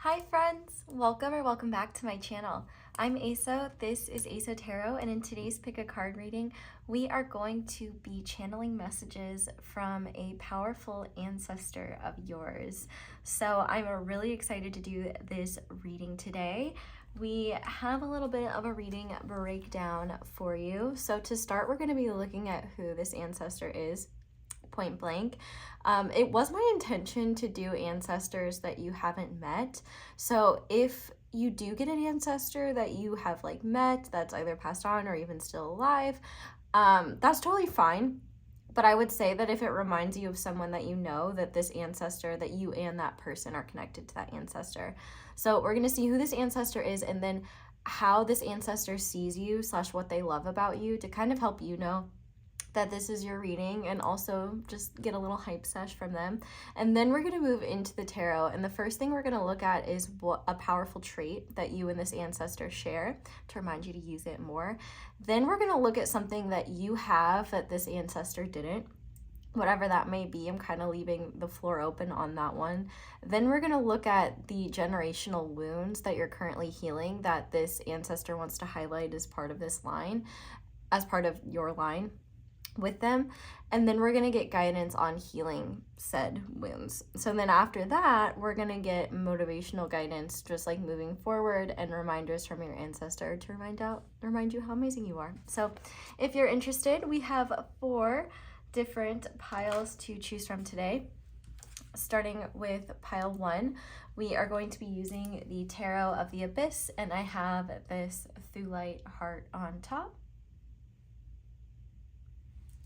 Hi friends, welcome back to my channel. I'm Xoxo, this is Xoxo Tarot, and in today's Pick a Card reading, we are going to be channeling messages from a powerful ancestor of yours. So I'm really excited to do this reading today. We have a little bit of a reading breakdown for you. So to start, we're going to be looking at who this ancestor is. Point blank. It was my intention to do ancestors that you haven't met. So if you do get an ancestor that you have met, that's either passed on or even still alive, that's totally fine. But I would say that if it reminds you of someone that you know, that this ancestor, that you and that person are connected to that ancestor. So we're going to see who this ancestor is and then how this ancestor sees you / what they love about you to kind of help you know that this is your reading, and also just get a little hype sesh from them. And then we're going to move into the tarot, and the first thing we're going to look at is what a powerful trait that you and this ancestor share to remind you to use it more. Then we're going to look at something that you have that this ancestor didn't, whatever that may be. I'm kind of leaving the floor open on that one. Then we're going to look at the generational wounds that you're currently healing that this ancestor wants to highlight as part of this line, as part of your line with them. And then we're going to get guidance on healing said wounds. So then after that, we're going to get motivational guidance, just like moving forward, and reminders from your ancestor to remind you how amazing you are. So if you're interested, we have 4 different piles to choose from today. Starting with pile 1, we are going to be using the Tarot of the Abyss, and I have this Thulite heart on top.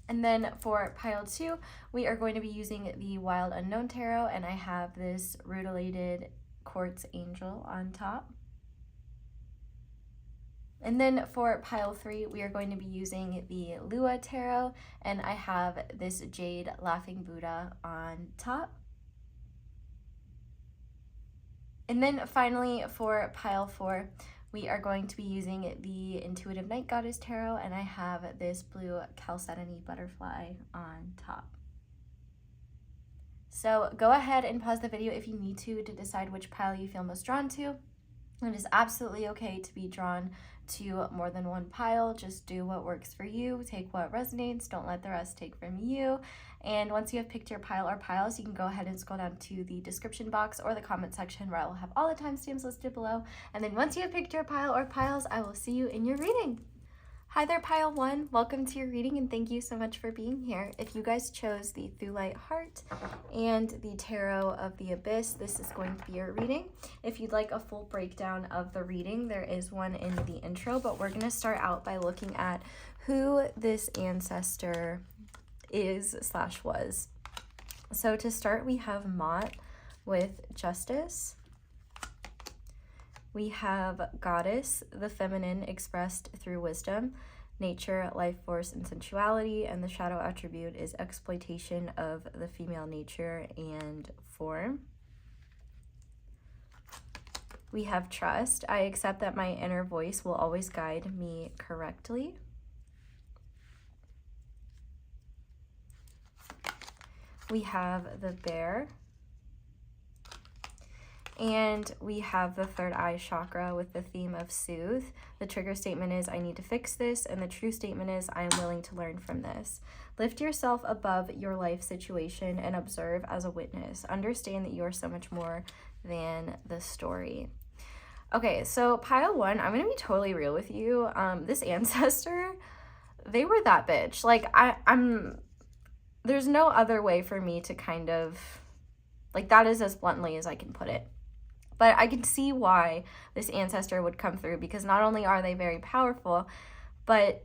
And then for pile 2, we are going to be using the Wild Unknown Tarot, and I have this Rutilated Quartz angel on top. And then for pile 3, we are going to be using the Lua Tarot, and I have this Jade Laughing Buddha on top. And then finally for pile 4, we are going to be using the Intuitive Night Goddess Tarot, and I have this blue Chalcedony butterfly on top. So go ahead and pause the video if you need to decide which pile you feel most drawn to. It is absolutely okay to be drawn to more than one pile. Just do what works for you. Take what resonates. Don't let the rest take from you. And once you have picked your pile or piles, you can go ahead and scroll down to the description box or the comment section where I will have all the timestamps listed below. And then once you have picked your pile or piles, I will see you in your reading. Hi there, pile 1. Welcome to your reading, and thank you so much for being here. If you guys chose the Thulite Heart and the Tarot of the Abyss, this is going to be your reading. If you'd like a full breakdown of the reading, there is one in the intro, but we're going to start out by looking at who this ancestor is / was. So to start, we have Mott with Justice. We have Goddess, the feminine expressed through wisdom, nature, life force, and sensuality, and the shadow attribute is exploitation of the female nature and form. We have Trust. I accept that my inner voice will always guide me correctly. We have the Bear. And we have the third eye chakra with the theme of soothe. The trigger statement is, I need to fix this, and the true statement is, I am willing to learn from this. Lift yourself above your life situation and observe as a witness. Understand that you are so much more than the story. Okay, so pile 1, I'm gonna be totally real with you. This ancestor, they were that bitch. Like, there's no other way for me to kind of, that is as bluntly as I can put it. But I can see why this ancestor would come through, because not only are they very powerful, but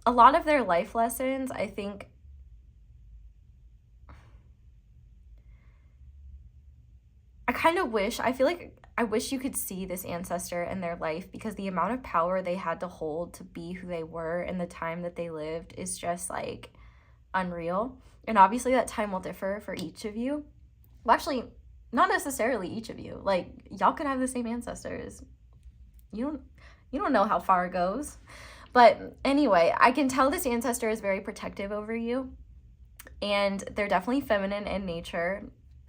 a lot of their life lessons, I think, I wish you could see this ancestor in their life, because the amount of power they had to hold to be who they were in the time that they lived is just unreal. And obviously that time will differ for each of you. Well, actually, not necessarily each of you. Y'all could have the same ancestors. You don't know how far it goes. But anyway, I can tell this ancestor is very protective over you. And they're definitely feminine in nature.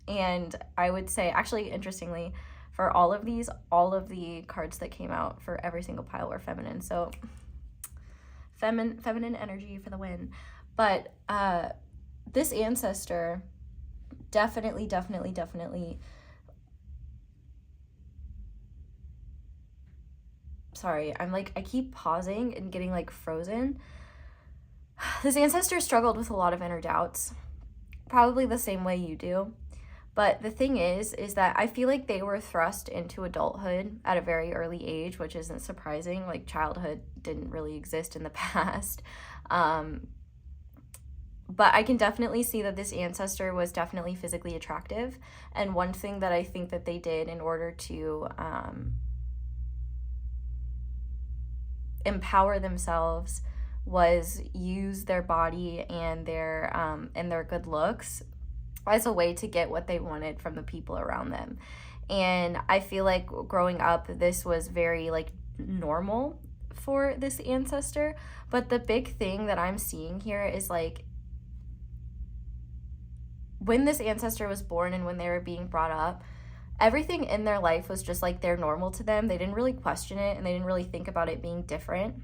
And I would say, actually, interestingly, For all of these, all of the cards that came out for every single pile were feminine. So feminine energy for the win. But this ancestor definitely sorry, I keep pausing and getting like frozen. This ancestor struggled with a lot of inner doubts, probably the same way you do. But the thing is that I feel like they were thrust into adulthood at a very early age, which isn't surprising. Like, childhood didn't really exist in the past. But I can definitely see that this ancestor was definitely physically attractive. And one thing that I think that they did in order to empower themselves was use their body and their good looks as a way to get what they wanted from the people around them. And I feel like growing up, this was very like normal for this ancestor. But the big thing that I'm seeing here is like, when this ancestor was born and when they were being brought up, everything in their life was just like they're normal to them. They didn't really question it, and they didn't really think about it being different.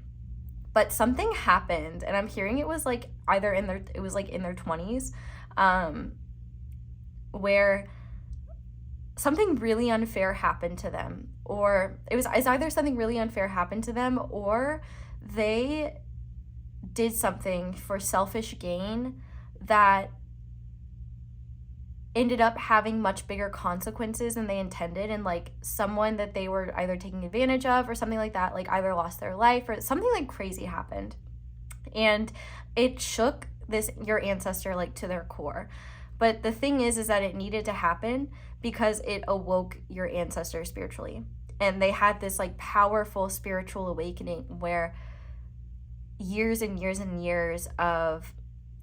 But something happened, and I'm hearing it was like either in their 20s, where something really unfair happened to them, or it's either something really unfair happened to them, or they did something for selfish gain that ended up having much bigger consequences than they intended, and like someone that they were either taking advantage of or something like that, like either lost their life or something like crazy happened, and it shook your ancestor like to their core. But the thing is that it needed to happen because it awoke your ancestor spiritually, and they had this like powerful spiritual awakening where years and years and years of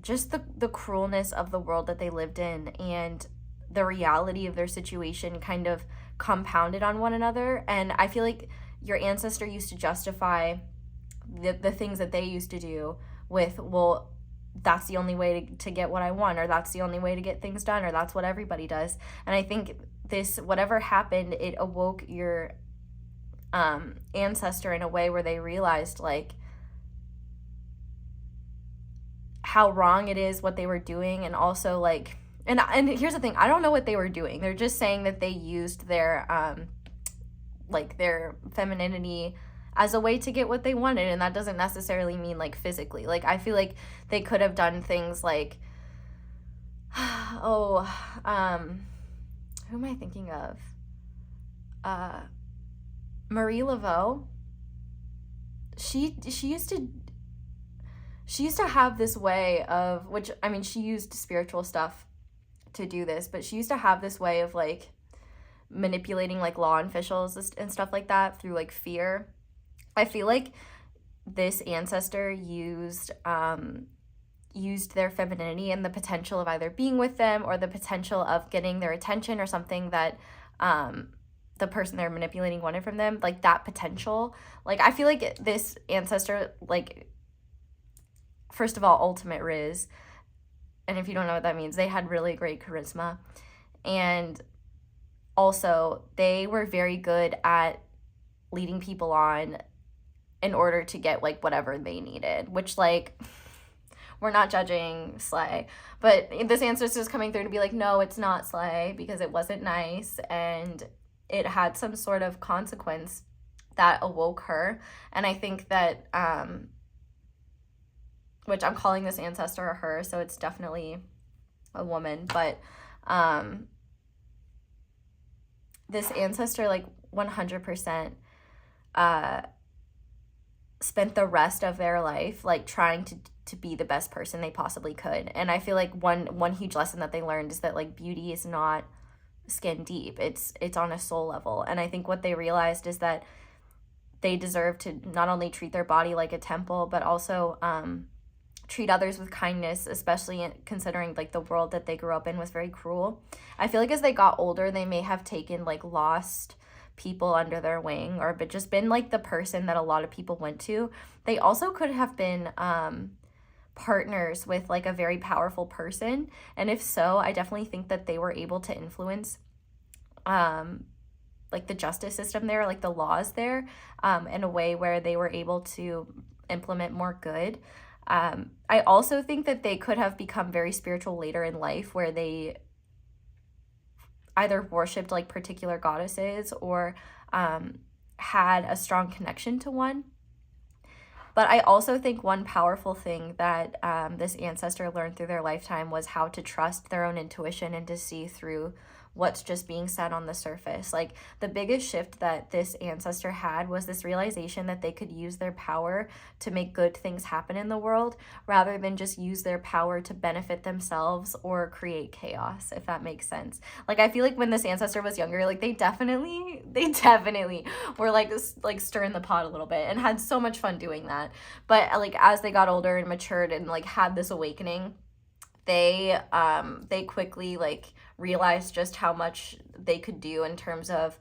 just the cruelness of the world that they lived in and the reality of their situation kind of compounded on one another. And I feel like your ancestor used to justify the things that they used to do with, well, that's the only way to get what I want, or that's the only way to get things done, or that's what everybody does. And I think this, whatever happened, it awoke your ancestor in a way where they realized like how wrong it is what they were doing. And also like, and here's the thing, I don't know what they were doing. They're just saying that they used their like their femininity as a way to get what they wanted, and that doesn't necessarily mean like physically. Like, I feel like they could have done things like who am I thinking of? Marie Laveau. She used to have this way of, which, I mean, she used spiritual stuff to do this, but she used to have this way of like manipulating like law officials and stuff like that through like fear. I feel like this ancestor used their femininity and the potential of either being with them or the potential of getting their attention or something that the person they're manipulating wanted from them, like that potential. Like, I feel like this ancestor, like, first of all, ultimate Riz, and if you don't know what that means, they had really great charisma, and also they were very good at leading people on in order to get like whatever they needed, which, like, we're not judging slay, but this ancestor is coming through to be like, no, it's not slay, because it wasn't nice and it had some sort of consequence that awoke her. And I think that which I'm calling this ancestor a her, so it's definitely a woman, but this ancestor, like, 100% spent the rest of their life like trying to be the best person they possibly could. And I feel like one huge lesson that they learned is that like beauty is not skin deep, it's on a soul level. And I think what they realized is that they deserve to not only treat their body like a temple, but also treat others with kindness, especially considering like the world that they grew up in was very cruel. I feel like as they got older, they may have taken like lost people under their wing, or but just been like the person that a lot of people went to. They also could have been partners with like a very powerful person, and if so, I definitely think that they were able to influence like the justice system there, like the laws there, in a way where they were able to implement more good. I also think that they could have become very spiritual later in life, where they either worshipped like particular goddesses or had a strong connection to one. But I also think one powerful thing that this ancestor learned through their lifetime was how to trust their own intuition and to see through what's just being said on the surface. Like, the biggest shift that this ancestor had was this realization that they could use their power to make good things happen in the world, rather than just use their power to benefit themselves or create chaos, if that makes sense. Like, I feel like when this ancestor was younger, like they definitely were like stirring the pot a little bit and had so much fun doing that. But like, as they got older and matured and like had this awakening, they quickly like realized just how much they could do in terms of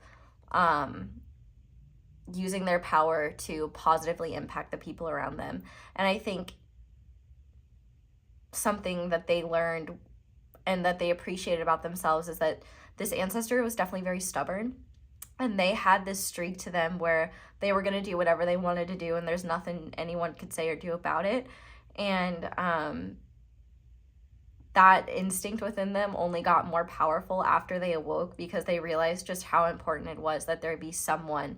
using their power to positively impact the people around them. And I think something that they learned and that they appreciated about themselves is that this ancestor was definitely very stubborn, and they had this streak to them where they were going to do whatever they wanted to do, and there's nothing anyone could say or do about it. And that instinct within them only got more powerful after they awoke, because they realized just how important it was that there be someone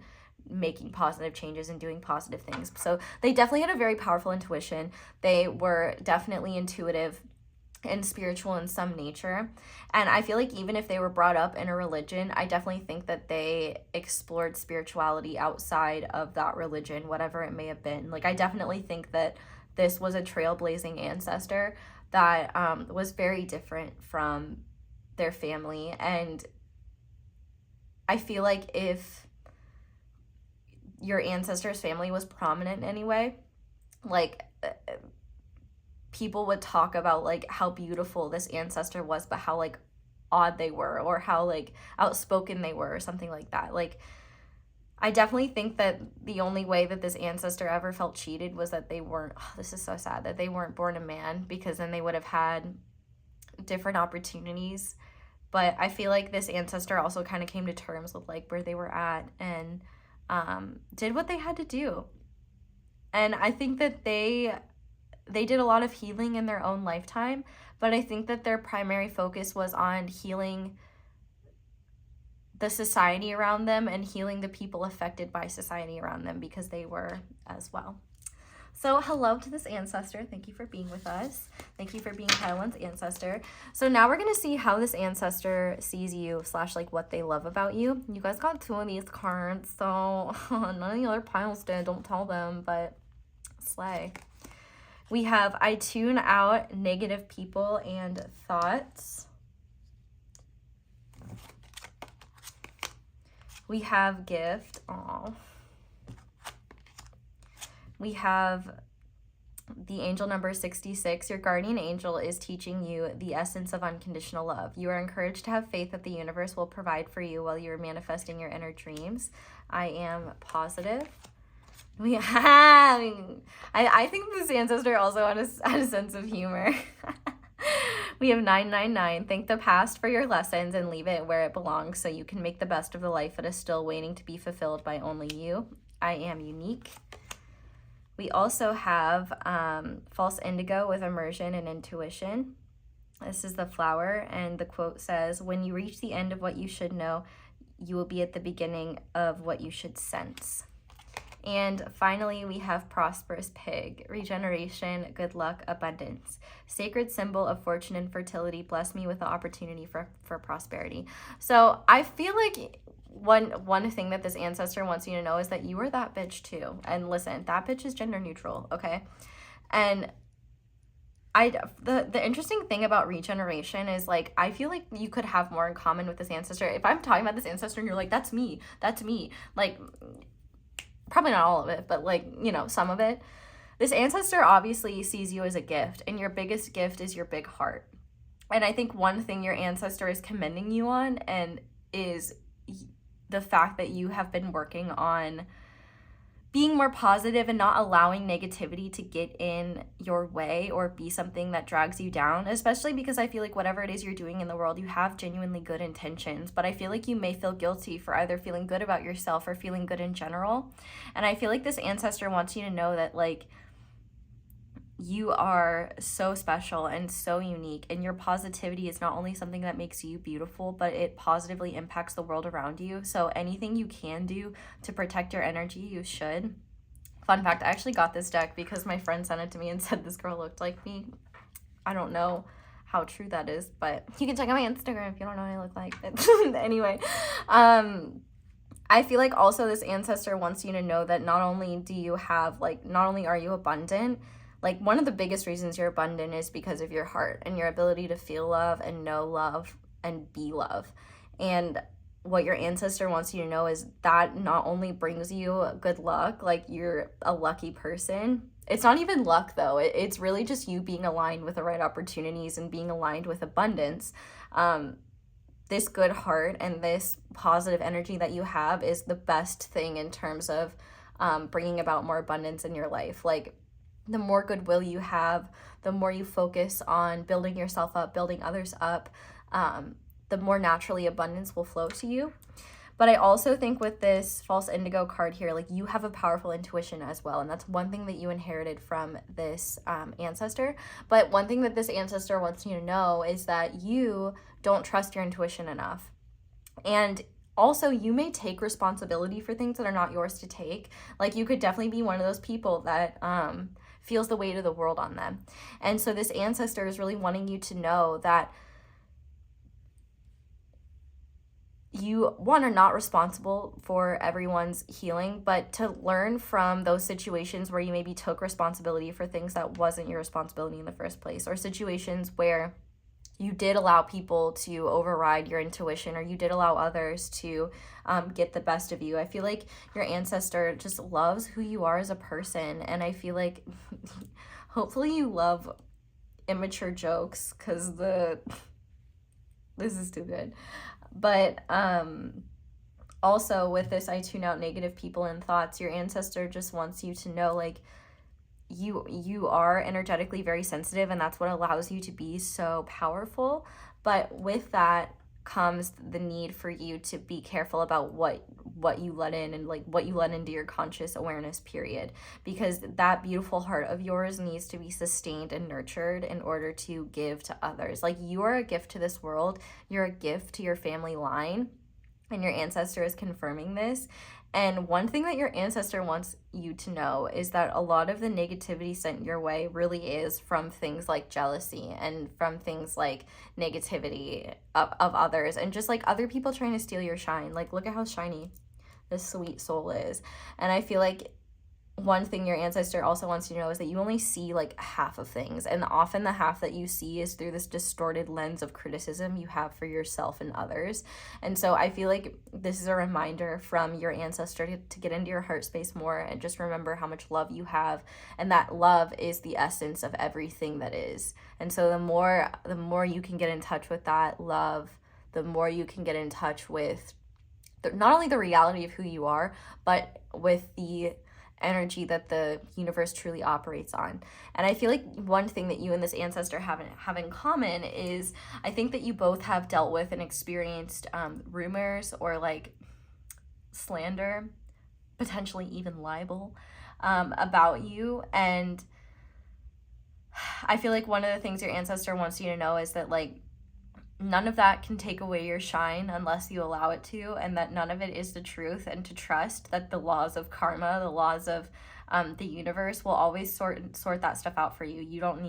making positive changes and doing positive things. So they definitely had a very powerful intuition. They were definitely intuitive and spiritual in some nature. And I feel like even if they were brought up in a religion, I definitely think that they explored spirituality outside of that religion, whatever it may have been. Like, I definitely think that this was a trailblazing ancestor that was very different from their family. And I feel like if your ancestor's family was prominent in any way, like, people would talk about like how beautiful this ancestor was, but how like odd they were, or how like outspoken they were, or something like that. Like, I definitely think that the only way that this ancestor ever felt cheated was that they weren't, this is so sad, that they weren't born a man, because then they would have had different opportunities. But I feel like this ancestor also kind of came to terms with like where they were at, and did what they had to do. And I think that they did a lot of healing in their own lifetime, but I think that their primary focus was on healing the society around them and healing the people affected by society around them, because they were as well. So hello to this ancestor. Thank you for being with us. Thank you for being Kylan's ancestor. So now we're going to see how this ancestor sees you / like what they love about you. You guys got 2 of these cards, so none of the other piles did. Don't tell them, but slay. We have I tune out negative people and thoughts. We have gift. Aww. We have the angel number 66. Your guardian angel is teaching you the essence of unconditional love. You are encouraged to have faith that the universe will provide for you while you are manifesting your inner dreams. I am positive. We have, I think this ancestor also had a sense of humor. We have 999. Thank the past for your lessons and leave it where it belongs so you can make the best of the life that is still waiting to be fulfilled by only you. I am unique. We also have false indigo with immersion and intuition. This is the flower, and the quote says, when you reach the end of what you should know, you will be at the beginning of what you should sense. And finally, we have prosperous pig, regeneration, good luck, abundance. Sacred symbol of fortune and fertility, bless me with the opportunity for prosperity. So I feel like one thing that this ancestor wants you to know is that you are that bitch too. And listen, that bitch is gender neutral, okay? And the interesting thing about regeneration is, like, I feel like you could have more in common with this ancestor. If I'm talking about this ancestor and you're like, that's me, like, probably not all of it, but like, you know, some of it. This ancestor obviously sees you as a gift, and your biggest gift is your big heart. And I think one thing your ancestor is commending you on and is the fact that you have been working on being more positive and not allowing negativity to get in your way or be something that drags you down, especially because I feel like whatever it is you're doing in the world, you have genuinely good intentions, but I feel like you may feel guilty for either feeling good about yourself or feeling good in general. And I feel like this ancestor wants you to know that, like, you are so special and so unique, and your positivity is not only something that makes you beautiful, but it positively impacts the world around you. So anything you can do to protect your energy, you should. Fun fact, I actually got this deck because my friend sent it to me and said this girl looked like me. I don't know how true that is, but you can check out my Instagram if you don't know what I look like. But anyway, I feel like also this ancestor wants you to know that not only do you have, like, not only are you abundant, like, one of the biggest reasons you're abundant is because of your heart and your ability to feel love and know love and be love. And what your ancestor wants you to know is that not only brings you good luck, like, you're a lucky person. It's not even luck, though. It's really just you being aligned with the right opportunities and being aligned with abundance. This good heart and this positive energy that you have is the best thing in terms of bringing about more abundance in your life. Like, the more goodwill you have, the more you focus on building yourself up, building others up, the more naturally abundance will flow to you. But I also think with this false indigo card here, like, you have a powerful intuition as well. And that's one thing that you inherited from this ancestor. But one thing that this ancestor wants you to know is that you don't trust your intuition enough. And also, you may take responsibility for things that are not yours to take. Like, you could definitely be one of those people that feels the weight of the world on them. And so this ancestor is really wanting you to know that you, one, are not responsible for everyone's healing, but to learn from those situations where you maybe took responsibility for things that wasn't your responsibility in the first place, or situations where you did allow people to override your intuition, or you did allow others to get the best of you. I feel like your ancestor just loves who you are as a person, and I feel like hopefully you love immature jokes, because this is too good. But also with this, I tune out negative people and thoughts. Your ancestor just wants you to know, like, you are energetically very sensitive, and that's what allows you to be so powerful. But with that comes the need for you to be careful about what you let in, and, like, what you let into your conscious awareness, period, because that beautiful heart of yours needs to be sustained and nurtured in order to give to others. Like, you are a gift to this world, you're a gift to your family line, and your ancestor is confirming this. And one thing that your ancestor wants you to know is that a lot of the negativity sent your way really is from things like jealousy and from things like negativity of others, and just, like, other people trying to steal your shine. Like, look at how shiny this sweet soul is. And I feel like one thing your ancestor also wants you to know is that you only see, like, half of things, and often the half that you see is through this distorted lens of criticism you have for yourself and others. And so I feel like this is a reminder from your ancestor to get into your heart space more, and just remember how much love you have, and that love is the essence of everything that is. And so the more you can get in touch with that love, the more you can get in touch with not only the reality of who you are, but with the energy that the universe truly operates on. And I feel like one thing that you and this ancestor have in common is, I think that you both have dealt with and experienced rumors, or, like, slander, potentially even libel, about you. And I feel like one of the things your ancestor wants you to know is that, like, none of that can take away your shine unless you allow it to, and that none of it is the truth, and to trust that the laws of karma, the laws of the universe will always sort that stuff out for you. You don't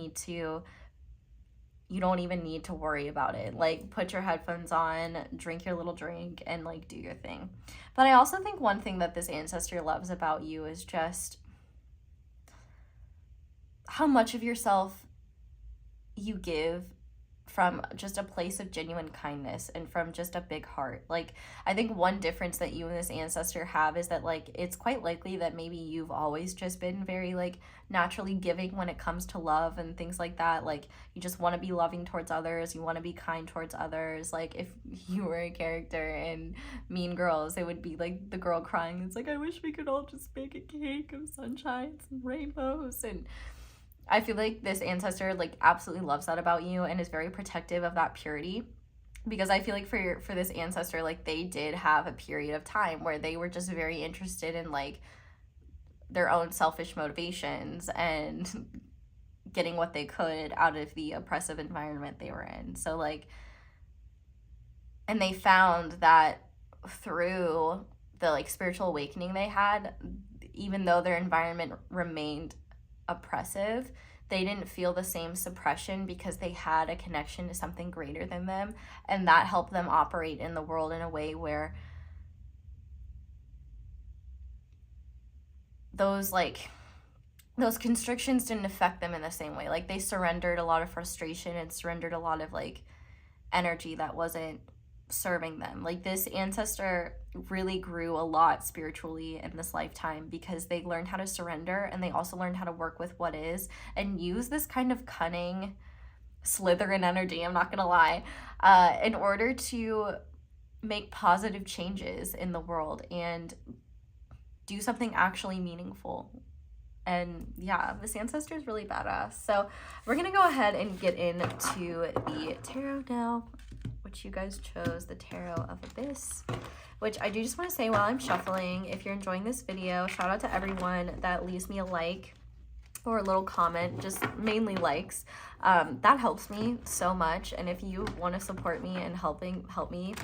even need to worry about it. Like, put your headphones on, drink your little drink, and, like, do your thing. But I also think one thing that this ancestor loves about you is just how much of yourself you give from just a place of genuine kindness and from just a big heart. Like, I think one difference that you and this ancestor have is that, like, it's quite likely that maybe you've always just been very, like, naturally giving when it comes to love and things like that. Like, you just want to be loving towards others, you want to be kind towards others. Like, if you were a character in Mean Girls, it would be like the girl crying, it's like, I wish we could all just make a cake of sunshines and rainbows. And I feel like this ancestor, like, absolutely loves that about you and is very protective of that purity, because I feel like for this ancestor, like, they did have a period of time where they were just very interested in, like, their own selfish motivations and getting what they could out of the oppressive environment they were in. So, like, and they found that through the, like, spiritual awakening they had, even though their environment remained oppressive, they didn't feel the same suppression because they had a connection to something greater than them, and that helped them operate in the world in a way where those constrictions didn't affect them in the same way. Like, they surrendered a lot of frustration and surrendered a lot of, like, energy that wasn't serving them. Like, this ancestor really grew a lot spiritually in this lifetime because they learned how to surrender, and they also learned how to work with what is and use this kind of cunning Slytherin energy, I'm not gonna lie, in order to make positive changes in the world and do something actually meaningful. And yeah, this ancestor is really badass. So we're gonna go ahead and get into the tarot now, which you guys chose the Tarot of Abyss, which I do just want to say while I'm shuffling, if you're enjoying this video, shout out to everyone that leaves me a like or a little comment, just mainly likes. That helps me so much. And if you want to support me and help me,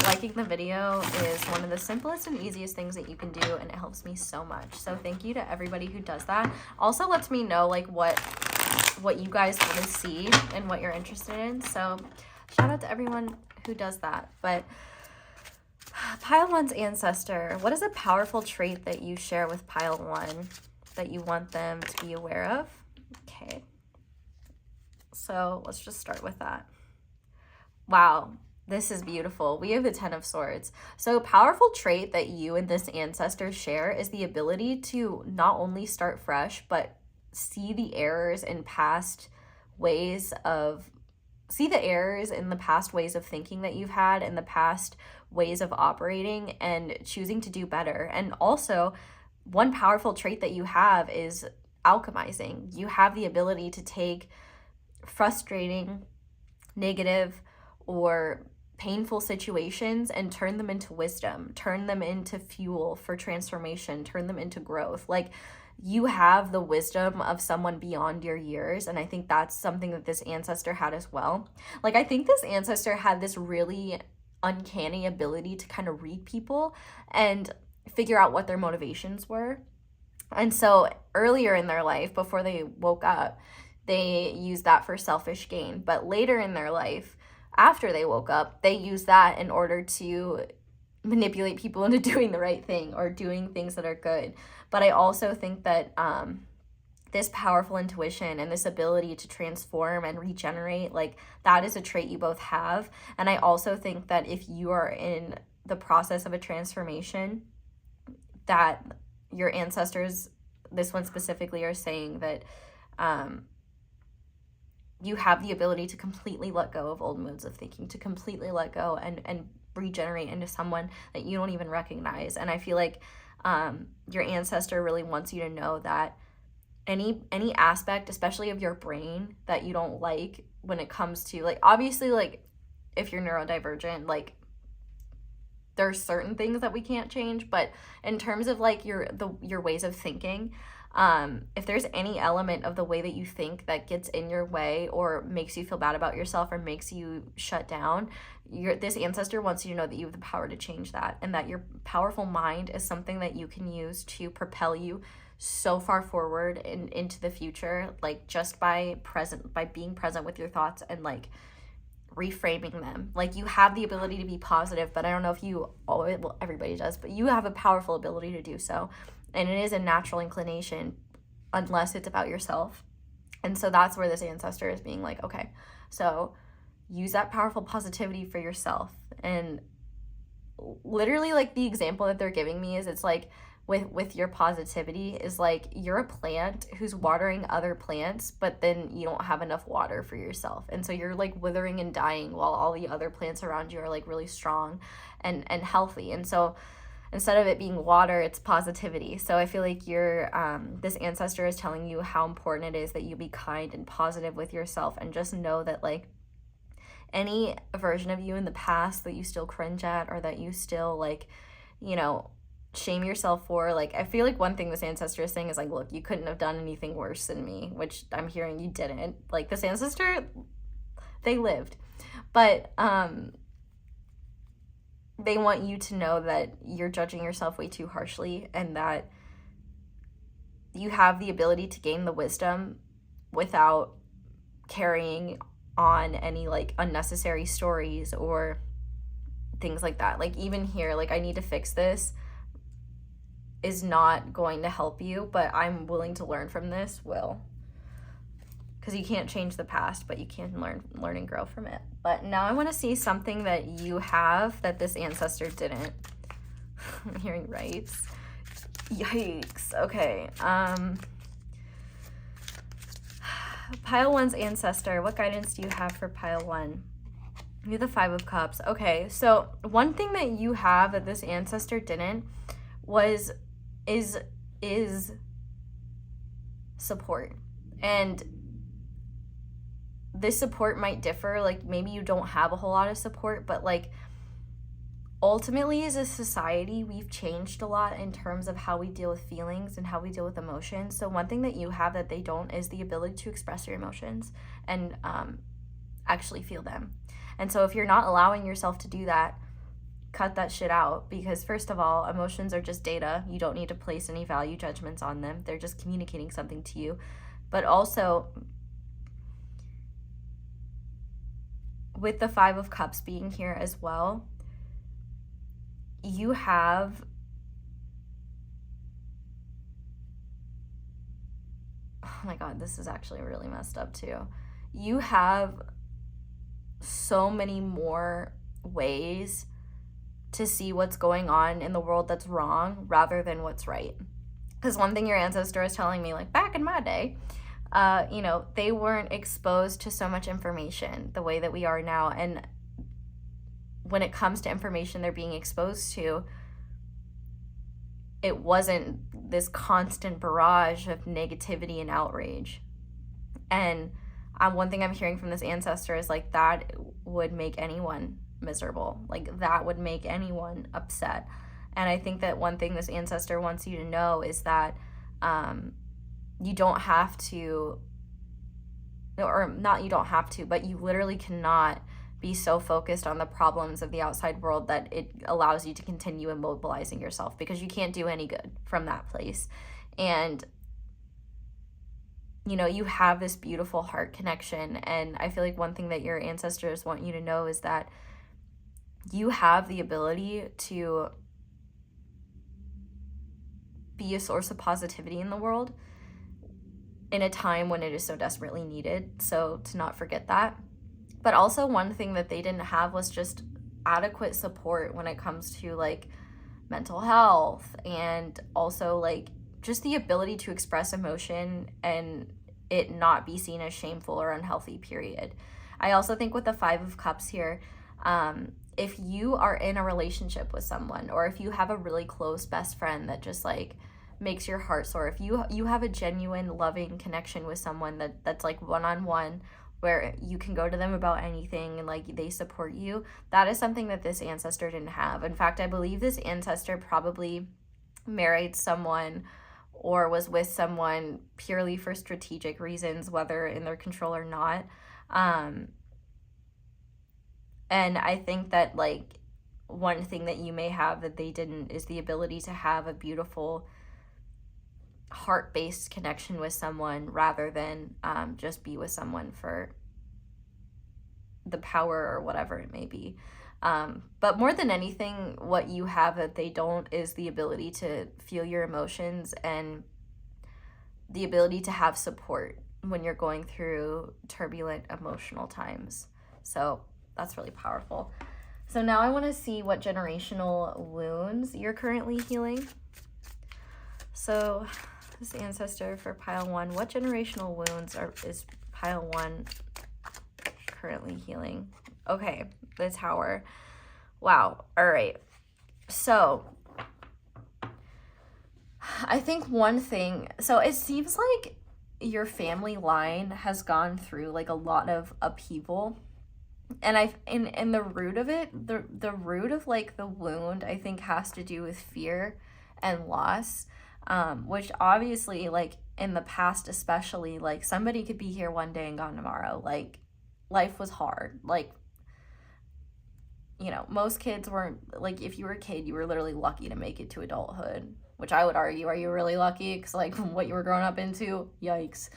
liking the video is one of the simplest and easiest things that you can do, and it helps me so much. So thank you to everybody who does that. Also lets me know, like, what you guys want to see and what you're interested in. So shout out to everyone who does that. But pile one's ancestor, what is a powerful trait that you share with pile one that you want them to be aware of? Okay, so let's just start with that. Wow, this is beautiful. We have the 10 of Swords. So a powerful trait that you and this ancestor share is the ability to not only start fresh, but see the errors in the past ways of thinking that you've had, in the past ways of operating, and choosing to do better. And also, one powerful trait that you have is alchemizing. You have the ability to take frustrating, negative, or painful situations and turn them into wisdom, turn them into fuel for transformation, turn them into growth. Like, you have the wisdom of someone beyond your years, and I think that's something that this ancestor had as well. Like, I think this ancestor had this really uncanny ability to kind of read people and figure out what their motivations were. And so earlier in their life, before they woke up, they used that for selfish gain. But later in their life, after they woke up, they used that in order to manipulate people into doing the right thing or doing things that are good. But I also think that this powerful intuition and this ability to transform and regenerate, like, that is a trait you both have. And I also think that if you are in the process of a transformation, that your ancestors, this one specifically, are saying that you have the ability to completely let go of old modes of thinking, to completely let go and regenerate into someone that you don't even recognize. And I feel like your ancestor really wants you to know that any aspect, especially of your brain, that you don't like when it comes to, like, obviously, like, if you're neurodivergent, like, there's certain things that we can't change, but in terms of, like, your ways of thinking, if there's any element of the way that you think that gets in your way or makes you feel bad about yourself or makes you shut down, this ancestor wants you to know that you have the power to change that, and that your powerful mind is something that you can use to propel you so far forward into the future, like, just by being present with your thoughts and, like, reframing them. Like, you have the ability to be positive, but I don't know if you always, well, everybody does, but you have a powerful ability to do so, and it is a natural inclination unless it's about yourself. And so that's where this ancestor is being like, okay, so use that powerful positivity for yourself. And literally, like, the example that they're giving me is, it's like, with your positivity is like, you're a plant who's watering other plants, but then you don't have enough water for yourself, and so you're like withering and dying while all the other plants around you are like really strong and healthy. And so instead of it being water, it's positivity. So I feel like you're this ancestor is telling you how important it is that you be kind and positive with yourself, and just know that, like, any version of you in the past that you still cringe at, or that you still, like, you know, shame yourself for, like, I feel like one thing this ancestor is saying is like, look, you couldn't have done anything worse than me, which I'm hearing you didn't. Like, this ancestor, they lived, but they want you to know that you're judging yourself way too harshly, and that you have the ability to gain the wisdom without carrying on any, like, unnecessary stories or things like that. Like, even here, like, I need to fix this is not going to help you, but I'm willing to learn from this, because you can't change the past, but you can learn and grow from it. But now I want to see something that you have that this ancestor didn't. I'm hearing rights. Yikes. Okay. Pile 1's ancestor. What guidance do you have for pile 1? You're the 5 of Cups. Okay, so one thing that you have that this ancestor didn't is support. And this support might differ. Like, maybe you don't have a whole lot of support, but, like, ultimately, as a society, we've changed a lot in terms of how we deal with feelings and how we deal with emotions. So one thing that you have that they don't is the ability to express your emotions and actually feel them. And so if you're not allowing yourself to do that, cut that shit out, because first of all, emotions are just data. You don't need to place any value judgments on them. They're just communicating something to you. But also, with the 5 of Cups being here as well, you have oh my god, this is actually really messed up too. You have so many more ways to see what's going on in the world that's wrong rather than what's right. Because one thing your ancestor is telling me, like, back in my day, you know, they weren't exposed to so much information the way that we are now. And when it comes to information they're being exposed to, it wasn't this constant barrage of negativity and outrage. And one thing I'm hearing from this ancestor is, like, that would make anyone miserable. Like, that would make anyone upset. And I think that one thing this ancestor wants you to know is that you don't have to, or not you don't have to, but you literally cannot be so focused on the problems of the outside world that it allows you to continue immobilizing yourself, because you can't do any good from that place. And you know, you have this beautiful heart connection, and I feel like one thing that your ancestors want you to know is that you have the ability to be a source of positivity in the world in a time when it is so desperately needed. So to not forget that. But also, one thing that they didn't have was just adequate support when it comes to, like, mental health, and also, like, just the ability to express emotion and it not be seen as shameful or unhealthy, period. I also think with the 5 of Cups here, if you are in a relationship with someone, or if you have a really close best friend that just, like, makes your heart soar, if you have a genuine loving connection with someone that's like one-on-one, where you can go to them about anything and, like, they support you, that is something that this ancestor didn't have. In fact, I believe this ancestor probably married someone or was with someone purely for strategic reasons, whether in their control or not. And I think that, like, one thing that you may have that they didn't is the ability to have a beautiful heart-based connection with someone rather than just be with someone for the power or whatever it may be. But more than anything, what you have that they don't is the ability to feel your emotions and the ability to have support when you're going through turbulent emotional times. So that's really powerful. So now I want to see what generational wounds you're currently healing. So this Ancestor for pile 1, what generational wounds is pile 1 currently healing? Okay, the Tower. Wow. All right. So I think one thing, so it seems like your family line has gone through like a lot of upheaval. And in the root of it, the root of like the wound, I think has to do with fear and loss, which obviously like in the past, especially, like somebody could be here one day and gone tomorrow. Like life was hard. Like, you know, most kids weren't, like if you were a kid, you were literally lucky to make it to adulthood, which I would argue, are you really lucky? Because like what you were growing up into, yikes.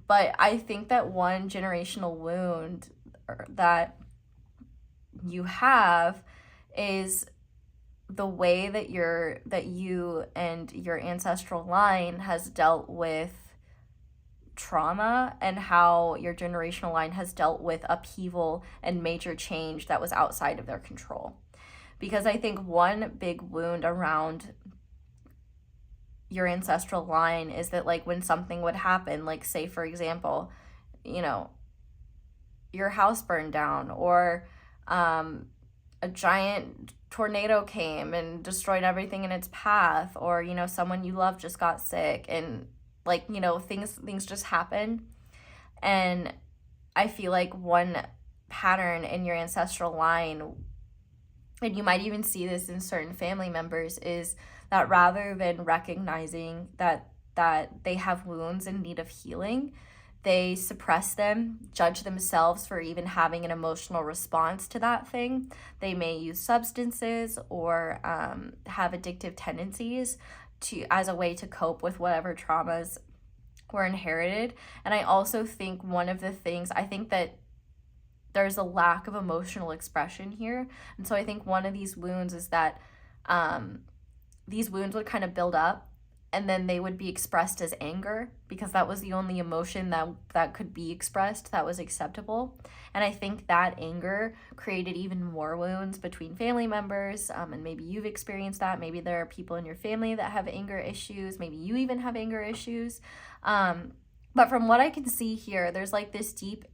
But I think that one generational wound that you have is the way that you and your ancestral line has dealt with trauma, and how your generational line has dealt with upheaval and major change that was outside of their control. Because I think one big wound around your ancestral line is that like when something would happen, like say for example, you know, your house burned down, or a giant tornado came and destroyed everything in its path, or you know, someone you love just got sick, and like, you know, things just happen. And I feel like one pattern in your ancestral line, and you might even see this in certain family members, is that rather than recognizing that they have wounds in need of healing, they suppress them, judge themselves for even having an emotional response to that thing. They may use substances or have addictive tendencies as a way to cope with whatever traumas were inherited. And I also think one of the things, I think that there's a lack of emotional expression here. And so I think one of these wounds is that these wounds would kind of build up, and then they would be expressed as anger, because that was the only emotion that could be expressed that was acceptable. And I think that anger created even more wounds between family members, and maybe you've experienced that. Maybe there are people in your family that have anger issues. Maybe you even have anger issues. But from what I can see here, there's like this deep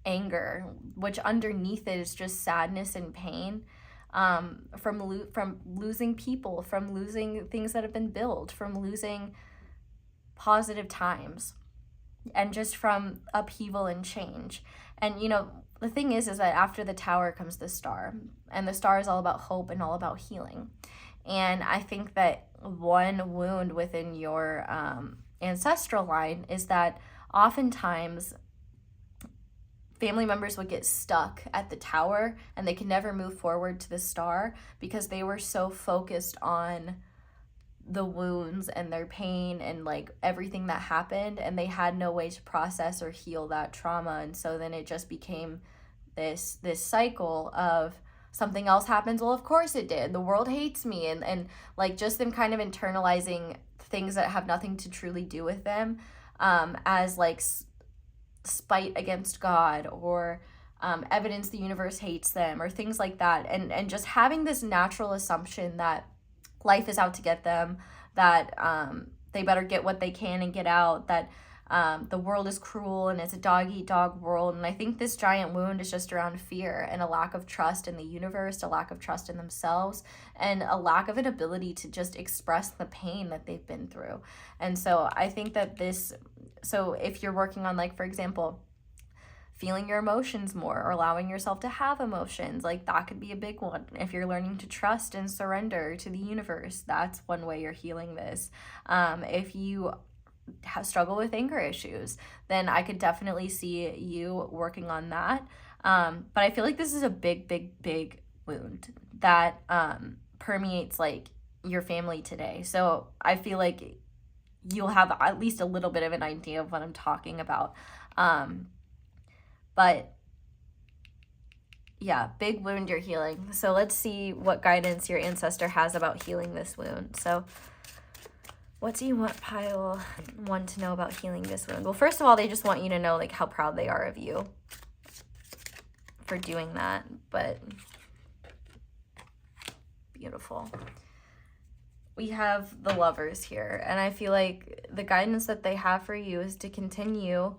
anger, which underneath it is just sadness and pain. From losing people, from losing things that have been built, from losing positive times, and just from upheaval and change. And you know, the thing is that after the Tower comes the Star, and the Star is all about hope and all about healing. And I think that one wound within your ancestral line is that oftentimes family members would get stuck at the Tower, and they could never move forward to the Star because they were so focused on the wounds and their pain and like everything that happened, and they had no way to process or heal that trauma. And so then it just became this cycle of something else happens, well of course it did, the world hates me, and like just them kind of internalizing things that have nothing to truly do with them, as like spite against God, or evidence the universe hates them, or things like that, and just having this natural assumption that life is out to get them, that they better get what they can and get out, that the world is cruel and it's a dog-eat-dog world. And I think this giant wound is just around fear and a lack of trust in the universe, a lack of trust in themselves, and a lack of an ability to just express the pain that they've been through. And so I think that so if you're working on, like, for example, feeling your emotions more, or allowing yourself to have emotions, like that could be a big one. If you're learning to trust and surrender to the universe, that's one way you're healing this. If you struggle with anger issues, then I could definitely see you working on that. But I feel like this is a big wound that permeates like your family today. So I feel like you'll have at least a little bit of an idea of what I'm talking about. But yeah, big wound you're healing. So let's see what guidance your ancestor has about healing this wound. So what do you want pile 1 to know about healing this wound? Well, first of all, they just want you to know like how proud they are of you. for doing that, but beautiful. We have the Lovers here, and I feel like the guidance that they have for you is to continue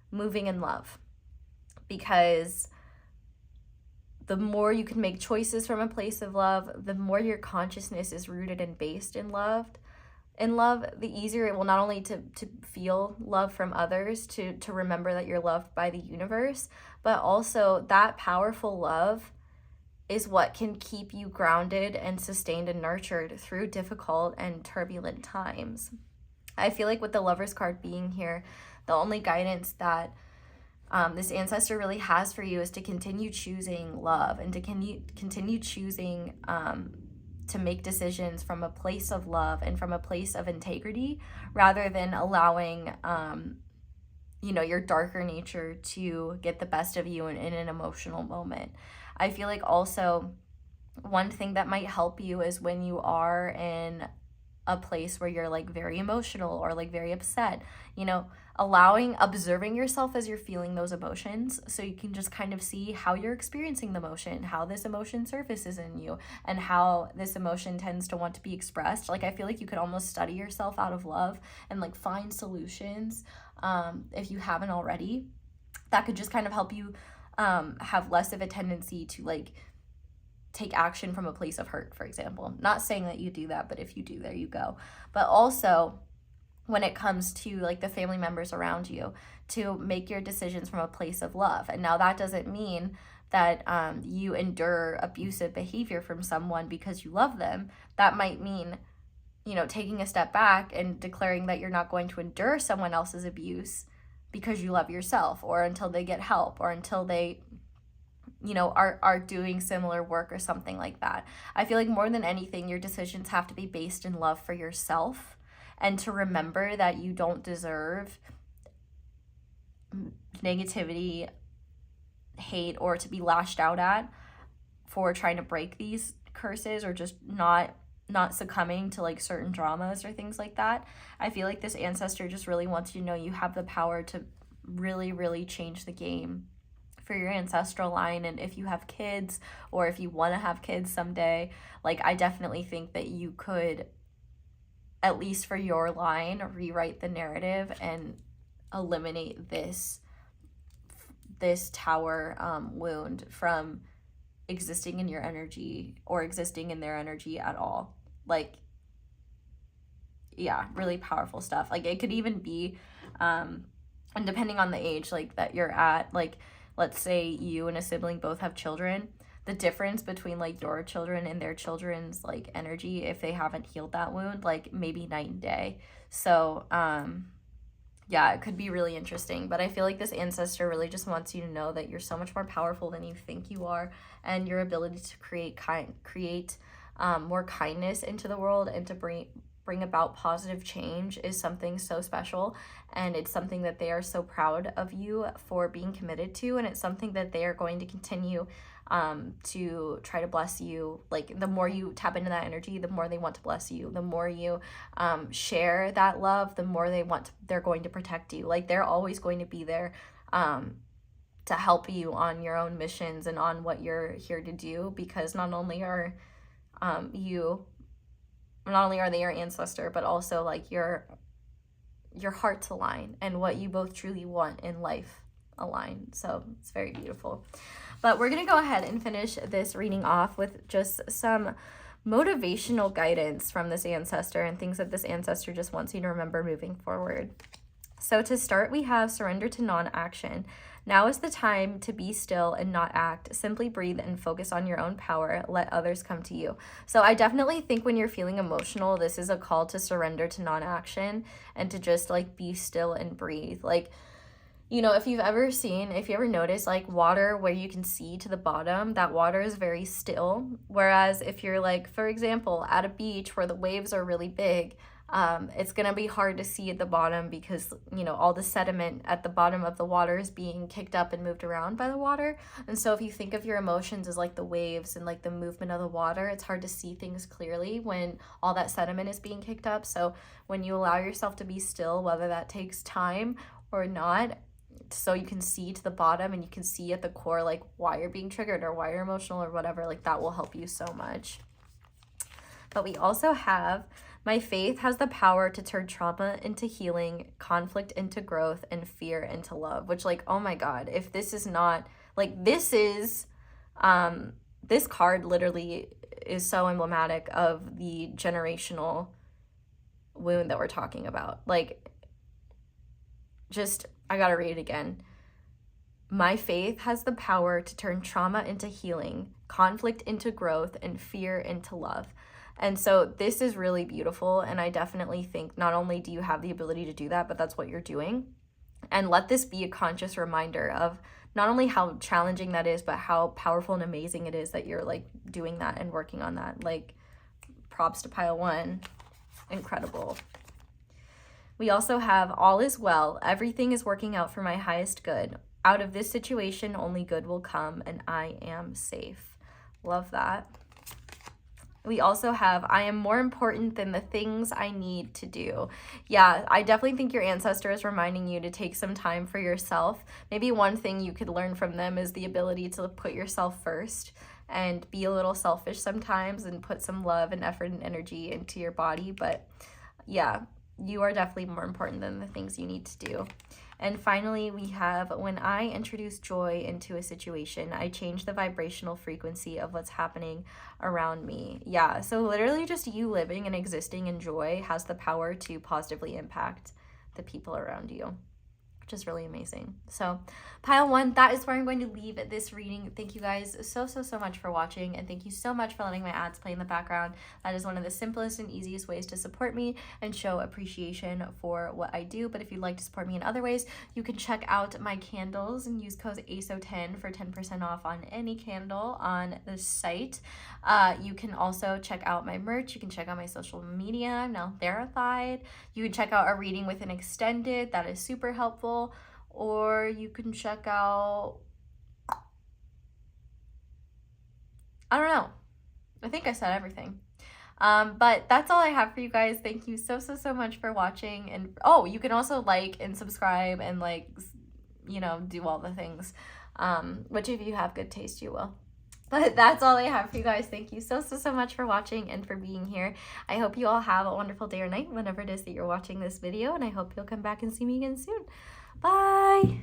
moving in love, because the more you can make choices from a place of love, the more your consciousness is rooted and based in love, the easier it will not only to feel love from others, to remember that you're loved by the universe, but also that powerful love is what can keep you grounded and sustained and nurtured through difficult and turbulent times. I feel like with the Lovers card being here, the only guidance that this ancestor really has for you is to continue choosing love, and to continue choosing to make decisions from a place of love and from a place of integrity, rather than allowing your darker nature to get the best of you in an emotional moment. I feel like also one thing that might help you is when you are in a place where you're like very emotional or like very upset, observing yourself as you're feeling those emotions, so you can just kind of see how you're experiencing the emotion, how this emotion surfaces in you, and how this emotion tends to want to be expressed. Like, I feel like you could almost study yourself out of love and like find solutions, if you haven't already, that could just kind of help you have less of a tendency to like take action from a place of hurt, for example. Not saying that you do that, but if you do, there you go. But also, when it comes to like the family members around you, to make your decisions from a place of love. And now that doesn't mean that you endure abusive behavior from someone because you love them. That might mean, taking a step back and declaring that you're not going to endure someone else's abuse because you love yourself, or until they get help, or until they are doing similar work or something like that. I feel like more than anything, your decisions have to be based in love for yourself, and to remember that you don't deserve negativity, hate, or to be lashed out at for trying to break these curses, or just not succumbing to like certain dramas or things like that. I feel like this ancestor just really wants you to know you have the power to really, really change the game for your ancestral line. And if you have kids, or if you want to have kids someday, like, I definitely think that you could, at least for your line, rewrite the narrative and eliminate this tower wound from existing in your energy or existing in their energy at all. Like, yeah, really powerful stuff. Like, it could even be and depending on the age like that you're at, like, let's say you and a sibling both have children, the difference between like your children and their children's like energy, if they haven't healed that wound, like maybe night and day. So yeah, it could be really interesting. But I feel like this ancestor really just wants you to know that you're so much more powerful than you think you are, and your ability to create more kindness into the world and to bring about positive change is something so special, and it's something that they are so proud of you for being committed to, and it's something that they are going to continue to try to bless you. Like, the more you tap into that energy, the more they want to bless you. The more you share that love, the more they're going to protect you. Like, they're always going to be there to help you on your own missions and on what you're here to do, because not only are they your ancestor, but also like your hearts align, and what you both truly want in life align. So it's very beautiful. But we're going to go ahead and finish this reading off with just some motivational guidance from this ancestor, and things that this ancestor just wants you to remember moving forward. So to start, we have surrender to non-action. Now is the time to be still and not act. Simply breathe and focus on your own power. Let others come to you. So I definitely think when you're feeling emotional, this is a call to surrender to non-action and to just like be still and breathe. Like, if you ever noticed like water where you can see to the bottom, that water is very still. Whereas if you're like, for example, at a beach where the waves are really big, it's going to be hard to see at the bottom because, all the sediment at the bottom of the water is being kicked up and moved around by the water. And so if you think of your emotions as like the waves and like the movement of the water, it's hard to see things clearly when all that sediment is being kicked up. So when you allow yourself to be still, whether that takes time or not, so you can see to the bottom and you can see at the core like why you're being triggered or why you're emotional or whatever. Like that will help you so much. But we also have, my faith has the power to turn trauma into healing, conflict into growth, and fear into love. Which, like, oh my God, if this is not, like, this is, this card literally is so emblematic of the generational wound that we're talking about. Like, just, I gotta read it again. My faith has the power to turn trauma into healing, conflict into growth, and fear into love. And so this is really beautiful, and I definitely think not only do you have the ability to do that, but that's what you're doing. And let this be a conscious reminder of not only how challenging that is, but how powerful and amazing it is that you're like doing that and working on that. Like, props to pile one. Incredible. We also have all is well. Everything is working out for my highest good. Out of this situation, only good will come, and I am safe. Love that. We also have, I am more important than the things I need to do. Yeah, I definitely think your ancestor is reminding you to take some time for yourself. Maybe one thing you could learn from them is the ability to put yourself first and be a little selfish sometimes and put some love and effort and energy into your body. But yeah, you are definitely more important than the things you need to do. And finally, we have, when I introduce joy into a situation, I change the vibrational frequency of what's happening around me. Yeah, so literally just you living and existing in joy has the power to positively impact the people around you, which is really amazing. So pile one, that is where I'm going to leave this reading. Thank you guys so much for watching, and thank you so much for letting my ads play in the background. That is one of the simplest and easiest ways to support me and show appreciation for what I do. But if you'd like to support me in other ways, you can check out my candles and use code ASO10 for 10% off on any candle on the site. You can also check out my merch. You can check out my social media. I'm now verified. You can check out a reading with an extended. That is super helpful. Or you can check out, I don't know. I think I said everything. But that's all I have for you guys. Thank you so much for watching. And oh, you can also like and subscribe and like, you know, do all the things. Which if you have good taste, you will. But that's all I have for you guys. Thank you so much for watching and for being here. I hope you all have a wonderful day or night whenever it is that you're watching this video. And I hope you'll come back and see me again soon. Bye!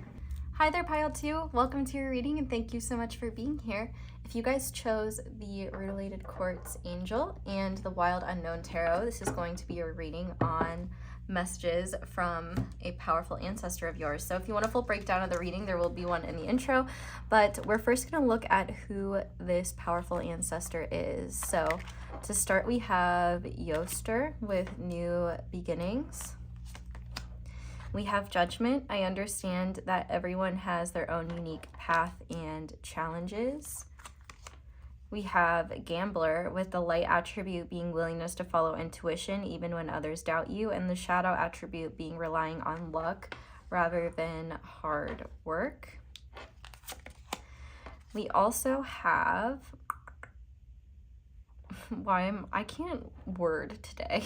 Hi there, Pile 2. Welcome to your reading, and thank you so much for being here. If you guys chose the Rutilated Quartz Angel and the Wild Unknown Tarot, this is going to be your reading on messages from a powerful ancestor of yours. So if you want a full breakdown of the reading, there will be one in the intro, but we're first going to look at who this powerful ancestor is. So to start, we have Xoxo with New Beginnings. We have Judgment. I understand that everyone has their own unique path and challenges. We have Gambler with the light attribute being willingness to follow intuition even when others doubt you, and the shadow attribute being relying on luck rather than hard work. We also have, I can't word today.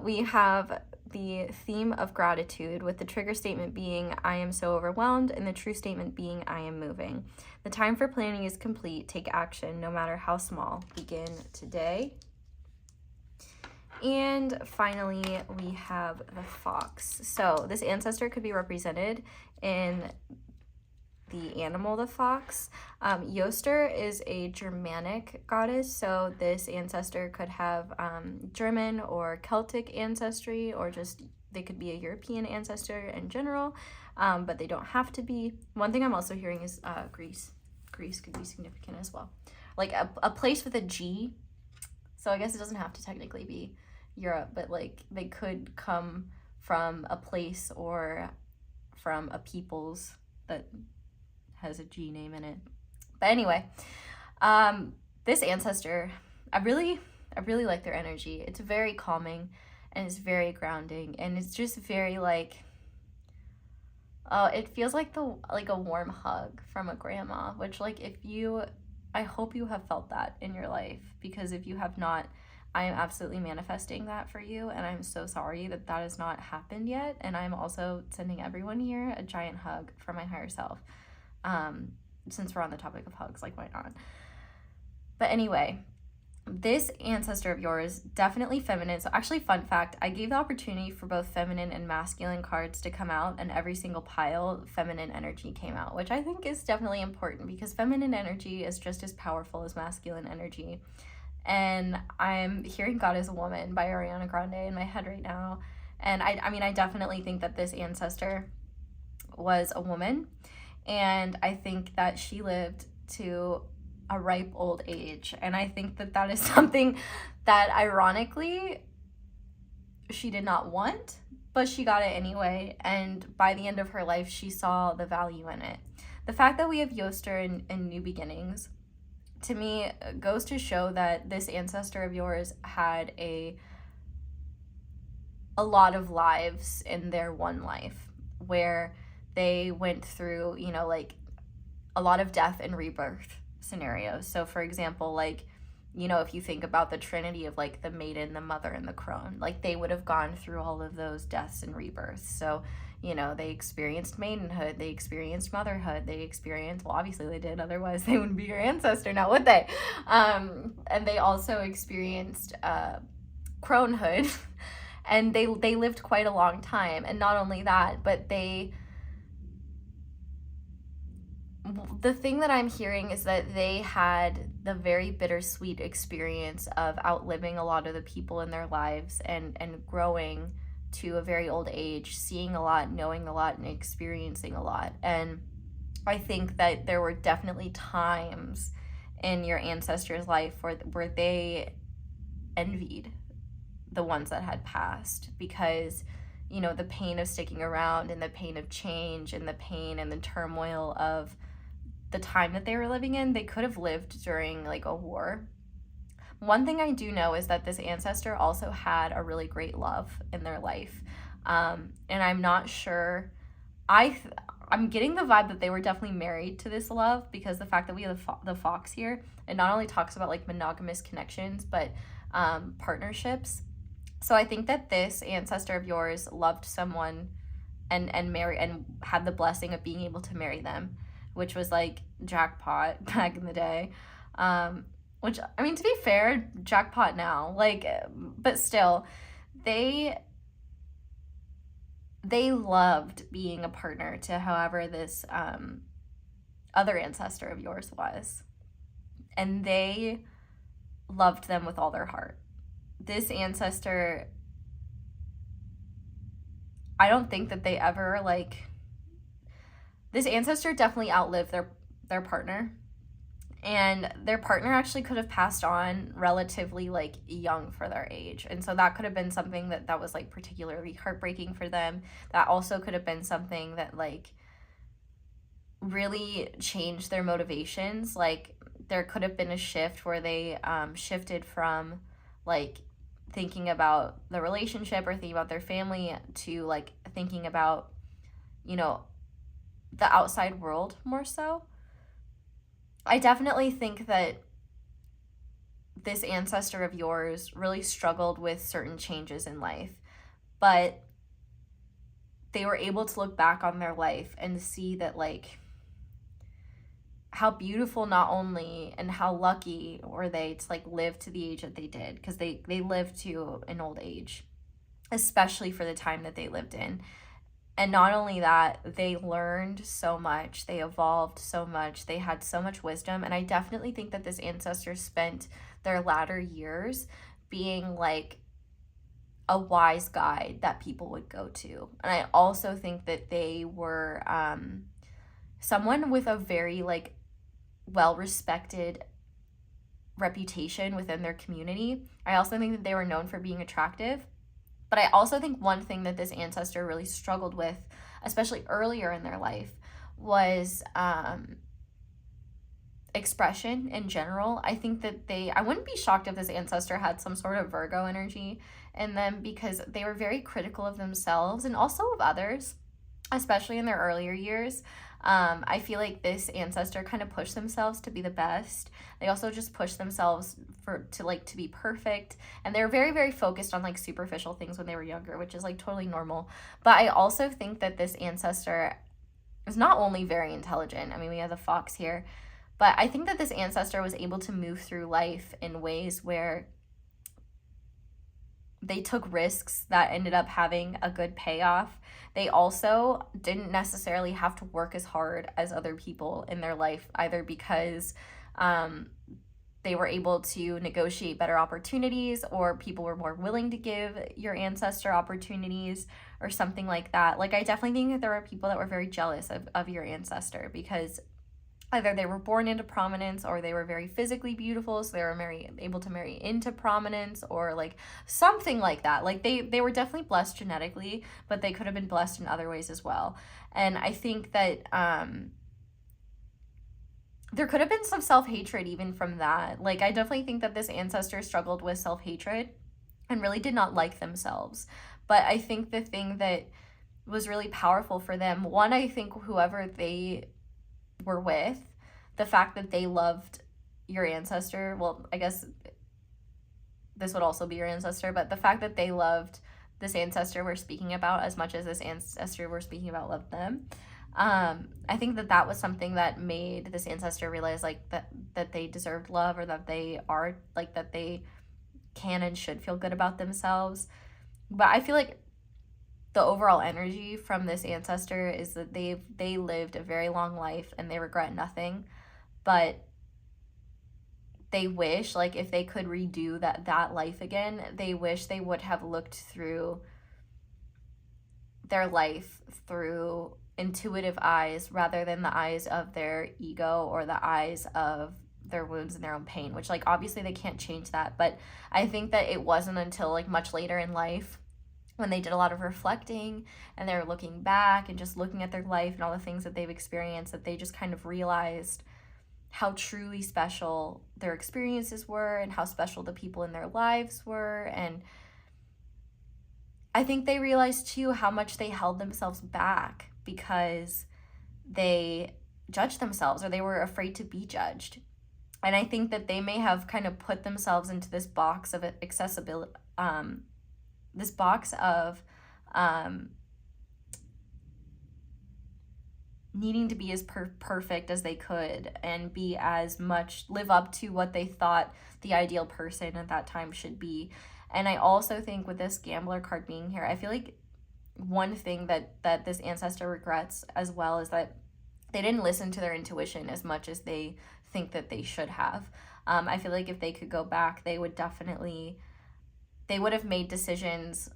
We have the theme of gratitude, with the trigger statement being I am so overwhelmed and the true statement being I am moving. The time for planning is complete. Take action, no matter how small. Begin today. And finally, we have the fox. So this ancestor could be represented in the animal, the fox. Xoxo is a Germanic goddess, so this ancestor could have German or Celtic ancestry, or just they could be a European ancestor in general, but they don't have to be. One thing I'm also hearing is Greece. Greece could be significant as well. Like a place with a G, so I guess it doesn't have to technically be Europe, but like they could come from a place or from a peoples that has a G name in it. But anyway, this ancestor, I really like their energy. It's very calming and it's very grounding, and it's just very like, it feels like a warm hug from a grandma, which like I hope you have felt that in your life, because if you have not, I am absolutely manifesting that for you, and I'm so sorry that that has not happened yet. And I'm also sending everyone here a giant hug from my higher self. Since we're on the topic of hugs, like, why not? But anyway, this ancestor of yours, definitely feminine. So actually, fun fact, I gave the opportunity for both feminine and masculine cards to come out, and every single pile, feminine energy came out, which I think is definitely important because feminine energy is just as powerful as masculine energy. And I'm hearing God is a Woman by Ariana Grande in my head right now. And I mean, I definitely think that this ancestor was a woman. And I think that she lived to a ripe old age. And I think that that is something that ironically she did not want, but she got it anyway. And by the end of her life, she saw the value in it. The fact that we have Xoxo in New Beginnings, to me, goes to show that this ancestor of yours had a lot of lives in their one life where they went through, you know, like a lot of death and rebirth scenarios. So for example, like, you know, if you think about the trinity of like the maiden, the mother, and the crone, like they would have gone through all of those deaths and rebirths. So, you know, they experienced maidenhood, they experienced motherhood, they experienced, well, obviously they did, otherwise they wouldn't be your ancestor now, would they? And they also experienced cronehood, and they lived quite a long time. And not only that, but the thing that I'm hearing is that they had the very bittersweet experience of outliving a lot of the people in their lives and growing to a very old age, seeing a lot, knowing a lot, and experiencing a lot. And I think that there were definitely times in your ancestors' life where they envied the ones that had passed, because, you know, the pain of sticking around and the pain of change and the pain and the turmoil of the time that they were living in, they could have lived during like a war. One thing I do know is that this ancestor also had a really great love in their life. And I'm not sure, I'm getting the vibe that they were definitely married to this love, because the fact that we have the fox here, it not only talks about like monogamous connections, but partnerships. So I think that this ancestor of yours loved someone and married and had the blessing of being able to marry them, which was like jackpot back in the day. Which, I mean, to be fair, jackpot now, like, but still, they loved being a partner to however this other ancestor of yours was. And they loved them with all their heart. This ancestor, I don't think that they ever, like, this ancestor definitely outlived their partner. And their partner actually could have passed on relatively like young for their age. And so that could have been something that was like particularly heartbreaking for them. That also could have been something that like really changed their motivations. Like there could have been a shift where they shifted from like thinking about the relationship or thinking about their family to like thinking about, you know, the outside world more so. I definitely think that this ancestor of yours really struggled with certain changes in life, but they were able to look back on their life and see that like how beautiful not only and how lucky were they to like live to the age that they did, because they lived to an old age, especially for the time that they lived in. And not only that, they learned so much, they evolved so much, they had so much wisdom. And I definitely think that this ancestor spent their latter years being like a wise guide that people would go to. And I also think that they were someone with a very like well-respected reputation within their community. I also think that they were known for being attractive. But I also think one thing that this ancestor really struggled with, especially earlier in their life, was expression in general. I think that I wouldn't be shocked if this ancestor had some sort of Virgo energy in them, because they were very critical of themselves and also of others. especially in their earlier years. I feel like this ancestor kind of pushed themselves to be the best. They also just pushed themselves to be perfect, and they're very, very focused on like superficial things when they were younger, which is like totally normal. But I also think that this ancestor is not only very intelligent. I mean, we have the fox here, but I think that this ancestor was able to move through life in ways where they took risks that ended up having a good payoff. They also didn't necessarily have to work as hard as other people in their life, either because they were able to negotiate better opportunities, or people were more willing to give your ancestor opportunities or something like that. Like, I definitely think that there were people that were very jealous of your ancestor, because either they were born into prominence, or they were very physically beautiful, so they were able to marry into prominence, or like something like that. Like, they were definitely blessed genetically, but they could have been blessed in other ways as well. And I think that there could have been some self-hatred even from that. Like, I definitely think that this ancestor struggled with self-hatred and really did not like themselves. But I think the thing that was really powerful for them, one, I think whoever they were with, the fact that they loved your ancestor, well, I guess this would also be your ancestor, but the fact that they loved this ancestor we're speaking about as much as this ancestor we're speaking about loved them, I think that was something that made this ancestor realize like that they deserved love, or that they are like, that they can and should feel good about themselves. But I feel like the overall energy from this ancestor is that they lived a very long life and they regret nothing, but they wish, like, if they could redo that life again, they wish they would have looked through their life through intuitive eyes rather than the eyes of their ego or the eyes of their wounds and their own pain, which, like, obviously they can't change that. But I think that it wasn't until like much later in life, when they did a lot of reflecting and they're looking back and just looking at their life and all the things that they've experienced, that they just kind of realized how truly special their experiences were and how special the people in their lives were. And I think they realized too how much they held themselves back because they judged themselves, or they were afraid to be judged. And I think that they may have kind of put themselves into this box of accessibility, this box of needing to be as perfect as they could and be as much, live up to what they thought the ideal person at that time should be. And I also think with this gambler card being here, I feel like one thing that this ancestor regrets as well is that they didn't listen to their intuition as much as they think that they should have. I feel like if they could go back, they would have made decisions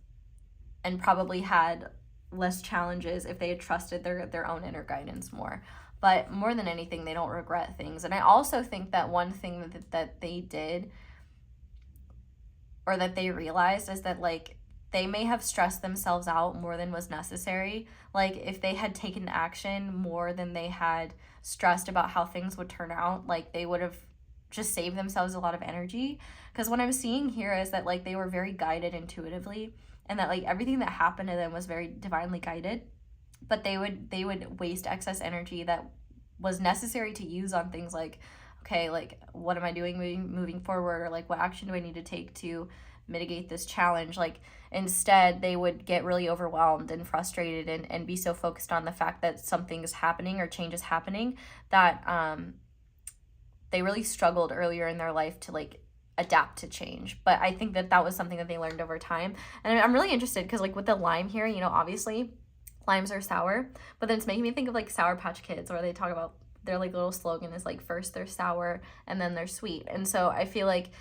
and probably had less challenges if they had trusted their own inner guidance more. But more than anything, they don't regret things. And I also think that one thing that they did, or that they realized, is that, like, they may have stressed themselves out more than was necessary. Like, if they had taken action more than they had stressed about how things would turn out, like, they would have just saved themselves a lot of energy. Because what I'm seeing here is that, like, they were very guided intuitively, and that, like, everything that happened to them was very divinely guided, but they would waste excess energy that was necessary to use on things like, okay, like, what am I doing moving forward, or like, what action do I need to take to mitigate this challenge? Like, instead they would get really overwhelmed and frustrated and be so focused on the fact that something is happening or change is happening that they really struggled earlier in their life to, like, adapt to change. But I think that was something that they learned over time. And I'm really interested because, like, with the lime here, you know, obviously limes are sour, but then it's making me think of, like, Sour Patch Kids, where they talk about their, like, little slogan is, like, first they're sour and then they're sweet. And so I feel like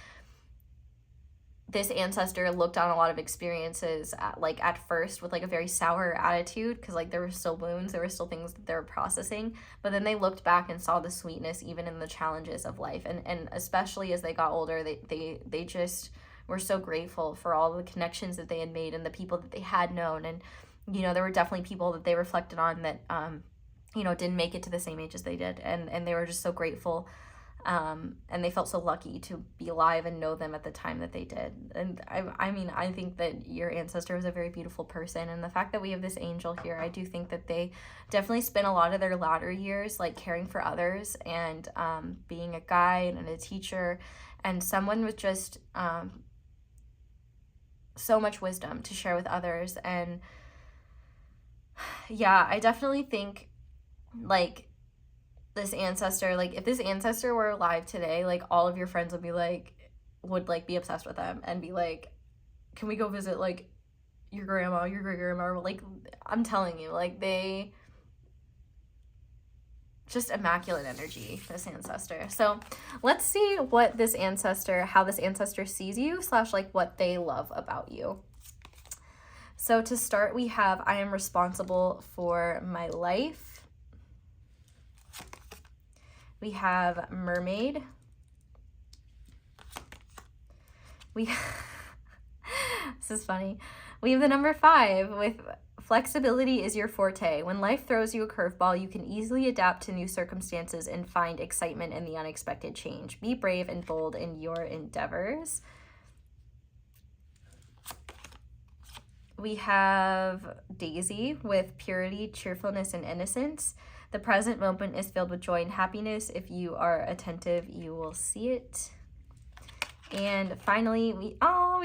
this ancestor looked on a lot of experiences at first with, like, a very sour attitude, because, like, there were still wounds, there were still things that they were processing, but then they looked back and saw the sweetness even in the challenges of life. And especially as they got older, they just were so grateful for all the connections that they had made and the people that they had known. And, you know, there were definitely people that they reflected on that you know, didn't make it to the same age as they did, and they were just so grateful And they felt so lucky to be alive and know them at the time that they did. And I mean, I think that your ancestor was a very beautiful person. And the fact that we have this angel here, I do think that they definitely spent a lot of their latter years like caring for others and being a guide and a teacher and someone with just so much wisdom to share with others. And yeah, I definitely think like this ancestor, like if this ancestor were alive today, like all of your friends would be like be obsessed with them and be like, can we go visit like your grandma, your great grandma? Like, I'm telling you, like they just immaculate energy, this ancestor. So let's see what this ancestor, how this ancestor sees you / like what they love about you. So to start, we have, I am responsible for my life. We have mermaid. This is funny. We have the number 5 with flexibility is your forte. When life throws you a curveball, you can easily adapt to new circumstances and find excitement in the unexpected change. Be brave and bold in your endeavors. We have Daisy with purity, cheerfulness, and innocence. The present moment is filled with joy and happiness. If you are attentive, you will see it. And finally, we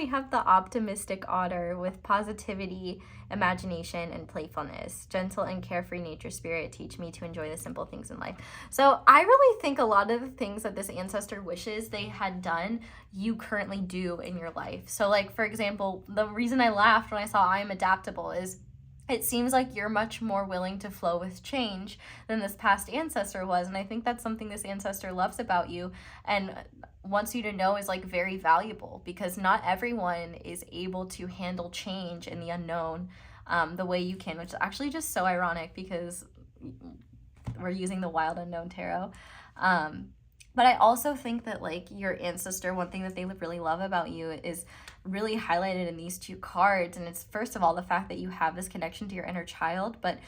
have the optimistic otter with positivity, imagination, and playfulness. Gentle and carefree nature spirit teach me to enjoy the simple things in life. So I really think a lot of the things that this ancestor wishes they had done, you currently do in your life. So like, for example, the reason I laughed when I saw I am adaptable is it seems like you're much more willing to flow with change than this past ancestor was. And I think that's something this ancestor loves about you and wants you to know is like very valuable, because not everyone is able to handle change in the unknown the way you can, which is actually just so ironic because we're using the Wild Unknown Tarot. But I also think that like your ancestor, one thing that they really love about you is really highlighted in these 2 cards. And it's first of all, the fact that you have this connection to your inner child, but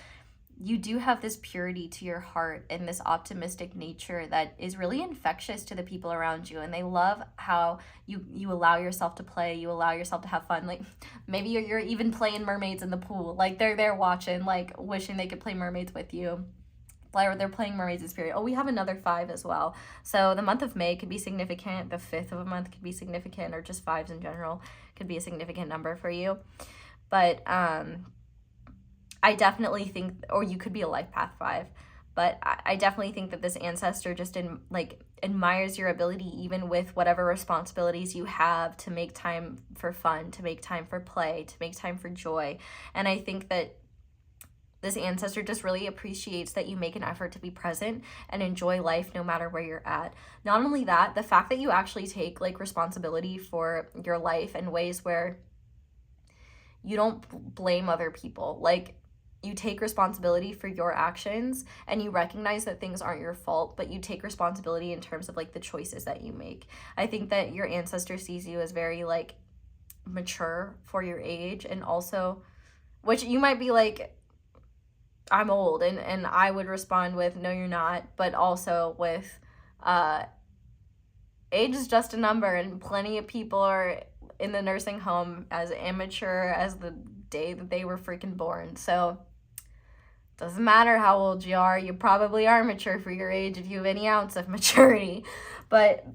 you do have this purity to your heart and this optimistic nature that is really infectious to the people around you. And they love how you allow yourself to play, you allow yourself to have fun. Like maybe you're even playing mermaids in the pool. Like they're there watching, like wishing they could play mermaids with you. They're playing mermaids in spirit. Oh, we have another 5 as well. So the month of May could be significant. The 5th of a month could be significant, or just 5s in general could be a significant number for you. But I definitely think, or you could be a life path 5, but I definitely think that this ancestor just admires your ability, even with whatever responsibilities you have, to make time for fun, to make time for play, to make time for joy. And I think that this ancestor just really appreciates that you make an effort to be present and enjoy life no matter where you're at. Not only that, the fact that you actually take like responsibility for your life in ways where you don't blame other people. Like you take responsibility for your actions and you recognize that things aren't your fault, but you take responsibility in terms of like the choices that you make. I think that your ancestor sees you as very like mature for your age, and also, which you might be like, I'm old, and I would respond with, no, you're not, but also with, age is just a number, and plenty of people are in the nursing home as immature as the day that they were freaking born. So doesn't matter how old you are, you probably are mature for your age if you have any ounce of maturity. But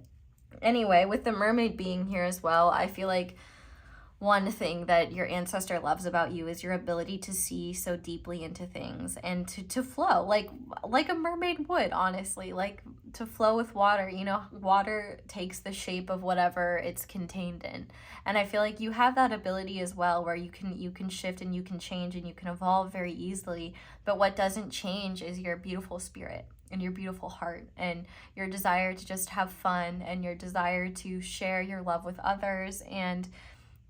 anyway, with the mermaid being here as well, I feel like one thing that your ancestor loves about you is your ability to see so deeply into things and to flow like a mermaid would, honestly, like to flow with water. You know, water takes the shape of whatever it's contained in. And I feel like you have that ability as well, where you can shift and you can change and you can evolve very easily. But what doesn't change is your beautiful spirit and your beautiful heart and your desire to just have fun and your desire to share your love with others and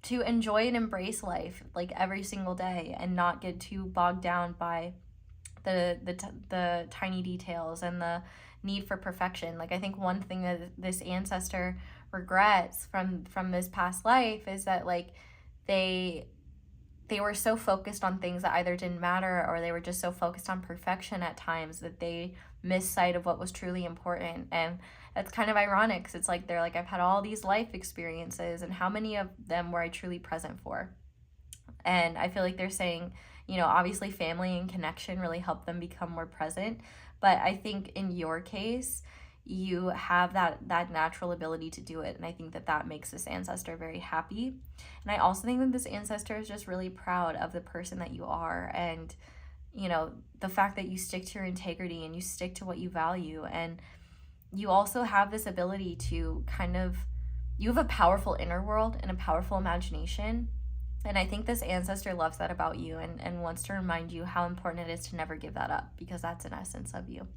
to enjoy and embrace life like every single day and not get too bogged down by the tiny details and the need for perfection. Like I think one thing that this ancestor regrets from this past life is that like they were so focused on things that either didn't matter, or they were just so focused on perfection at times that they missed sight of what was truly important. And it's kind of ironic because it's like they're like, I've had all these life experiences, and how many of them were I truly present for? And I feel like they're saying, you know, obviously family and connection really help them become more present. But I think in your case, you have that natural ability to do it. And I think that makes this ancestor very happy. And I also think that this ancestor is just really proud of the person that you are. And, you know, the fact that you stick to your integrity and you stick to what you value. And you also have this ability to you have a powerful inner world and a powerful imagination. And I think this ancestor loves that about you and wants to remind you how important it is to never give that up, because that's an essence of you.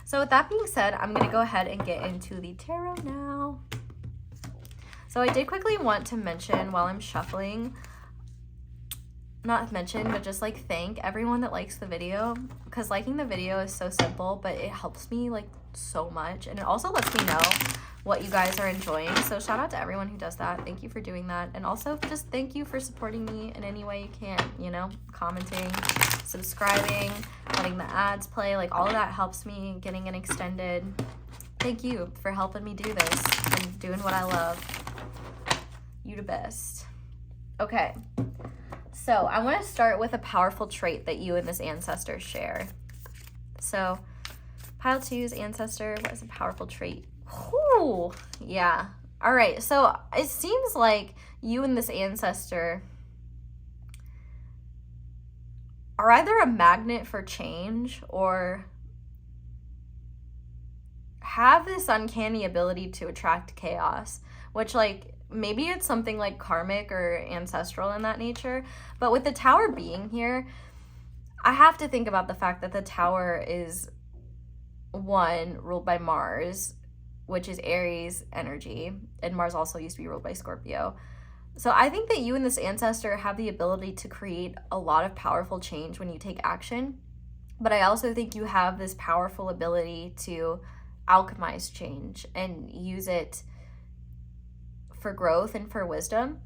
So with that being said, I'm going to go ahead and get into the tarot now. So I did quickly want to mention while I'm shuffling, not mention, but just like thank everyone that likes the video, because liking the video is so simple, but it helps me like so much. And it also lets me know what you guys are enjoying. So shout out to everyone who does that. Thank you for doing that. And also just thank you for supporting me in any way you can, you know, commenting, subscribing, letting the ads play, like all of that helps me getting an extended. Thank you for helping me do this and doing what I love. You the best. Okay. So I want to start with a powerful trait that you and this ancestor share. So pile 2's ancestor, what is a powerful trait? Whew, yeah. All right, so it seems like you and this ancestor are either a magnet for change or have this uncanny ability to attract chaos, which like maybe it's something like karmic or ancestral in that nature. But with the tower being here, I have to think about the fact that the tower is one ruled by Mars, which is Aries energy, and Mars also used to be ruled by Scorpio. So I think that you and this ancestor have the ability to create a lot of powerful change when you take action. But I also think you have this powerful ability to alchemize change and use it for growth and for wisdom.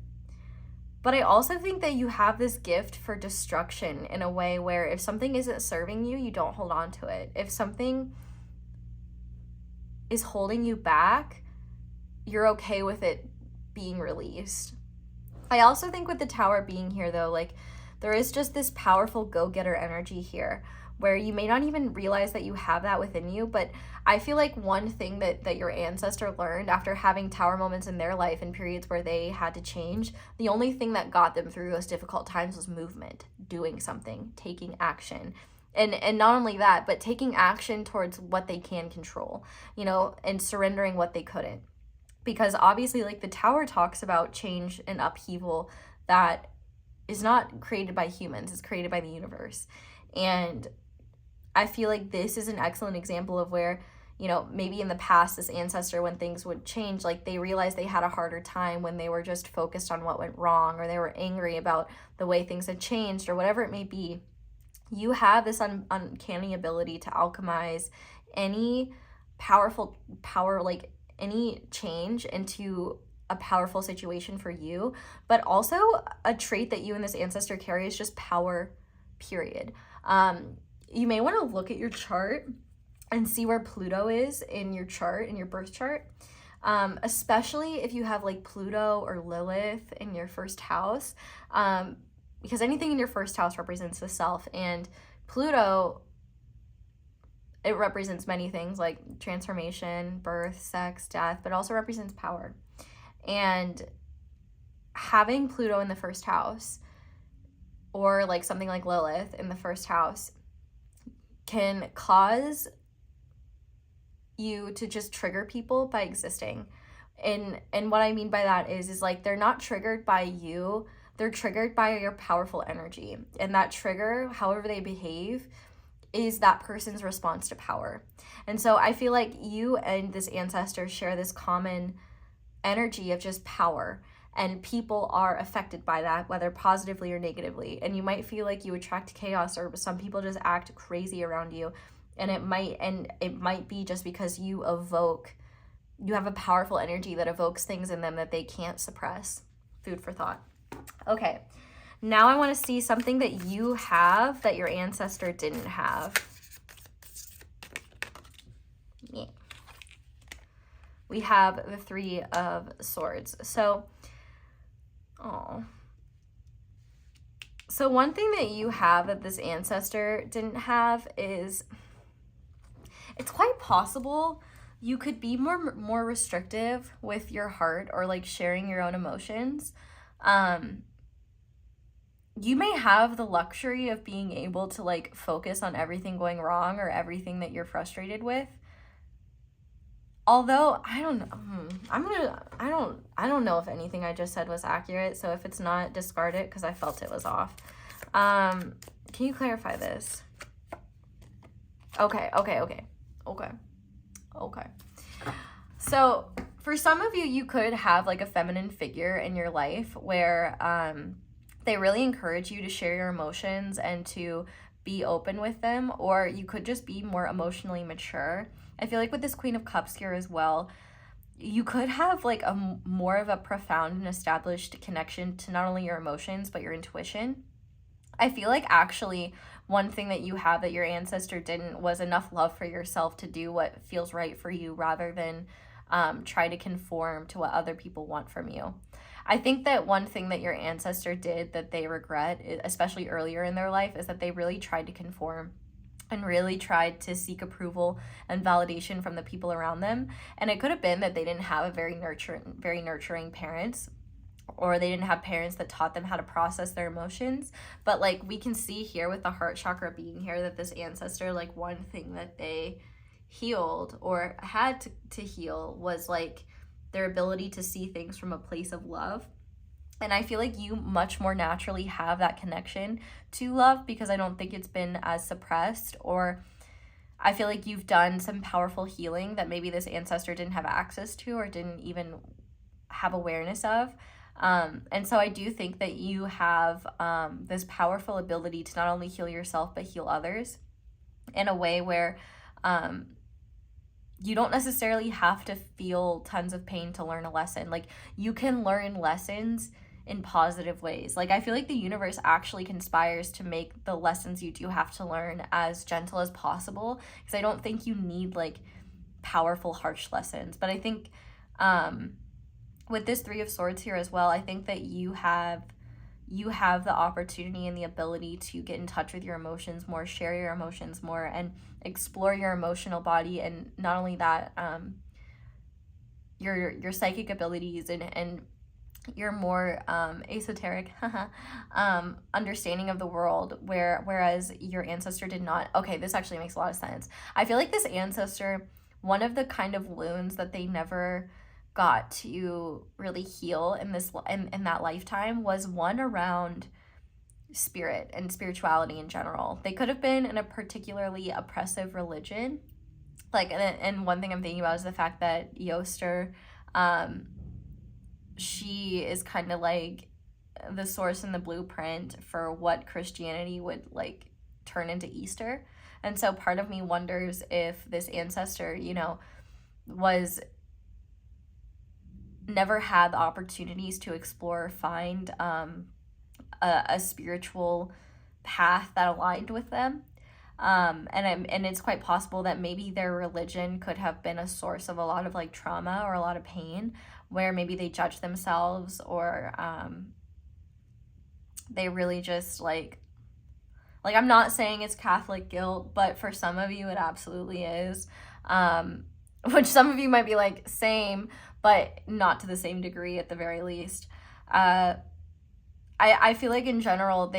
But I also think that you have this gift for destruction in a way where if something isn't serving you, you don't hold on to it. If something is holding you back, you're okay with it being released. I also think with the tower being here though, like there is just this powerful go-getter energy here where you may not even realize that you have that within you. But I feel like one thing that your ancestor learned after having tower moments in their life and periods where they had to change, the only thing that got them through those difficult times was movement, doing something, taking action. And not only that, but taking action towards what they can control, you know, and surrendering what they couldn't. Because obviously, like the tower talks about change and upheaval that is not created by humans, it's created by the universe. And I feel like this is an excellent example of where, you know, maybe in the past, this ancestor, when things would change, like they realized they had a harder time when they were just focused on what went wrong, or they were angry about the way things had changed, or whatever it may be. You have this uncanny ability to alchemize any power, like any change into a powerful situation for you. But also a trait that you and this ancestor carry is just power, period. You may want to look at your chart and see where Pluto is in your chart, in your birth chart. Especially if you have like Pluto or Lilith in your first house. Because anything in your first house represents the self, and Pluto, it represents many things like transformation, birth, sex, death, but also represents power. And having Pluto in the first house, or like something like Lilith in the first house, can cause you to just trigger people by existing. And what I mean by that is like they're not triggered by you, they're triggered by your powerful energy. And that trigger, however they behave, is that person's response to power. And so I feel like you and this ancestor share this common energy of just power. And people are affected by that, whether positively or negatively. And you might feel like you attract chaos, or some people just act crazy around you. And it might be just because you have a powerful energy that evokes things in them that they can't suppress. Food for thought. Okay, now I want to see something that you have that your ancestor didn't have. Yeah. we have the Three of Swords. So, so one thing that you have that this ancestor didn't have is, it's quite possible you could be more restrictive with your heart or like sharing your own emotions. You may have the luxury of being able to like focus on everything going wrong or everything that you're frustrated with. Although I don't know, I don't know if anything I just said was accurate. So if it's not, discard it because I felt it was off. Can you clarify this? Okay. So for some of you, you could have like a feminine figure in your life where they really encourage you to share your emotions and to be open with them, or you could just be more emotionally mature. I feel like with this Queen of Cups here as well, you could have like a more of a profound and established connection to not only your emotions, but your intuition. I feel like actually one thing that you have that your ancestor didn't was enough love for yourself to do what feels right for you rather than try to conform to what other people want from you. I think that one thing that your ancestor did that they regret, especially earlier in their life, is that they really tried to conform and really tried to seek approval and validation from the people around them. And it could have been that they didn't have a very nurturing parents, or they didn't have parents that taught them how to process their emotions. But like we can see here with the heart chakra being here that this ancestor, like one thing that they healed or had to heal was like their ability to see things from a place of love. And I feel like you much more naturally have that connection to love because I don't think it's been as suppressed, or I feel like you've done some powerful healing that maybe this ancestor didn't have access to or didn't even have awareness of. And so I do think that you have this powerful ability to not only heal yourself, but heal others in a way where you don't necessarily have to feel tons of pain to learn a lesson. Like you can learn lessons in positive ways. Like I feel like the universe actually conspires to make the lessons you do have to learn as gentle as possible, because I don't think you need like powerful, harsh lessons. But I think with this Three of Swords here as well, I think that you have the opportunity and the ability to get in touch with your emotions more, share your emotions more, and explore your emotional body. And not only that, your psychic abilities and your more esoteric understanding of the world, whereas your ancestor did not. Okay, this actually makes a lot of sense. I feel like this ancestor, one of the kind of wounds that they never got to really heal in that lifetime was one around spirit and spirituality in general. They could have been in a particularly oppressive religion, like, and one thing I'm thinking about is the fact that Xoxo, she is kind of like the source and the blueprint for what Christianity would like turn into Easter. And so part of me wonders if this ancestor, you know, never had the opportunities to explore or find a spiritual path that aligned with them. And it's quite possible that maybe their religion could have been a source of a lot of like trauma or a lot of pain, where maybe they judge themselves, or they really just like I'm not saying it's Catholic guilt, but for some of you it absolutely is. Which some of you might be like, same, but not to the same degree at the very least. I feel like in general,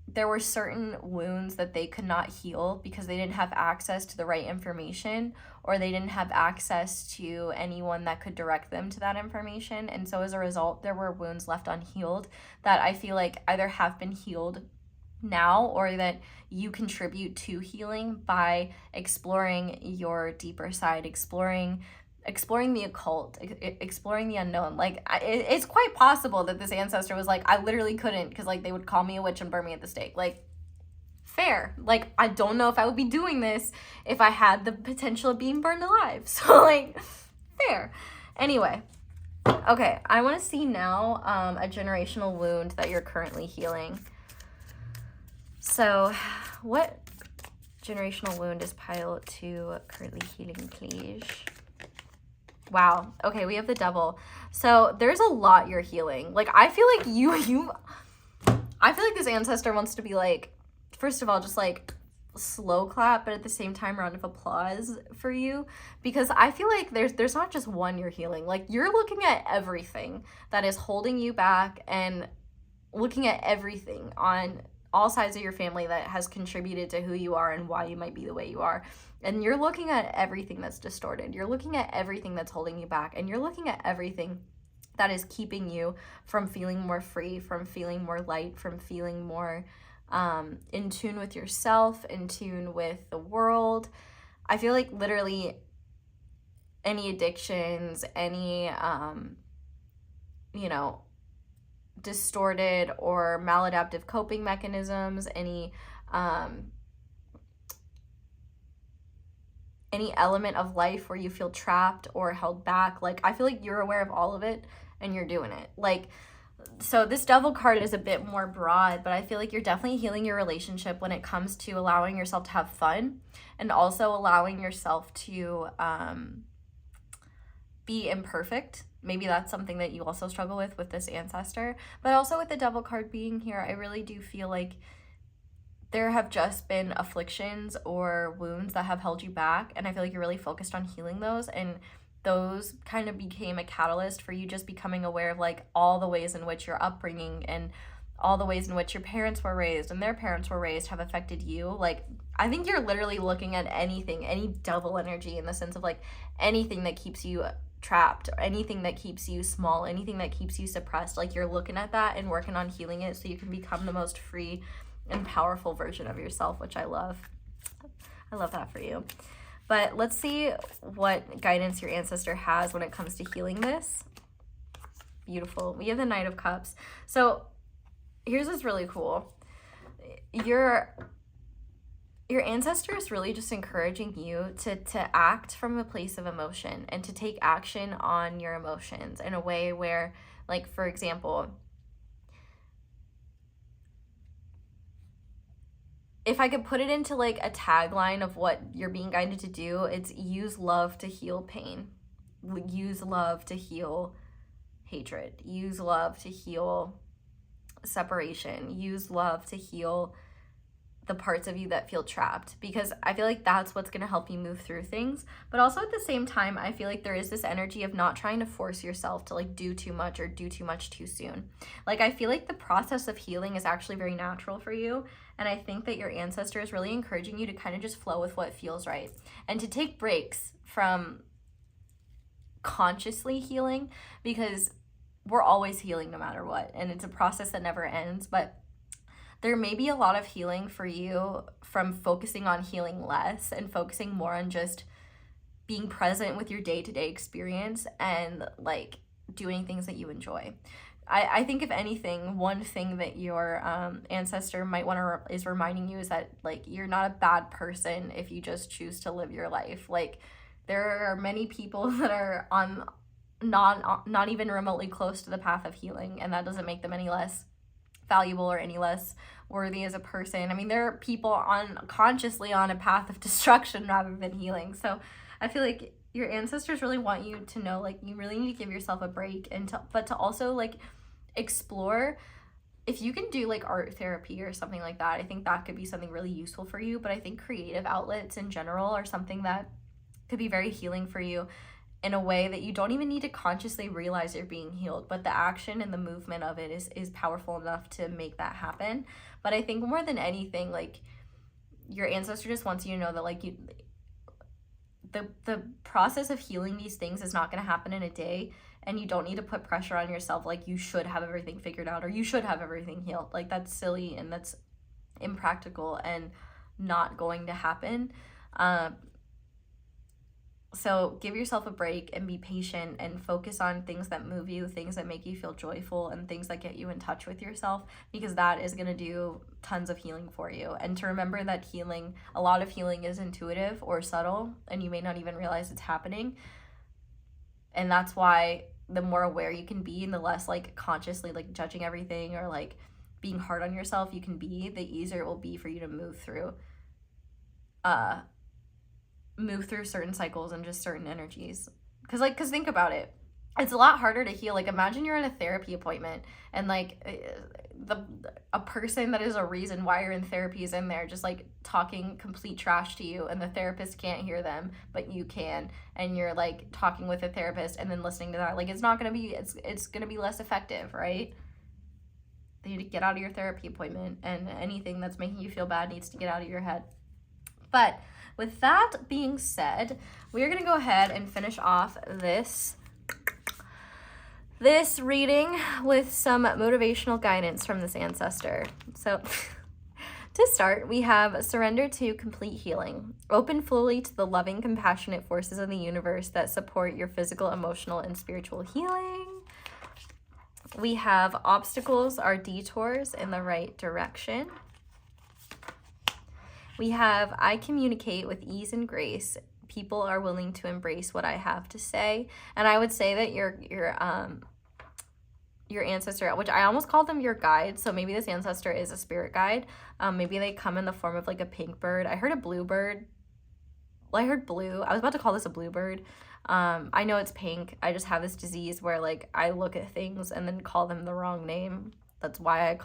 there were certain wounds that they could not heal because they didn't have access to the right information, or they didn't have access to anyone that could direct them to that information. And so as a result, there were wounds left unhealed that I feel like either have been healed now, or that you contribute to healing by exploring your deeper side, exploring the occult, exploring the unknown. Like it's quite possible that this ancestor was like, I literally couldn't, because like they would call me a witch and burn me at the stake. Like, fair. Like, I don't know if I would be doing this if I had the potential of being burned alive. So like, fair. Anyway, okay, I want to see now a generational wound that you're currently healing. So what generational wound is Pile 2 currently healing, please? Wow. Okay, we have the Devil. So there's a lot you're healing. Like, I feel like I feel like this ancestor wants to be like, first of all, just like slow clap, but at the same time, round of applause for you, because I feel like there's not just one you're healing. Like, you're looking at everything that is holding you back and looking at everything on all sides of your family that has contributed to who you are and why you might be the way you are. And you're looking at everything that's distorted. You're looking at everything that's holding you back. And you're looking at everything that is keeping you from feeling more free, from feeling more light, from feeling more in tune with yourself, in tune with the world. I feel like literally any addictions, any, distorted or maladaptive coping mechanisms, any element of life where you feel trapped or held back, like, I feel like you're aware of all of it and you're doing it. Like, so this Devil card is a bit more broad, but I feel like you're definitely healing your relationship when it comes to allowing yourself to have fun and also allowing yourself to be imperfect. Maybe that's something that you also struggle with this ancestor. But also with the Devil card being here, I really do feel like there have just been afflictions or wounds that have held you back, and I feel like you're really focused on healing those, and those kind of became a catalyst for you just becoming aware of like all the ways in which your upbringing and all the ways in which your parents were raised and their parents were raised have affected you. Like, I think you're literally looking at anything, any Devil energy, in the sense of like anything that keeps you trapped, or anything that keeps you small, anything that keeps you suppressed. Like, you're looking at that and working on healing it so you can become the most free and powerful version of yourself, which I love. I love that for you. But let's see what guidance your ancestor has when it comes to healing this. Beautiful. We have the Knight of Cups. So here's what's really cool. Your ancestor is really just encouraging you to act from a place of emotion and to take action on your emotions in a way where, like, for example, if I could put it into like a tagline of what you're being guided to do, it's use love to heal pain. Use love to heal hatred. Use love to heal separation. Use love to heal the parts of you that feel trapped, because I feel like that's what's going to help you move through things. But also at the same time, I feel like there is this energy of not trying to force yourself to like do too much or do too much too soon. Like, I feel like the process of healing is actually very natural for you. And I think that your ancestor is really encouraging you to kind of just flow with what feels right and to take breaks from consciously healing, because we're always healing no matter what. And it's a process that never ends. But there may be a lot of healing for you from focusing on healing less and focusing more on just being present with your day-to-day experience and like doing things that you enjoy. I think if anything, one thing that your ancestor might want to is reminding you is that like you're not a bad person if you just choose to live your life. Like, there are many people that are on not even remotely close to the path of healing, and that doesn't make them any less valuable or any less worthy as a person. I mean, there are people consciously on a path of destruction rather than healing. So I feel like your ancestors really want you to know, like, you really need to give yourself a break, but to also like explore if you can do like art therapy or something like that. I think that could be something really useful for you. But I think creative outlets in general are something that could be very healing for you in a way that you don't even need to consciously realize you're being healed, but the action and the movement of it is powerful enough to make that happen. But I think more than anything, like, your ancestor just wants you to know that like the process of healing these things is not going to happen in a day, and you don't need to put pressure on yourself like you should have everything figured out or you should have everything healed. Like, that's silly and that's impractical and not going to happen. So give yourself a break and be patient and focus on things that move you, things that make you feel joyful, and things that get you in touch with yourself, because that is going to do tons of healing for you. And to remember that healing, a lot of healing is intuitive or subtle, and you may not even realize it's happening. And that's why the more aware you can be and the less like consciously like judging everything or like being hard on yourself you can be, the easier it will be for you to move through certain cycles and just certain energies. Because think about it. It's a lot harder to heal. Like, imagine you're in a therapy appointment and like a person that is a reason why you're in therapy is in there just like talking complete trash to you, and the therapist can't hear them, but you can, and you're like talking with a therapist and then listening to that. Like, it's not gonna be, it's gonna be less effective, right? You need to get out of your therapy appointment, and anything that's making you feel bad needs to get out of your head. But with that being said, we're gonna go ahead and finish off this reading with some motivational guidance from this ancestor. So to start, we have surrender to complete healing. Open fully to the loving, compassionate forces of the universe that support your physical, emotional, and spiritual healing. We have obstacles are detours in the right direction. We have I communicate with ease and grace. People are willing to embrace what I have to say. And I would say that your ancestor, which I almost called them your guide, so maybe this ancestor is a spirit guide. Maybe they come in the form of like a pink bird. I heard a blue bird. Well, I heard blue. I was about to call this a bluebird. I know it's pink. I just have this disease where like I look at things and then call them the wrong name. That's why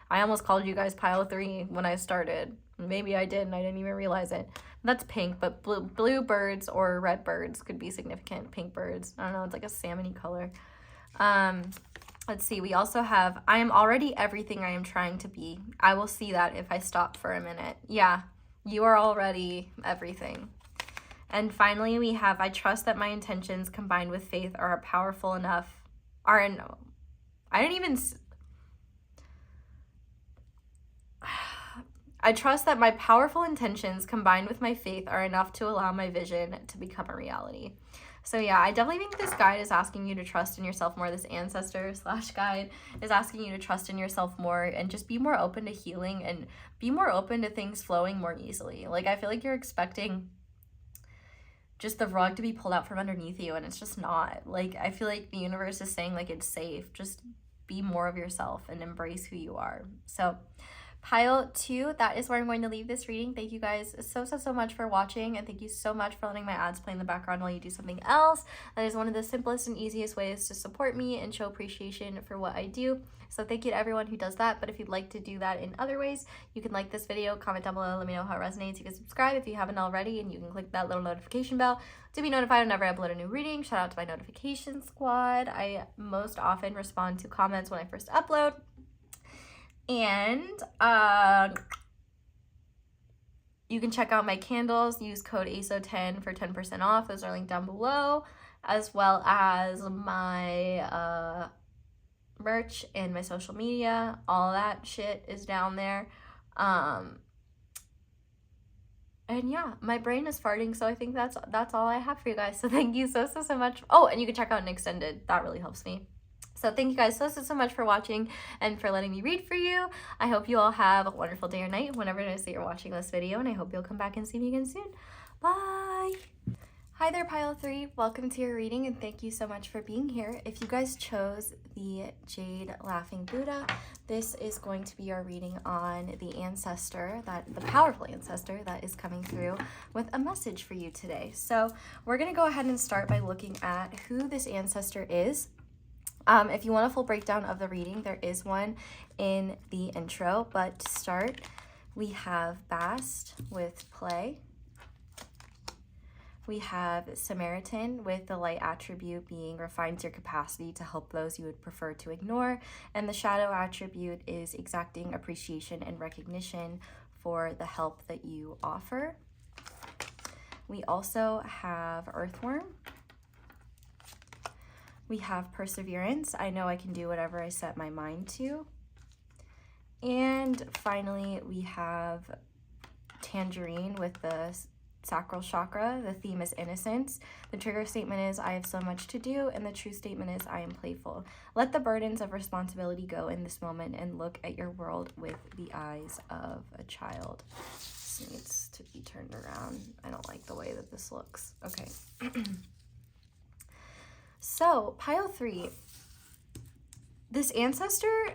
I almost called you guys pile 3 when I started. Maybe I did and I didn't even realize it. That's pink, but blue birds or red birds could be significant. Pink birds, I don't know, it's like a salmony color. Let's see, we also have, I am already everything I am trying to be. I will see that if I stop for a minute. Yeah, you are already everything. And finally, we have, I trust that my intentions combined with faith are powerful enough, I trust that my powerful intentions combined with my faith are enough to allow my vision to become a reality. So yeah, I definitely think this guide is asking you to trust in yourself more. This ancestor / guide is asking you to trust in yourself more and just be more open to healing and be more open to things flowing more easily. Like, I feel like you're expecting just the rug to be pulled out from underneath you, and it's just not. Like, I feel like the universe is saying like it's safe. Just be more of yourself and embrace who you are. So pile 2, that is where I'm going to leave this reading. Thank you guys so much for watching, and thank you so much for letting my ads play in the background while you do something else. That is one of the simplest and easiest ways to support me and show appreciation for what I do. So thank you to everyone who does that. But if you'd like to do that in other ways, you can like this video, comment down below, let me know how it resonates. You can subscribe if you haven't already, and you can click that little notification bell to be notified whenever I upload a new reading. Shout out to my notification squad. I most often respond to comments when I first upload. And you can check out my candles. Use code ASO10 for 10% off. Those are linked down below, as well as my merch and my social media. All that shit is down there. And yeah, my brain is farting, so I think that's all I have for you guys. So thank you so much. Oh, and you can check out an extended. That really helps me. So thank you guys so much for watching and for letting me read for you. I hope you all have a wonderful day or night whenever it is that you're watching this video, and I hope you'll come back and see me again soon. Bye! Hi there, pile 3. Welcome to your reading, and thank you so much for being here. If you guys chose the Jade Laughing Buddha, this is going to be our reading on the ancestor, the powerful ancestor that is coming through with a message for you today. So we're going to go ahead and start by looking at who this ancestor is. If you want a full breakdown of the reading, there is one in the intro, but to start, we have Bast with play. We have Samaritan with the light attribute being refines your capacity to help those you would prefer to ignore, and the shadow attribute is exacting appreciation and recognition for the help that you offer. We also have Earthworm. We have Perseverance. I know I can do whatever I set my mind to. And finally, we have Tangerine with the sacral chakra. The theme is innocence. The trigger statement is I have so much to do, and the true statement is I am playful. Let the burdens of responsibility go in this moment and look at your world with the eyes of a child. This needs to be turned around. I don't like the way that this looks. Okay. So, pile 3, this ancestor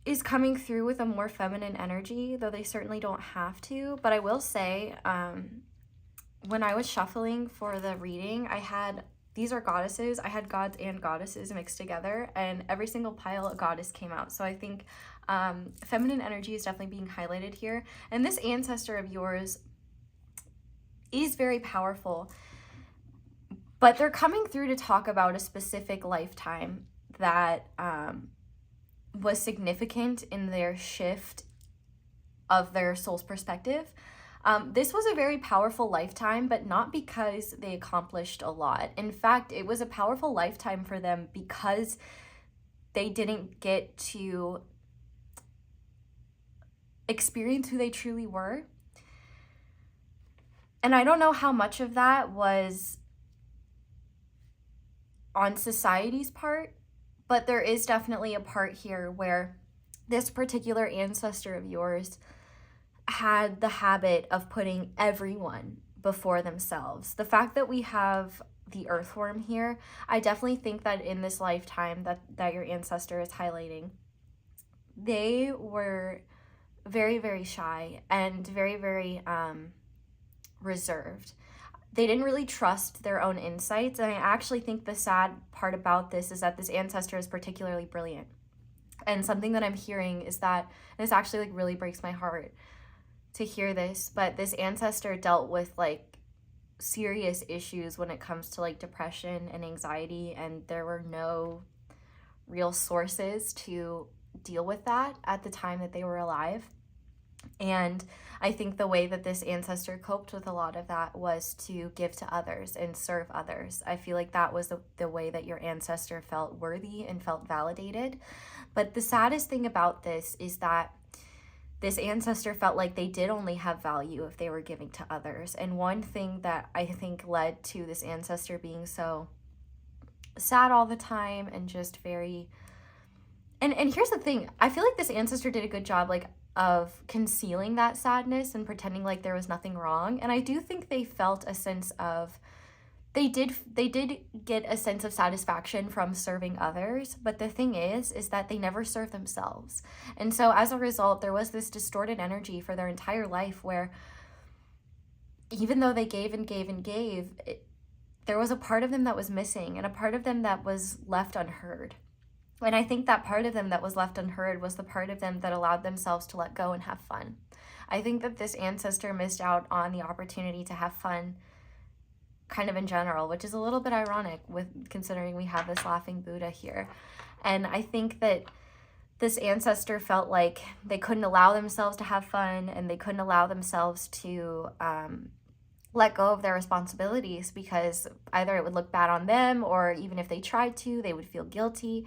is coming through with a more feminine energy, though they certainly don't have to. But I will say, when I was shuffling for the reading, these are goddesses. I had gods and goddesses mixed together, and every single pile a goddess came out. So I think feminine energy is definitely being highlighted here. And this ancestor of yours is very powerful, but they're coming through to talk about a specific lifetime that was significant in their shift of their soul's perspective. This was a very powerful lifetime, but not because they accomplished a lot. In fact, it was a powerful lifetime for them because they didn't get to experience who they truly were. And I don't know how much of that was on society's part, but there is definitely a part here where this particular ancestor of yours had the habit of putting everyone before themselves. The fact that we have the earthworm here, I definitely think that in this lifetime that your ancestor is highlighting, they were very, very shy and very, very reserved. They didn't really trust their own insights, and I actually think the sad part about this is that this ancestor is particularly brilliant. And something that I'm hearing is that, and this actually like really breaks my heart to hear this, but this ancestor dealt with like serious issues when it comes to like depression and anxiety, and there were no real sources to deal with that at the time that they were alive. And I think the way that this ancestor coped with a lot of that was to give to others and serve others. I feel like that was the way that your ancestor felt worthy and felt validated. But the saddest thing about this is that this ancestor felt like they did only have value if they were giving to others. And one thing that I think led to this ancestor being so sad all the time and just very... And here's the thing. I feel like this ancestor did a good job like of concealing that sadness and pretending like there was nothing wrong. And I do think they felt a sense of... They did get a sense of satisfaction from serving others, but the thing is that they never served themselves. And so as a result, there was this distorted energy for their entire life where even though they gave and gave and gave, there was a part of them that was missing and a part of them that was left unheard. And I think that part of them that was left unheard was the part of them that allowed themselves to let go and have fun. I think that this ancestor missed out on the opportunity to have fun kind of in general, which is a little bit ironic with considering we have this laughing Buddha here. And I think that this ancestor felt like they couldn't allow themselves to have fun and they couldn't allow themselves to let go of their responsibilities because either it would look bad on them or even if they tried to, they would feel guilty.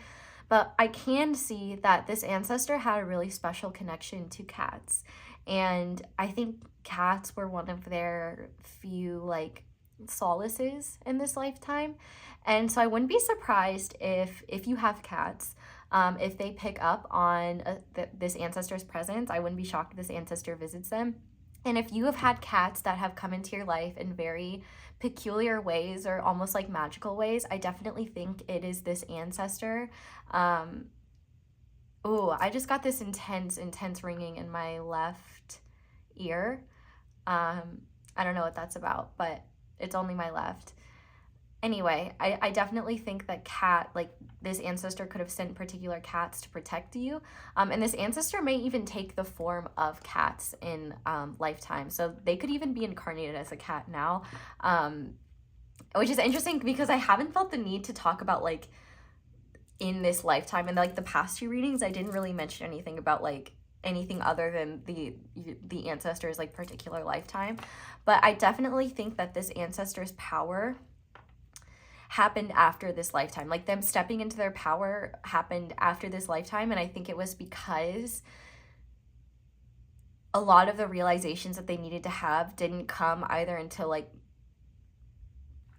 But I can see that this ancestor had a really special connection to cats. And I think cats were one of their few like solaces in this lifetime. And so I wouldn't be surprised if you have cats, if they pick up on this ancestor's presence. I wouldn't be shocked if this ancestor visits them. And if you have had cats that have come into your life in very peculiar ways or almost like magical ways, I definitely think it is this ancestor. Oh, I just got this intense ringing in my left ear. I don't know what that's about, but it's only my left. Anyway, I definitely think that this ancestor could have sent particular cats to protect you. And this ancestor may even take the form of cats in lifetime. So they could even be incarnated as a cat now, which is interesting because I haven't felt the need to talk about like in this lifetime. And like the past two readings, I didn't really mention anything about like anything other than the ancestor's like particular lifetime. But I definitely think that this ancestor's power happened after this lifetime. Like them stepping into their power happened after this lifetime. And I think it was because a lot of the realizations that they needed to have didn't come either until like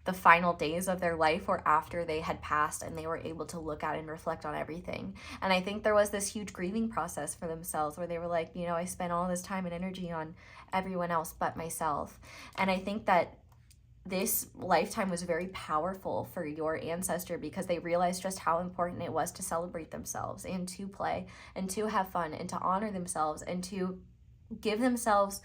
the final days of their life or after they had passed and they were able to look at and reflect on everything. And I think there was this huge grieving process for themselves where they were like, you know, I spent all this time and energy on everyone else but myself. And I think that this lifetime was very powerful for your ancestor because they realized just how important it was to celebrate themselves and to play and to have fun and to honor themselves and to give themselves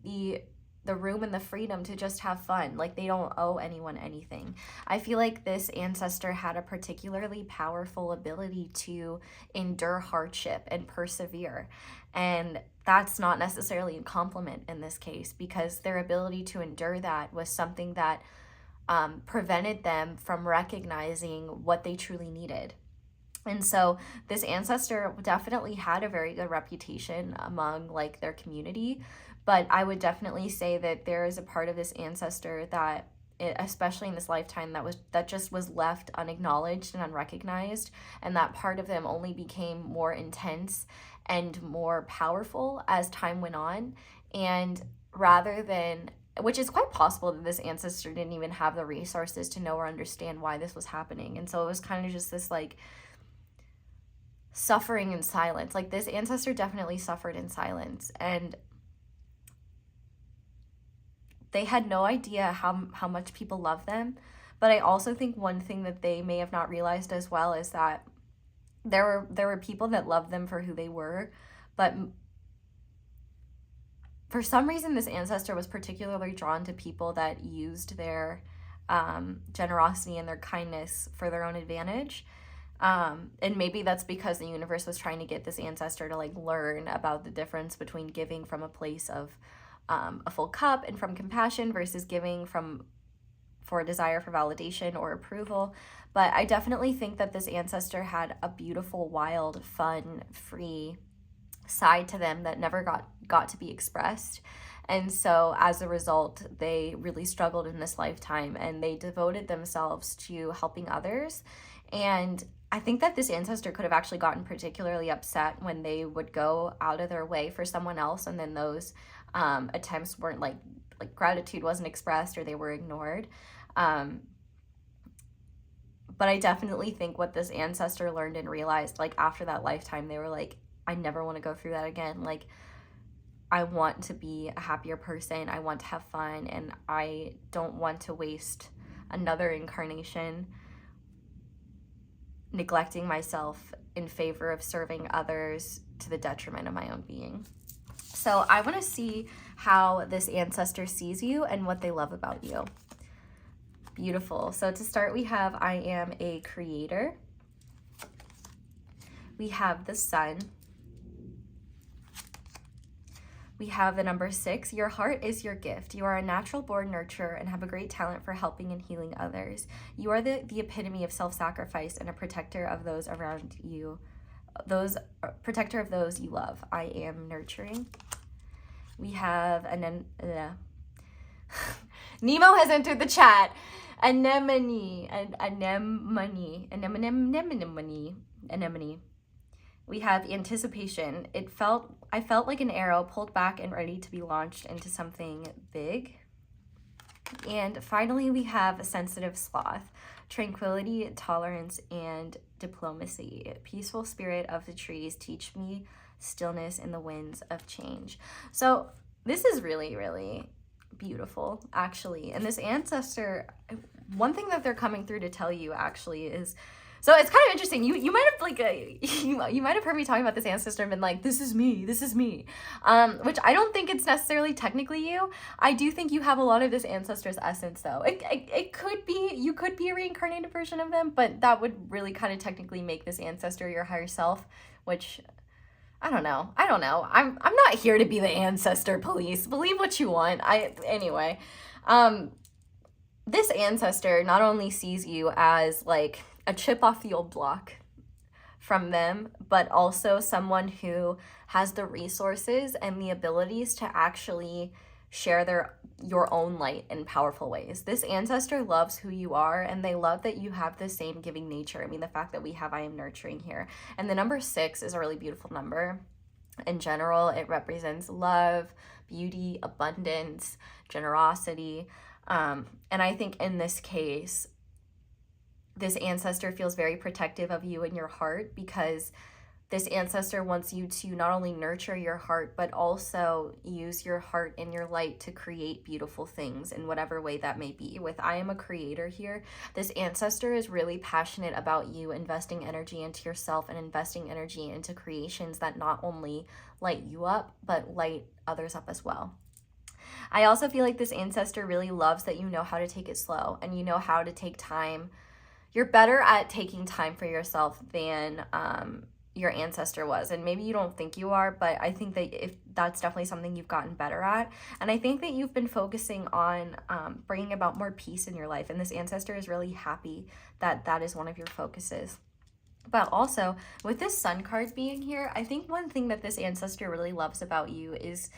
the the room and the freedom to just have fun. Like, they don't owe anyone anything. I feel like this ancestor had a particularly powerful ability to endure hardship and persevere. And that's not necessarily a compliment in this case, because their ability to endure that was something that prevented them from recognizing what they truly needed. And so this ancestor definitely had a very good reputation among like their community, but I would definitely say that there is a part of this ancestor that especially in this lifetime that just was left unacknowledged and unrecognized, and that part of them only became more intense and more powerful as time went on. And rather than, which is quite possible that this ancestor didn't even have the resources to know or understand why this was happening, and so it was kind of just this like suffering in silence. Like, this ancestor definitely suffered in silence, and they had no idea how much people love them. But I also think one thing that they may have not realized as well is that there were people that loved them for who they were, but for some reason this ancestor was particularly drawn to people that used their generosity and their kindness for their own advantage. And maybe that's because the universe was trying to get this ancestor to like learn about the difference between giving from a place of a full cup and from compassion versus giving for a desire for validation or approval. But I definitely think that this ancestor had a beautiful, wild, fun, free side to them that never got to be expressed. And so as a result, they really struggled in this lifetime, and they devoted themselves to helping others. And I think that this ancestor could have actually gotten particularly upset when they would go out of their way for someone else, and then those attempts weren't like gratitude wasn't expressed, or they were ignored. But I definitely think what this ancestor learned and realized, like after that lifetime, they were like, I never want to go through that again. Like, I want to be a happier person. I want to have fun, and I don't want to waste another incarnation neglecting myself in favor of serving others to the detriment of my own being. So I want to see how this ancestor sees you and what they love about you. Beautiful. So to start, we have I am a creator. We have the sun. We have the number 6. Your heart is your gift. You are a natural born nurturer and have a great talent for helping and healing others. You are the epitome of self-sacrifice and a protector of those around you, protector of those you love. I am nurturing. We have Nemo has entered the chat. Anemone. We have anticipation. I felt like an arrow pulled back and ready to be launched into something big. And finally, we have a sensitive sloth. Tranquility, tolerance, and diplomacy. Peaceful spirit of the trees, teach me stillness in the winds of change. So this is really, really beautiful, actually. And this ancestor, one thing that they're coming through to tell you actually is, so it's kind of interesting. You might have you might have heard me talking about this ancestor and been like, this is me, which I don't think it's necessarily technically you. I do think you have a lot of this ancestor's essence, though. It could be, you could be a reincarnated version of them, but that would really kind of technically make this ancestor your higher self, which I don't know. I'm not here to be the ancestor police. Believe what you want. Anyway. This ancestor not only sees you as like a chip off the old block from them, but also someone who has the resources and the abilities to actually share your own light in powerful ways. This ancestor loves who you are, and they love that you have the same giving nature. I mean, the fact that we have I am nurturing here. And the number 6 is a really beautiful number. In general, it represents love, beauty, abundance, generosity. And I think in this case, this ancestor feels very protective of you and your heart, because this ancestor wants you to not only nurture your heart, but also use your heart and your light to create beautiful things in whatever way that may be. With I am a creator here, this ancestor is really passionate about you investing energy into yourself and investing energy into creations that not only light you up, but light others up as well. I also feel like this ancestor really loves that you know how to take it slow and you know how to take time. You're better at taking time for yourself than your ancestor was. And maybe you don't think you are, but I think that if that's definitely something you've gotten better at. And I think that you've been focusing on bringing about more peace in your life. And this ancestor is really happy that that is one of your focuses. But also, with this sun card being here, I think one thing that this ancestor really loves about you is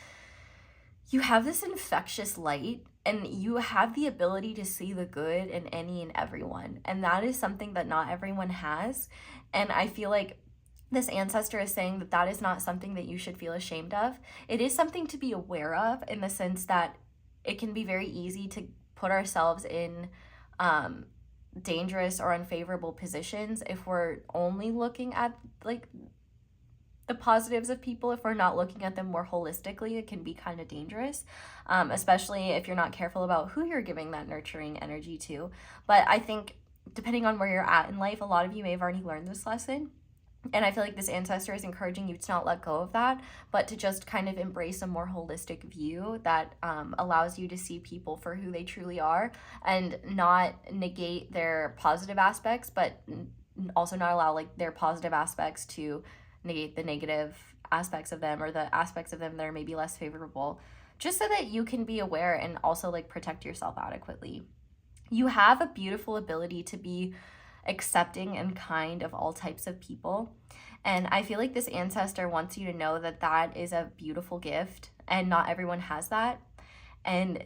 you have this infectious light and you have the ability to see the good in any and everyone. And that is something that not everyone has. And I feel like this ancestor is saying that that is not something that you should feel ashamed of. It is something to be aware of in the sense that it can be very easy to put ourselves in dangerous or unfavorable positions if we're only looking at like the positives of people. If we're not looking at them more holistically, it can be kind of dangerous, especially if you're not careful about who you're giving that nurturing energy to. But I think depending on where you're at in life, a lot of you may have already learned this lesson. And I feel like this ancestor is encouraging you to not let go of that, but to just kind of embrace a more holistic view that allows you to see people for who they truly are and not negate their positive aspects, but also not allow like their positive aspects to negate the negative aspects of them or the aspects of them that are maybe less favorable, just so that you can be aware and also like protect yourself adequately. You have a beautiful ability to be accepting and kind of all types of people. And I feel like this ancestor wants you to know that that is a beautiful gift and not everyone has that. And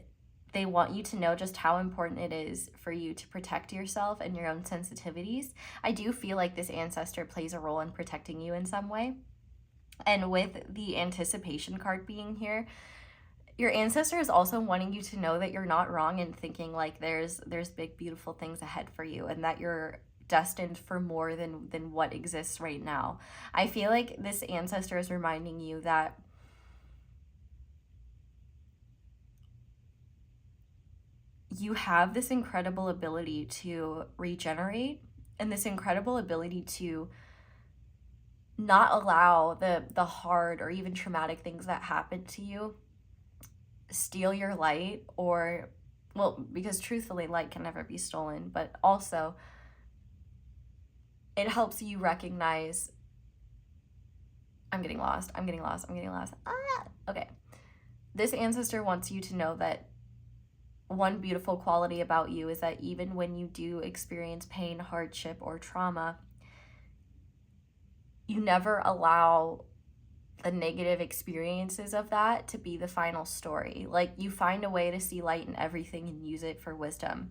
they want you to know just how important it is for you to protect yourself and your own sensitivities. I do feel like this ancestor plays a role in protecting you in some way. And with the anticipation card being here, your ancestor is also wanting you to know that you're not wrong in thinking like there's big beautiful things ahead for you and that you're destined for more than what exists right now. I feel like this ancestor is reminding you that you have this incredible ability to regenerate and this incredible ability to not allow the hard or even traumatic things that happen to you steal your light, or well, because truthfully light can never be stolen, but also it helps you recognize I'm getting lost. Okay. This ancestor wants you to know that one beautiful quality about you is that even when you do experience pain, hardship, or trauma, you never allow the negative experiences of that to be the final story. Like, you find a way to see light in everything and use it for wisdom.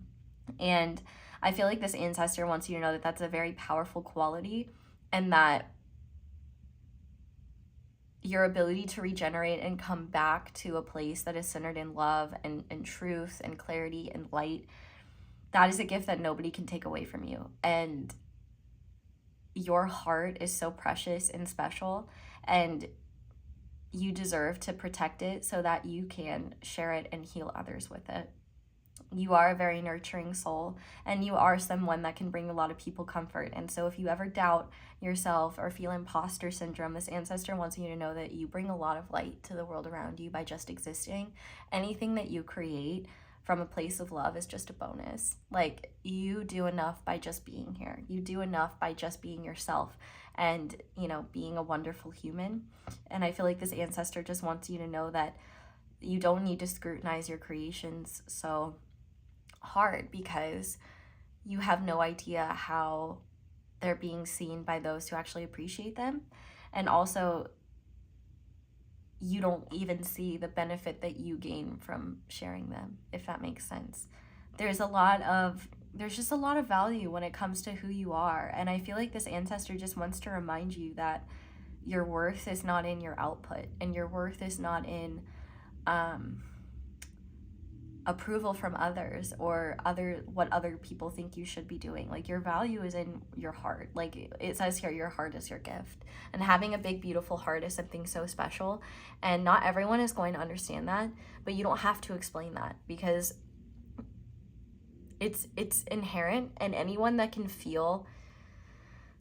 And I feel like this ancestor wants you to know that that's a very powerful quality, and that your ability to regenerate and come back to a place that is centered in love and truth and clarity and light, that is a gift that nobody can take away from you. And your heart is so precious and special, and you deserve to protect it so that you can share it and heal others with it. You are a very nurturing soul, and you are someone that can bring a lot of people comfort. And so if you ever doubt yourself or feel imposter syndrome, this ancestor wants you to know that you bring a lot of light to the world around you by just existing. Anything that you create from a place of love is just a bonus. Like, you do enough by just being here. You do enough by just being yourself and, you know, being a wonderful human. And I feel like this ancestor just wants you to know that you don't need to scrutinize your creations so hard, because you have no idea how they're being seen by those who actually appreciate them. And also, you don't even see the benefit that you gain from sharing them, if that makes sense. There's just a lot of value when it comes to who you are. And I feel like this ancestor just wants to remind you that your worth is not in your output, and your worth is not in approval from others or what other people think you should be doing. Like, your value is in your heart. Like it says here, your heart is your gift, and having a big beautiful heart is something so special, and not everyone is going to understand that, but you don't have to explain that, because it's inherent, and anyone that can feel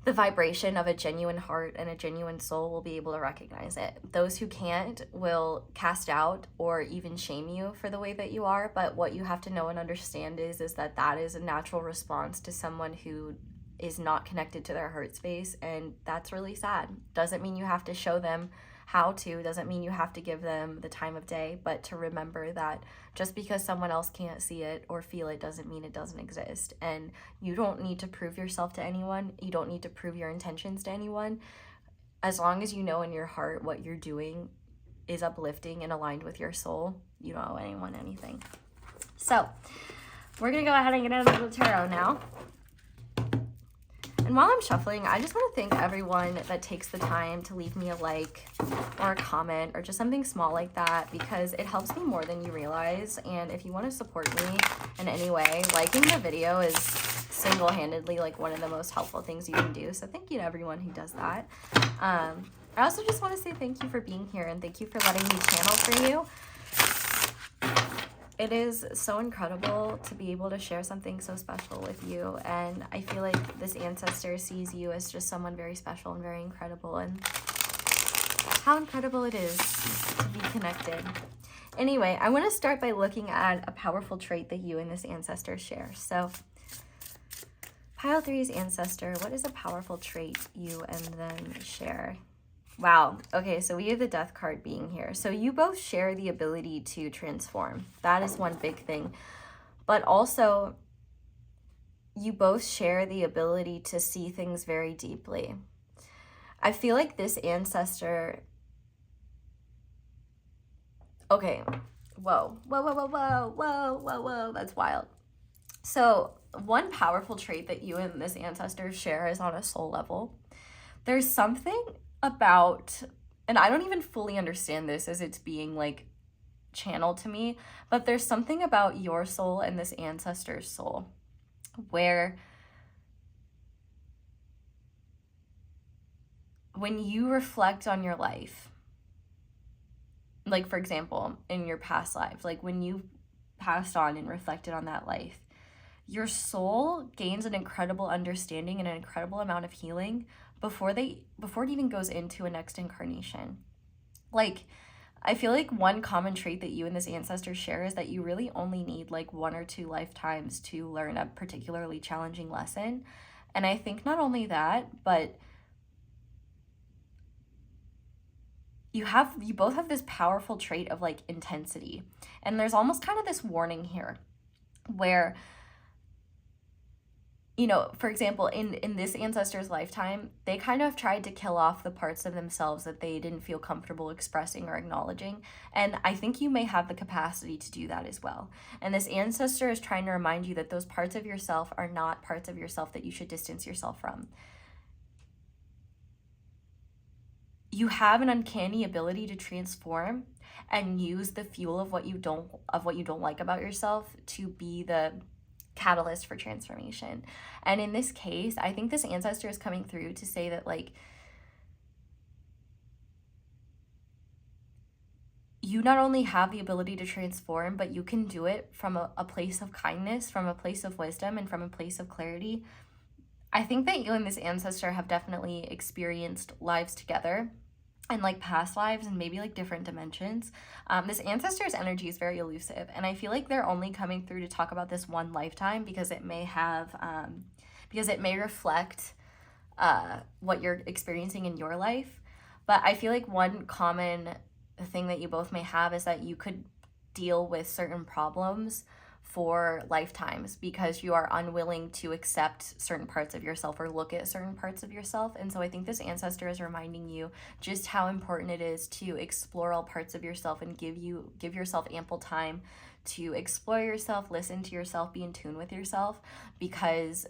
the vibration of a genuine heart and a genuine soul will be able to recognize it. Those who can't will cast out or even shame you for the way that you are. But what you have to know and understand is that that is a natural response to someone who is not connected to their heart space, and that's really sad. Doesn't mean you have to show them how to, doesn't mean you have to give them the time of day, but to remember that just because someone else can't see it or feel it doesn't mean it doesn't exist. And you don't need to prove yourself to anyone. You don't need to prove your intentions to anyone. As long as you know in your heart what you're doing is uplifting and aligned with your soul, you don't owe anyone anything. So we're gonna go ahead and get into the tarot now. And while I'm shuffling, I just want to thank everyone that takes the time to leave me a like or a comment or just something small like that, because it helps me more than you realize. And if you want to support me in any way, liking the video is single-handedly like one of the most helpful things you can do. So thank you to everyone who does that. I also just want to say thank you for being here, and thank you for letting me channel for you. It is so incredible to be able to share something so special with you, and I feel like this ancestor sees you as just someone very special and very incredible, and how incredible it is to be connected. Anyway, I want to start by looking at a powerful trait that you and this ancestor share. So pile 3's ancestor, what is a powerful trait you and them share? Wow. Okay, so we have the Death card being here. So you both share the ability to transform. That is one big thing. But also, you both share the ability to see things very deeply. I feel like this ancestor... Okay. Whoa. That's wild. So one powerful trait that you and this ancestor share is on a soul level. There's something about, and I don't even fully understand this as it's being like channeled to me, but there's something about your soul and this ancestor's soul where when you reflect on your life, like for example, in your past life, like when you passed on and reflected on that life, your soul gains an incredible understanding and an incredible amount of healing before it even goes into a next incarnation. Like, I feel like one common trait that you and this ancestor share is that you really only need like 1 or 2 lifetimes to learn a particularly challenging lesson. And I think not only that, but you both have this powerful trait of like intensity. And there's almost kind of this warning here where, you know, for example, in this ancestor's lifetime, they kind of tried to kill off the parts of themselves that they didn't feel comfortable expressing or acknowledging. And I think you may have the capacity to do that as well. And this ancestor is trying to remind you that those parts of yourself are not parts of yourself that you should distance yourself from. You have an uncanny ability to transform and use the fuel of what you don't like about yourself to be the catalyst for transformation. And in this case, I think this ancestor is coming through to say that like you not only have the ability to transform, but you can do it from a place of kindness, from a place of wisdom, and from a place of clarity. I think that you and this ancestor have definitely experienced lives together and like past lives and maybe like different dimensions. This ancestor's energy is very elusive, and I feel like they're only coming through to talk about this one lifetime because it may reflect what you're experiencing in your life. But I feel like one common thing that you both may have is that you could deal with certain problems for lifetimes because you are unwilling to accept certain parts of yourself or look at certain parts of yourself. And so I think this ancestor is reminding you just how important it is to explore all parts of yourself and give yourself ample time to explore yourself, listen to yourself, be in tune with yourself, because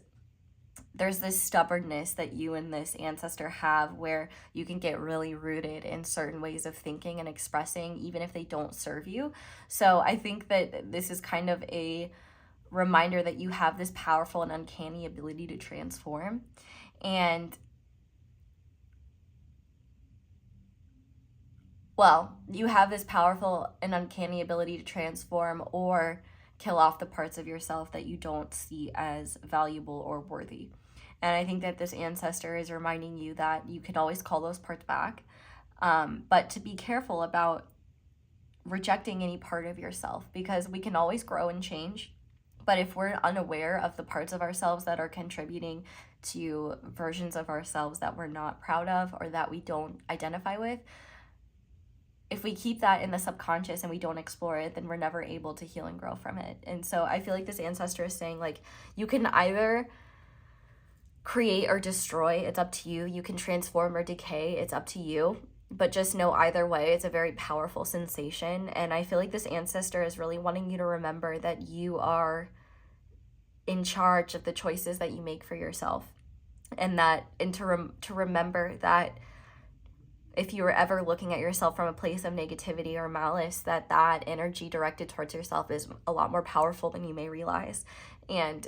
there's this stubbornness that you and this ancestor have where you can get really rooted in certain ways of thinking and expressing, even if they don't serve you. So I think that this is kind of a reminder that you have this powerful and uncanny ability to transform. And well, you have this powerful and uncanny ability to transform or kill off the parts of yourself that you don't see as valuable or worthy. And I think that this ancestor is reminding you that you can always call those parts back, but to be careful about rejecting any part of yourself, because we can always grow and change. But if we're unaware of the parts of ourselves that are contributing to versions of ourselves that we're not proud of or that we don't identify with, if we keep that in the subconscious and we don't explore it, then we're never able to heal and grow from it. And so I feel like this ancestor is saying, like, you can either create or destroy, it's up to you. You can transform or decay, it's up to you. But just know either way, it's a very powerful sensation. And I feel like this ancestor is really wanting you to remember that you are in charge of the choices that you make for yourself. And to remember that if you were ever looking at yourself from a place of negativity or malice, that energy directed towards yourself is a lot more powerful than you may realize. And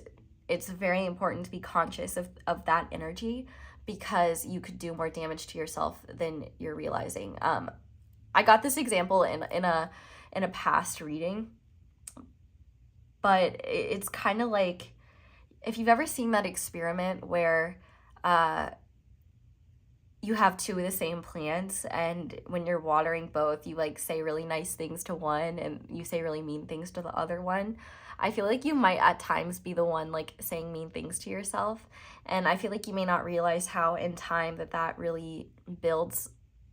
it's very important to be conscious of that energy, because you could do more damage to yourself than you're realizing. I got this example in a past reading, but it's kind of like, if you've ever seen that experiment where you have two of the same plants, and when you're watering both, you like say really nice things to one and you say really mean things to the other one. I feel like you might at times be the one like saying mean things to yourself, and I feel like you may not realize how in time that really builds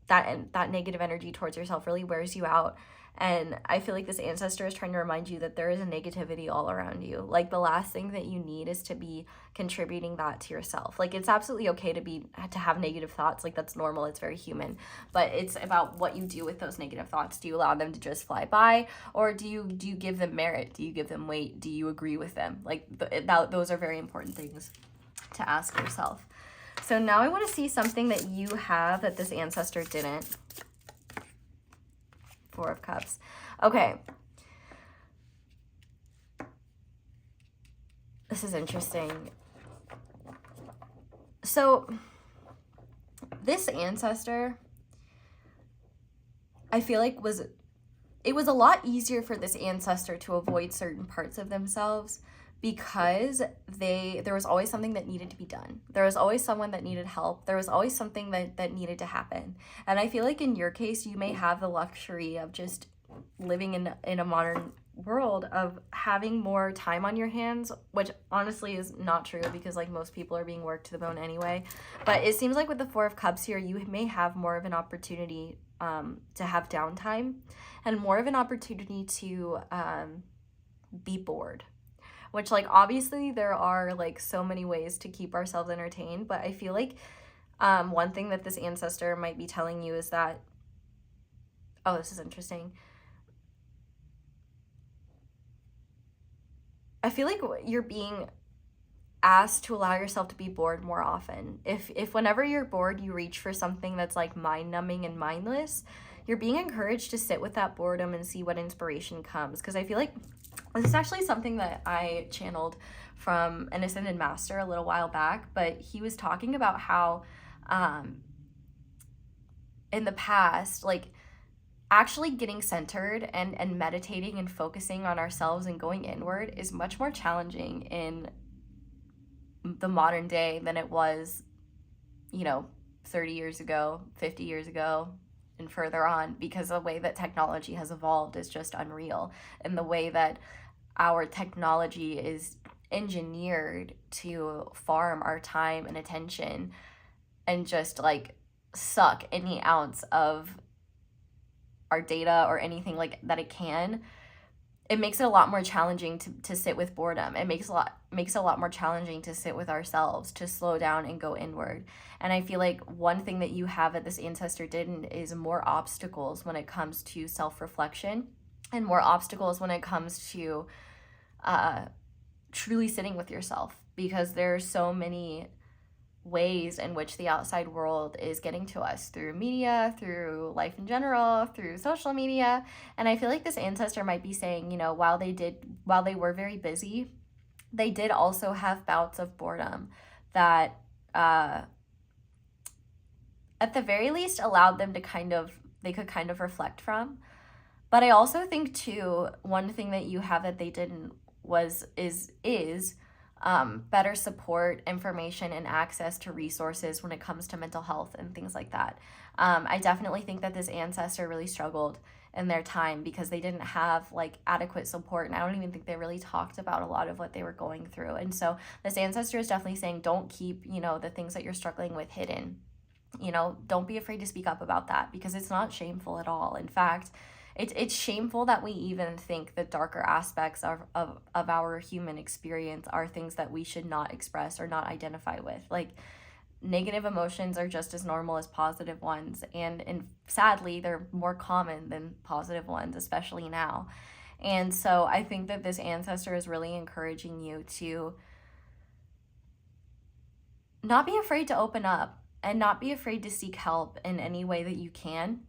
that negative energy towards yourself, really wears you out. And I feel like this ancestor is trying to remind you that there is a negativity all around you. Like, the last thing that you need is to be contributing that to yourself. Like, it's absolutely okay to have negative thoughts. Like, that's normal. It's very human. But it's about what you do with those negative thoughts. Do you allow them to just fly by, or do you give them merit? Do you give them weight? Do you agree with them? Like, those are very important things to ask yourself. So now I want to see something that you have that this ancestor didn't. Four of Cups. Okay. This is interesting. So this ancestor, I feel like it was a lot easier for this ancestor to avoid certain parts of themselves, because there was always something that needed to be done. There was always someone that needed help. There was always something that needed to happen. And I feel like in your case, you may have the luxury of just living in a modern world of having more time on your hands, which honestly is not true, because like most people are being worked to the bone anyway. But it seems like with the Four of Cups here, you may have more of an opportunity to have downtime, and more of an opportunity to be bored. Which, like, obviously there are like so many ways to keep ourselves entertained, but I feel like one thing that this ancestor might be telling you is that, oh, this is interesting. I feel like you're being asked to allow yourself to be bored more often. If whenever you're bored, you reach for something that's like mind-numbing and mindless, you're being encouraged to sit with that boredom and see what inspiration comes. Because I feel like this is actually something that I channeled from an Ascended Master a little while back, but he was talking about how in the past, like, actually getting centered and meditating and focusing on ourselves and going inward is much more challenging in the modern day than it was, 30 years ago, 50 years ago, and further on, because the way that technology has evolved is just unreal. And the way that our technology is engineered to farm our time and attention and just like suck any ounce of our data or anything like that it can, it makes it a lot more challenging to sit with boredom. It makes it a lot more challenging to sit with ourselves, to slow down and go inward. And I feel like one thing that you have that this ancestor didn't is more obstacles when it comes to self-reflection, and more obstacles when it comes to truly sitting with yourself, because there are so many ways in which the outside world is getting to us through media, through life in general, through social media. And I feel like this ancestor might be saying, while they were very busy, they did also have bouts of boredom that at the very least allowed them to they could kind of reflect from. But I also think too, one thing that you have that they didn't is better support, information, and access to resources when it comes to mental health and things like that. I definitely think that this ancestor really struggled in their time because they didn't have like adequate support, and I don't even think they really talked about a lot of what they were going through. And so this ancestor is definitely saying, don't keep, you know, the things that you're struggling with hidden. You know, don't be afraid to speak up about that, because it's not shameful at all. In fact, it's shameful that we even think the darker aspects of our human experience are things that we should not express or not identify with. Like, negative emotions are just as normal as positive ones, and sadly they're more common than positive ones, especially now. And so I think that this ancestor is really encouraging you to not be afraid to open up and not be afraid to seek help in any way that you can.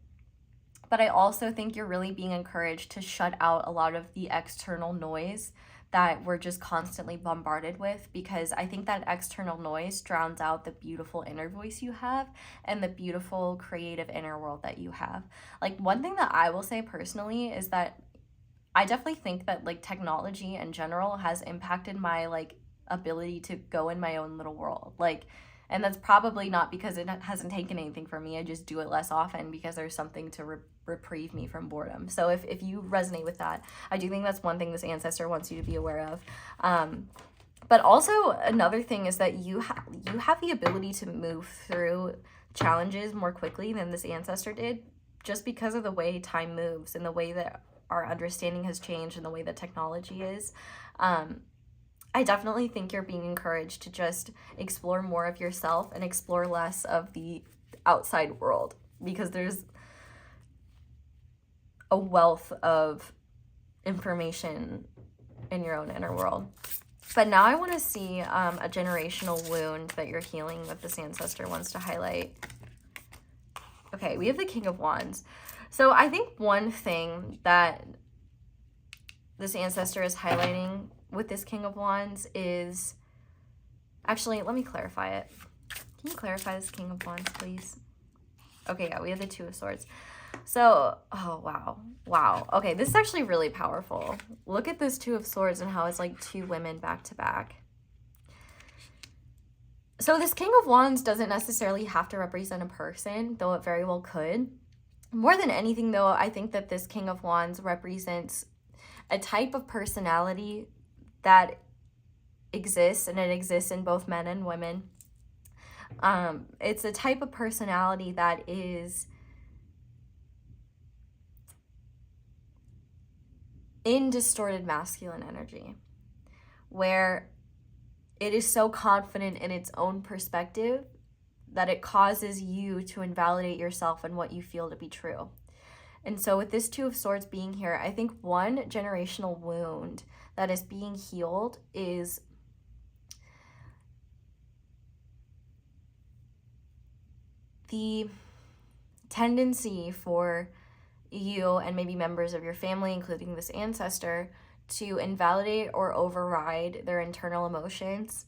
But I also think you're really being encouraged to shut out a lot of the external noise that we're just constantly bombarded with, because I think that external noise drowns out the beautiful inner voice you have and the beautiful creative inner world that you have. Like, one thing that I will say personally is that I definitely think that like technology in general has impacted my like ability to go in my own little world. Like, and that's probably not because it hasn't taken anything from me. I just do it less often because there's something to reprieve me from boredom. So if you resonate with that, I do think that's one thing this ancestor wants you to be aware of. But also another thing is that you have the ability to move through challenges more quickly than this ancestor did, just because of the way time moves and the way that our understanding has changed and the way that technology is. I definitely think you're being encouraged to just explore more of yourself and explore less of the outside world, because there's a wealth of information in your own inner world. But now I want to see a generational wound that you're healing that this ancestor wants to highlight. Okay, we have the King of Wands. So I think one thing that this ancestor is highlighting with this King of Wands is, actually, let me clarify it. Can you clarify this King of Wands, please? Okay, yeah, we have the Two of Swords. So, oh, wow. Okay, this is actually really powerful. Look at this Two of Swords and how it's like two women back to back. So this King of Wands doesn't necessarily have to represent a person, though it very well could. More than anything, though, I think that this King of Wands represents a type of personality that exists, and it exists in both men and women. It's a type of personality that is in distorted masculine energy, where it is so confident in its own perspective that it causes you to invalidate yourself and what you feel to be true. And so with this Two of Swords being here, I think one generational wound that is being healed is the tendency for you and maybe members of your family, including this ancestor, to invalidate or override their internal emotions,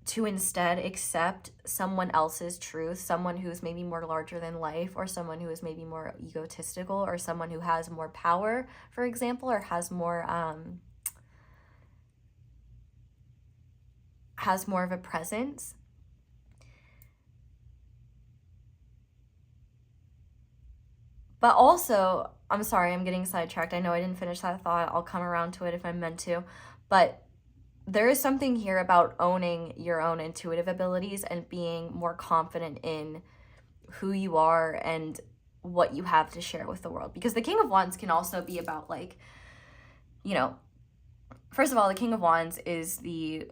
to instead accept someone else's truth, someone who's maybe more larger than life, or someone who is maybe more egotistical, or someone who has more power, for example, or has more of a presence. But also, I'm sorry, I'm getting sidetracked. I know I didn't finish that thought. I'll come around to it if I'm meant to. But there is something here about owning your own intuitive abilities and being more confident in who you are and what you have to share with the world. Because the King of Wands can also be about, like, you know, first of all, the King of Wands is the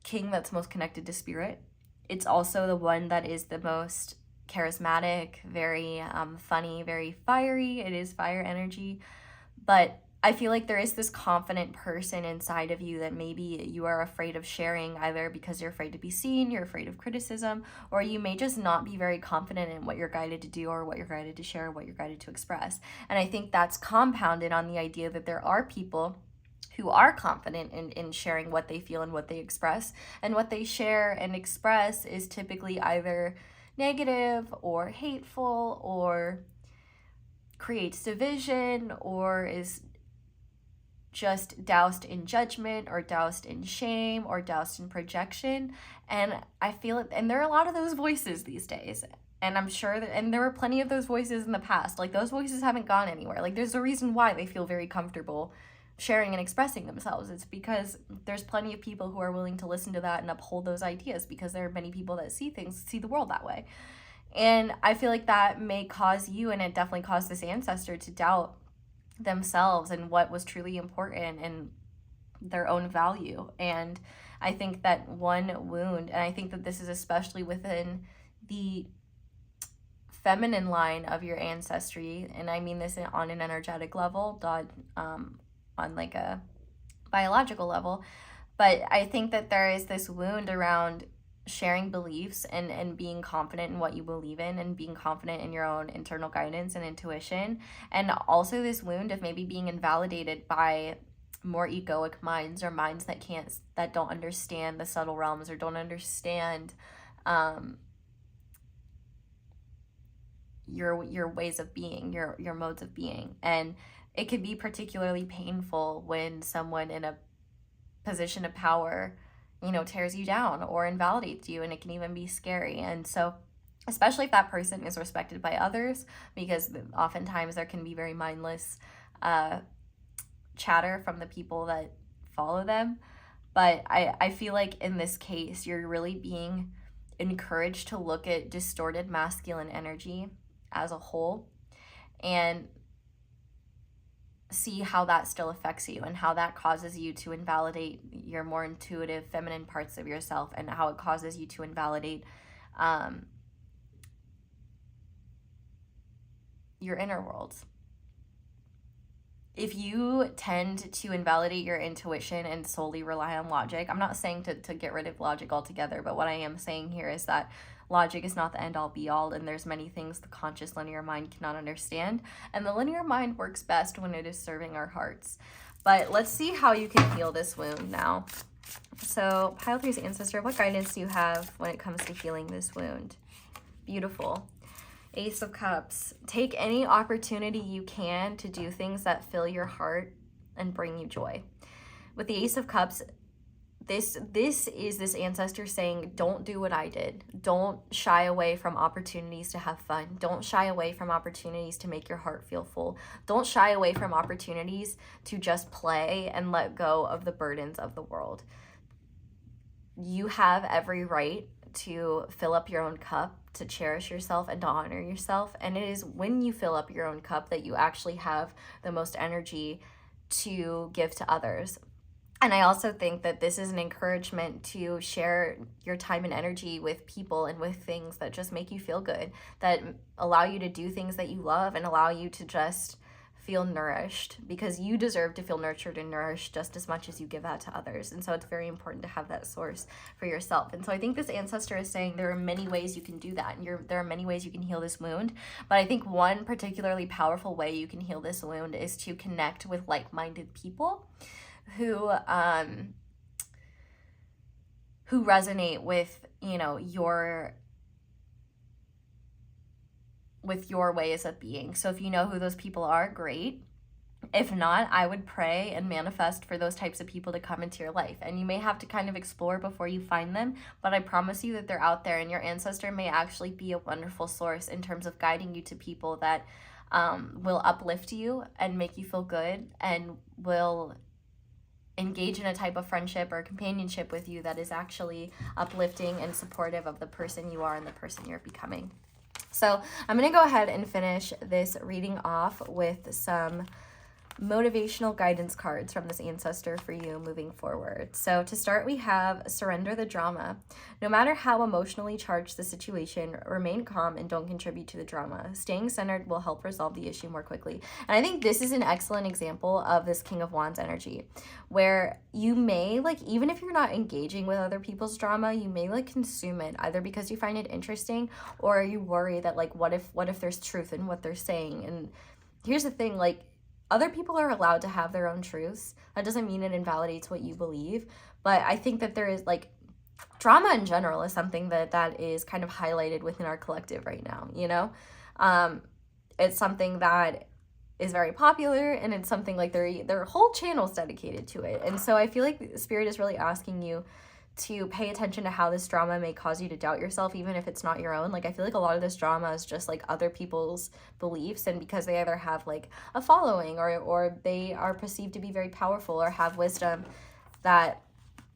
king that's most connected to spirit. It's also the one that is the most charismatic, very funny, very fiery. It is fire energy. But I feel like there is this confident person inside of you that maybe you are afraid of sharing, either because you're afraid to be seen, you're afraid of criticism, or you may just not be very confident in what you're guided to do, or what you're guided to share, or what you're guided to express. And I think that's compounded on the idea that there are people who are confident in sharing what they feel and what they express. And what they share and express is typically either negative or hateful, or creates division, or is just doused in judgment or doused in shame or doused in projection. And I feel it, and there are a lot of those voices these days. And I'm sure that, and there were plenty of those voices in the past. Like, those voices haven't gone anywhere. Like, there's a reason why they feel very comfortable sharing and expressing themselves. It's because there's plenty of people who are willing to listen to that and uphold those ideas, because there are many people that see the world that way. And I feel like that may cause you, and it definitely caused this ancestor, to doubt themselves and what was truly important and their own value. And I think that one wound, and I think that this is especially within the feminine line of your ancestry, and I mean this on an energetic level, not on like a biological level, but I think that there is this wound around sharing beliefs and being confident in what you believe in and being confident in your own internal guidance and intuition, and also this wound of maybe being invalidated by more egoic minds, or minds that don't understand the subtle realms, or don't understand your ways of being, your modes of being. And it can be particularly painful when someone in a position of power, tears you down or invalidates you, and it can even be scary. And so, especially if that person is respected by others, because oftentimes there can be very mindless chatter from the people that follow them. But I feel like in this case, you're really being encouraged to look at distorted masculine energy as a whole and see how that still affects you, and how that causes you to invalidate your more intuitive feminine parts of yourself, and how it causes you to invalidate your inner worlds. If you tend to invalidate your intuition and solely rely on logic, I'm not saying to get rid of logic altogether, but what I am saying here is that logic is not the end all be all, and there's many things the conscious linear mind cannot understand, and the linear mind works best when it is serving our hearts. But let's see how you can heal this wound now. So pile 3's ancestor, what guidance do you have when it comes to healing this wound? Beautiful. Ace of Cups. Take any opportunity you can to do things that fill your heart and bring you joy. With the Ace of Cups, this is this ancestor saying, don't do what I did. Don't shy away from opportunities to have fun. Don't shy away from opportunities to make your heart feel full. Don't shy away from opportunities to just play and let go of the burdens of the world. You have every right to fill up your own cup, to cherish yourself and to honor yourself. And it is when you fill up your own cup that you actually have the most energy to give to others. And I also think that this is an encouragement to share your time and energy with people and with things that just make you feel good, that allow you to do things that you love and allow you to just feel nourished, because you deserve to feel nurtured and nourished just as much as you give that to others. And so it's very important to have that source for yourself. And so I think this ancestor is saying there are many ways you can do that, and there are many ways you can heal this wound. But I think one particularly powerful way you can heal this wound is to connect with like-minded people who resonate with, your ways of being. So if you know who those people are, great. If not, I would pray and manifest for those types of people to come into your life. And you may have to kind of explore before you find them, but I promise you that they're out there, and your ancestor may actually be a wonderful source in terms of guiding you to people that will uplift you and make you feel good, and will engage in a type of friendship or companionship with you that is actually uplifting and supportive of the person you are and the person you're becoming. So I'm going to go ahead and finish this reading off with some motivational guidance cards from this ancestor for you moving forward. So to start, we have surrender the drama. No matter how emotionally charged the situation, remain calm and don't contribute to the drama. Staying centered will help resolve the issue more quickly. And I think this is an excellent example of this King of Wands energy, where you may, even if you're not engaging with other people's drama, you may consume it, either because you find it interesting or you worry that what if there's truth in what they're saying. And here's the thing, other people are allowed to have their own truths. That doesn't mean it invalidates what you believe. But I think that there is drama in general is something that is kind of highlighted within our collective right now, It's something that is very popular, and it's something like their whole channel's dedicated to it. And so I feel like Spirit is really asking you to pay attention to how this drama may cause you to doubt yourself, even if it's not your own. Like, I feel like a lot of this drama is just like other people's beliefs, and because they either have like a following or they are perceived to be very powerful or have wisdom, that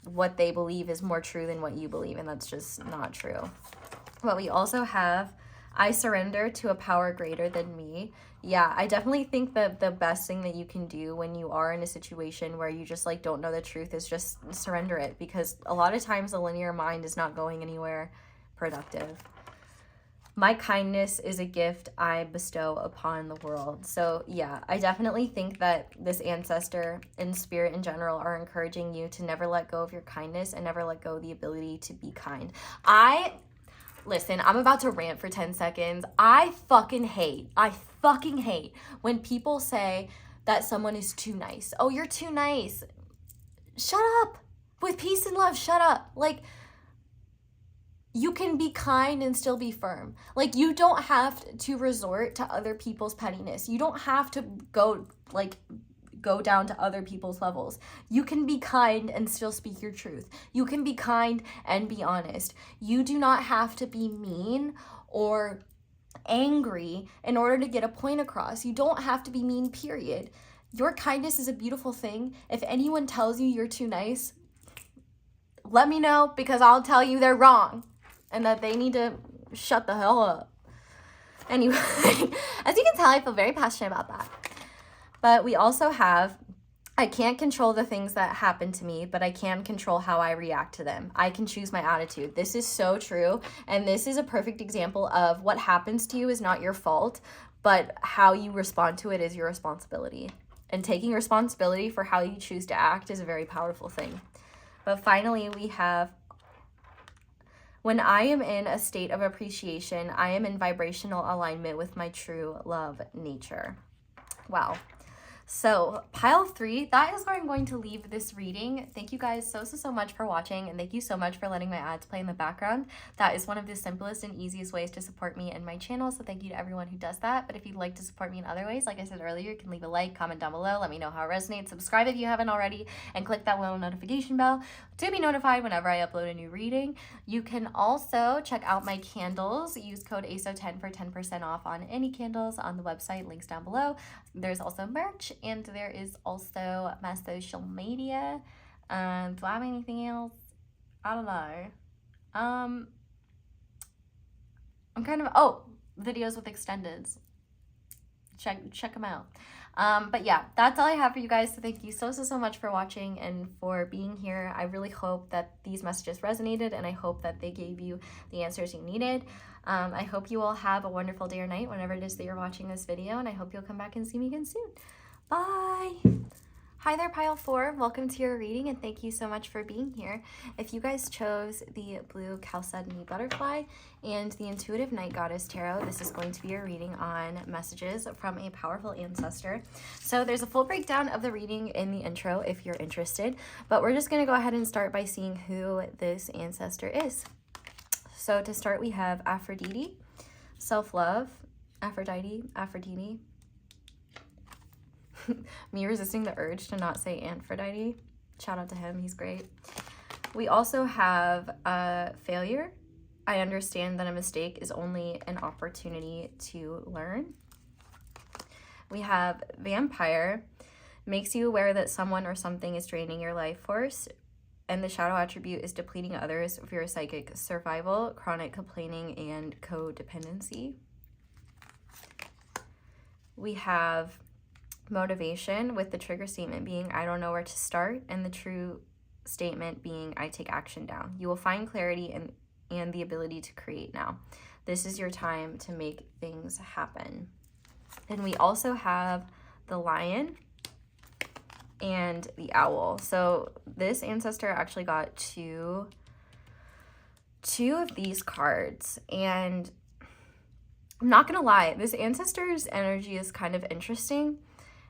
what they believe is more true than what you believe, and that's just not true. But we also have, I surrender to a power greater than me. Yeah, I definitely think that the best thing that you can do when you are in a situation where you just like don't know the truth is just surrender it, because a lot of times the linear mind is not going anywhere productive. My kindness is a gift I bestow upon the world. So yeah, I definitely think that this ancestor and Spirit in general are encouraging you to never let go of your kindness and never let go of the ability to be kind. Listen, I'm about to rant for 10 seconds. I fucking hate when people say that someone is too nice. Oh, you're too nice. Shut up. With peace and love, shut up. Like, you can be kind and still be firm. Like, you don't have to resort to other people's pettiness. You don't have to go down to other people's levels. You can be kind and still speak your truth. You can be kind and be honest. You do not have to be mean or angry in order to get a point across. You don't have to be mean, period. Your kindness is a beautiful thing. If anyone tells you you're too nice, let me know, because I'll tell you they're wrong and that they need to shut the hell up. Anyway, as you can tell, I feel very passionate about that. But we also have, I can't control the things that happen to me, but I can control how I react to them. I can choose my attitude. This is so true. And this is a perfect example of what happens to you is not your fault, but how you respond to it is your responsibility. And taking responsibility for how you choose to act is a very powerful thing. But finally, we have, when I am in a state of appreciation, I am in vibrational alignment with my true love nature. Wow. So pile 3, that is where I'm going to leave this reading. Thank you guys so much for watching, and thank you so much for letting my ads play in the background. That is one of the simplest and easiest ways to support me and my channel, so thank you to everyone who does that. But if you'd like to support me in other ways, like I said earlier, you can leave a like, comment down below, let me know how it resonates, subscribe if you haven't already, and click that little notification bell to be notified whenever I upload a new reading. You can also check out my candles. Use code ASO10 for 10% off on any candles on the website, links down below. There's also merch, and there is also my social media. Do I have anything else? I don't know. I'm kind of, videos with extendeds. Check them out. But yeah, that's all I have for you guys. So thank you so much for watching and for being here. I really hope that these messages resonated, and I hope that they gave you the answers you needed. I hope you all have a wonderful day or night whenever it is that you're watching this video, and I hope you'll come back and see me again soon. Bye! Hi there, pile 4. Welcome to your reading, and thank you so much for being here. If you guys chose the blue Chalcedony butterfly and the intuitive night goddess tarot, this is going to be a reading on messages from a powerful ancestor. So there's a full breakdown of the reading in the intro if you're interested, but we're just going to go ahead and start by seeing who this ancestor is. So to start, we have Aphrodite, self-love, Aphrodite. Me resisting the urge to not say Aphrodite. Shout out to him, he's great. We also have failure. I understand that a mistake is only an opportunity to learn. We have vampire. Makes you aware that someone or something is draining your life force. And the shadow attribute is depleting others for your psychic survival, chronic complaining, and codependency. We have motivation, with the trigger statement being I don't know where to start, and the true statement being I take action now. You will find clarity and the ability to create now. This is your time to make things happen. And we also have the lion and the owl. So this ancestor actually got two of these cards, and I'm not gonna lie, this ancestor's energy is kind of interesting.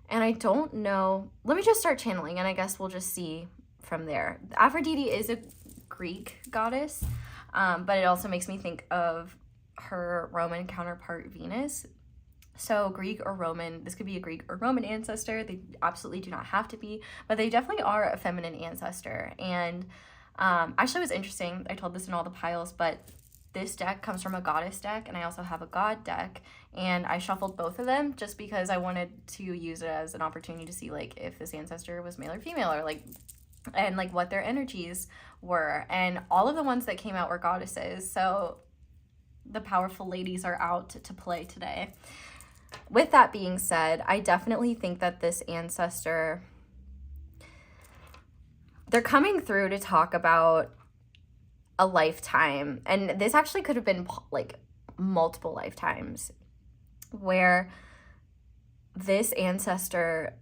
And I don't know, let me just start channeling, and I guess we'll just see from there. Aphrodite is a Greek goddess, but it also makes me think of her Roman counterpart, Venus. So Greek or Roman, this could be a Greek or Roman ancestor. They absolutely do not have to be, but they definitely are a feminine ancestor. And actually, it was interesting. I told this in all the piles, but this deck comes from a goddess deck, and I also have a god deck, and I shuffled both of them just because I wanted to use it as an opportunity to see like if this ancestor was male or female, or like, and like what their energies were. And all of the ones that came out were goddesses, so the powerful ladies are out to play today. With that being said, I definitely think that this ancestor, they're coming through to talk about a lifetime, and this actually could have been like multiple lifetimes, where this ancestor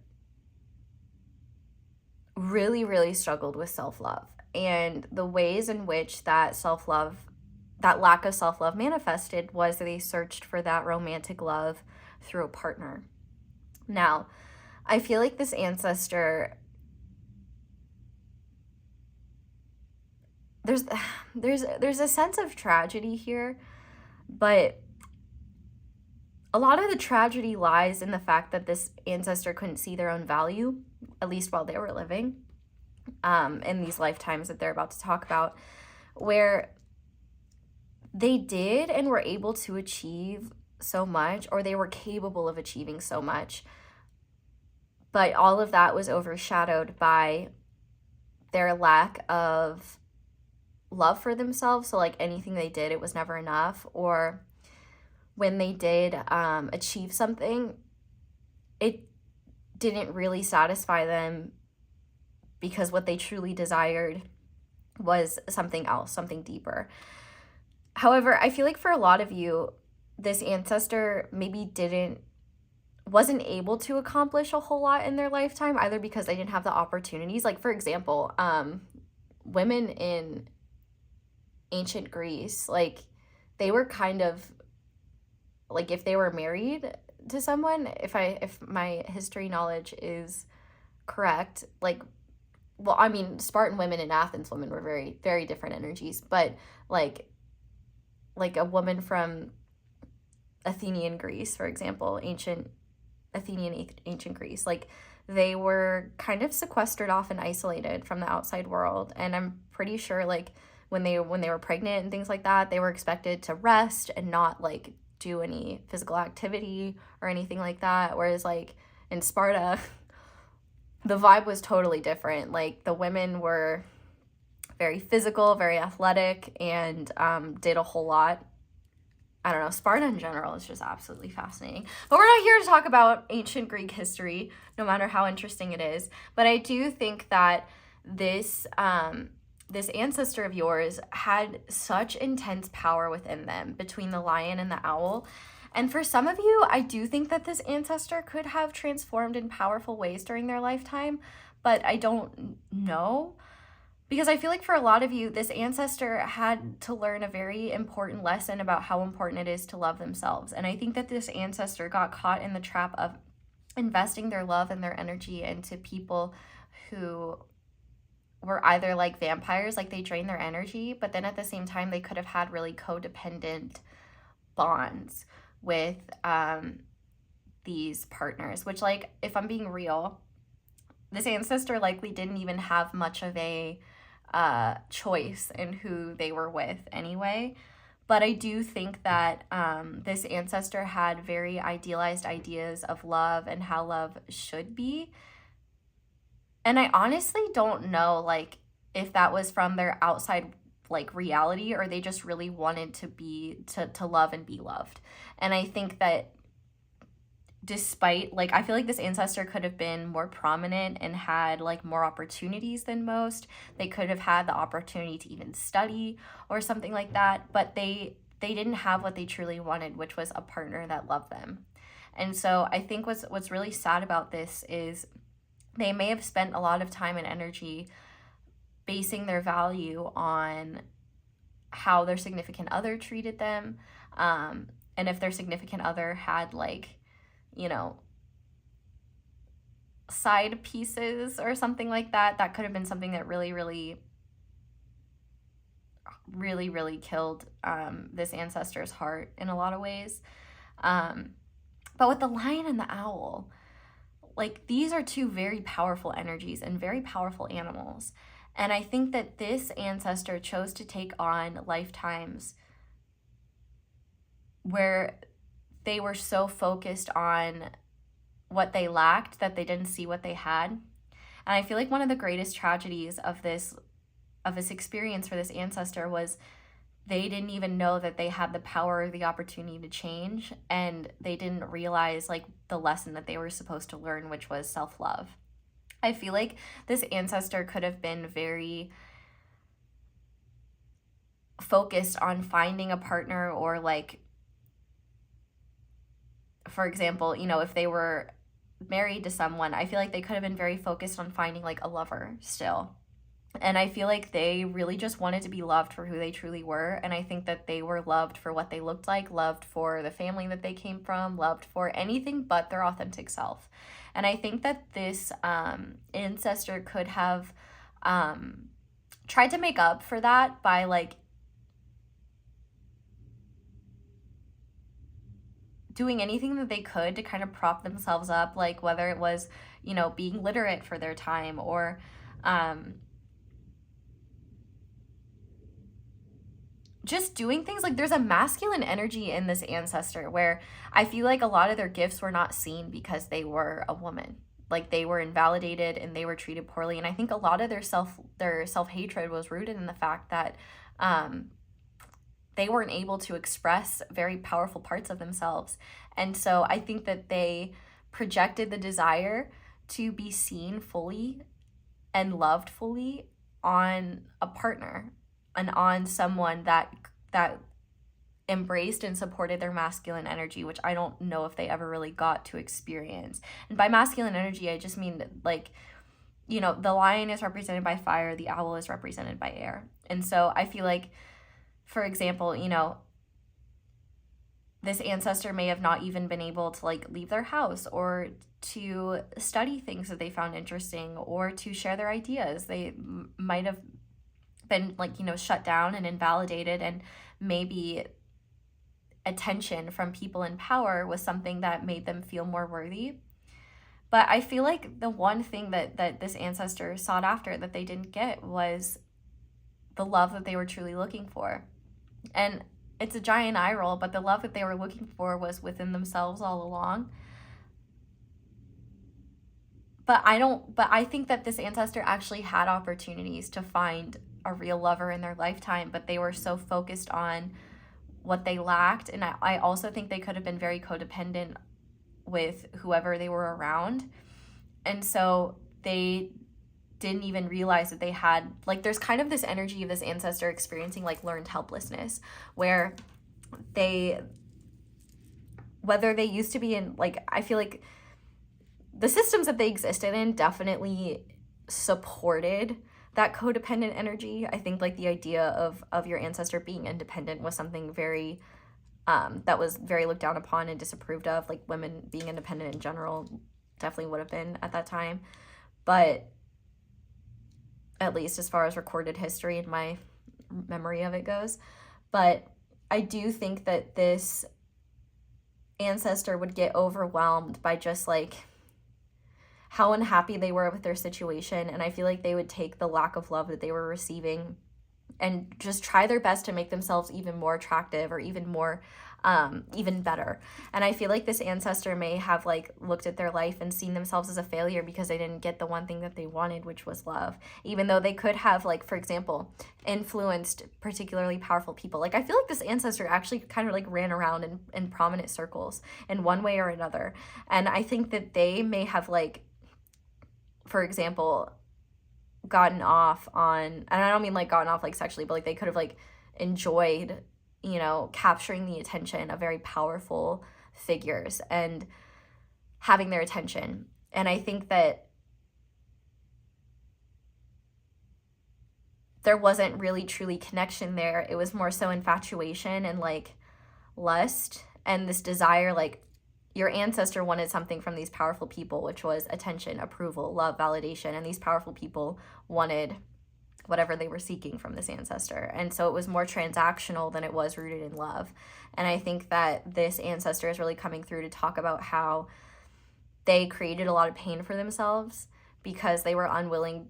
really, really struggled with self-love, and the ways in which that self-love, that lack of self-love manifested was that they searched for that romantic love through a partner. Now, I feel like this ancestor, there's a sense of tragedy here, but a lot of the tragedy lies in the fact that this ancestor couldn't see their own value, at least while they were living, in these lifetimes that they're about to talk about, where they did and were able to achieve so much, or they were capable of achieving so much, but all of that was overshadowed by their lack of love for themselves. So like anything they did, it was never enough, or when they did achieve something, it didn't really satisfy them, because what they truly desired was something else, something deeper. However, I feel like for a lot of you, this ancestor maybe wasn't able to accomplish a whole lot in their lifetime, either because they didn't have the opportunities. Like, for example, women in ancient Greece, like, they were kind of like, if they were married to someone, if my history knowledge is correct, like, well, I mean, Spartan women and Athens women were very, very different energies, but like a woman from Athenian Greece, for example, ancient Greece, like, they were kind of sequestered off and isolated from the outside world. And I'm pretty sure, like, when they were pregnant and things like that, they were expected to rest and not like do any physical activity or anything like that. Whereas like in Sparta, the vibe was totally different. Like, the women were very physical, very athletic, and did a whole lot. I don't know, Sparta in general is just absolutely fascinating. But we're not here to talk about ancient Greek history, no matter how interesting it is. But I do think that this ancestor of yours had such intense power within them, between the lion and the owl. And for some of you, I do think that this ancestor could have transformed in powerful ways during their lifetime, but I don't know. Because I feel like for a lot of you, this ancestor had to learn a very important lesson about how important it is to love themselves. And I think that this ancestor got caught in the trap of investing their love and their energy into people who were either like vampires, like they drained their energy, but then at the same time, they could have had really codependent bonds with these partners, which, like, if I'm being real, this ancestor likely didn't even have much of a choice in who they were with anyway. But I do think that this ancestor had very idealized ideas of love and how love should be. And I honestly don't know, like, if that was from their outside, like, reality, or they just really wanted to love and be loved. And I think that despite, like, I feel like this ancestor could have been more prominent and had, like, more opportunities than most. They could have had the opportunity to even study or something like that, but they didn't have what they truly wanted, which was a partner that loved them. And so I think what's really sad about this is they may have spent a lot of time and energy basing their value on how their significant other treated them, and if their significant other had, like, you know, side pieces or something like that, that could have been something that really, really, really, really killed this ancestor's heart in a lot of ways. But with the lion and the owl, like these are two very powerful energies and very powerful animals. And I think that this ancestor chose to take on lifetimes where they were so focused on what they lacked that they didn't see what they had. And I feel like one of the greatest tragedies of this experience for this ancestor was they didn't even know that they had the power or the opportunity to change, and they didn't realize like the lesson that they were supposed to learn, which was self-love. I feel like this ancestor could have been very focused on finding a partner, or like, for example, you know, if they were married to someone, I feel like they could have been very focused on finding like a lover still. And I feel like they really just wanted to be loved for who they truly were. And I think that they were loved for what they looked like, loved for the family that they came from, loved for anything but their authentic self. And I think that this ancestor could have tried to make up for that by like doing anything that they could to kind of prop themselves up, like whether it was, you know, being literate for their time, or just doing things. Like there's a masculine energy in this ancestor where I feel like a lot of their gifts were not seen because they were a woman. Like they were invalidated and they were treated poorly. And I think a lot of their self-hatred was rooted in the fact that they weren't able to express very powerful parts of themselves. And so I think that they projected the desire to be seen fully and loved fully on a partner, and on someone that embraced and supported their masculine energy, which I don't know if they ever really got to experience. And by masculine energy, I just mean like, you know, the lion is represented by fire, the owl is represented by air. And so I feel like, for example, you know, this ancestor may have not even been able to like leave their house, or to study things that they found interesting, or to share their ideas. They might have been like, you know, shut down and invalidated, and maybe attention from people in power was something that made them feel more worthy. But I feel like the one thing that this ancestor sought after that they didn't get was the love that they were truly looking for. And it's a giant eye roll, but the love that they were looking for was within themselves all along. But I think that this ancestor actually had opportunities to find a real lover in their lifetime, but they were so focused on what they lacked. And I also think they could have been very codependent with whoever they were around. And so they didn't even realize that they had, like, there's kind of this energy of this ancestor experiencing like learned helplessness, where whether they used to be in, like, I feel like the systems that they existed in definitely supported that codependent energy. I think like the idea of your ancestor being independent was something very that was very looked down upon and disapproved of. Like women being independent in general definitely would have been at that time, but at least as far as recorded history and my memory of it goes. But I do think that this ancestor would get overwhelmed by just like how unhappy they were with their situation. And I feel like they would take the lack of love that they were receiving and just try their best to make themselves even more attractive, or even more, even better. And I feel like this ancestor may have like looked at their life and seen themselves as a failure because they didn't get the one thing that they wanted, which was love. Even though they could have, like, for example, influenced particularly powerful people. Like, I feel like this ancestor actually kind of like ran around in prominent circles in one way or another. And I think that they may have, like, for example, gotten off on, and I don't mean like gotten off like sexually, but like they could have like enjoyed, you know, capturing the attention of very powerful figures and having their attention. And I think that there wasn't really truly connection there. It was more so infatuation and like lust and this desire. Like, your ancestor wanted something from these powerful people, which was attention, approval, love, validation. And these powerful people wanted whatever they were seeking from this ancestor. And so it was more transactional than it was rooted in love. And I think that this ancestor is really coming through to talk about how they created a lot of pain for themselves because they were unwilling,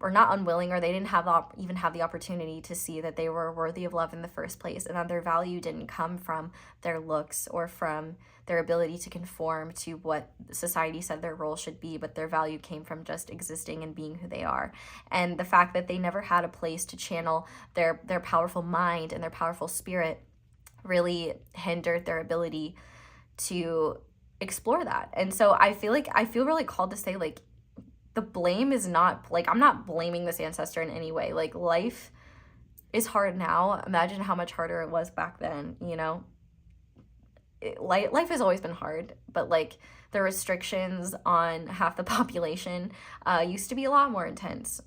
or not unwilling, or they didn't have even have the opportunity to see that they were worthy of love in the first place, and that their value didn't come from their looks or from their ability to conform to what society said their role should be, but their value came from just existing and being who they are. And the fact that they never had a place to channel their powerful mind and their powerful spirit really hindered their ability to explore that. And so I feel really called to say, like, the blame is not, like, I'm not blaming this ancestor in any way. Like, life is hard now. Imagine how much harder it was back then, you know? Life has always been hard, but, like, the restrictions on half the population used to be a lot more intense.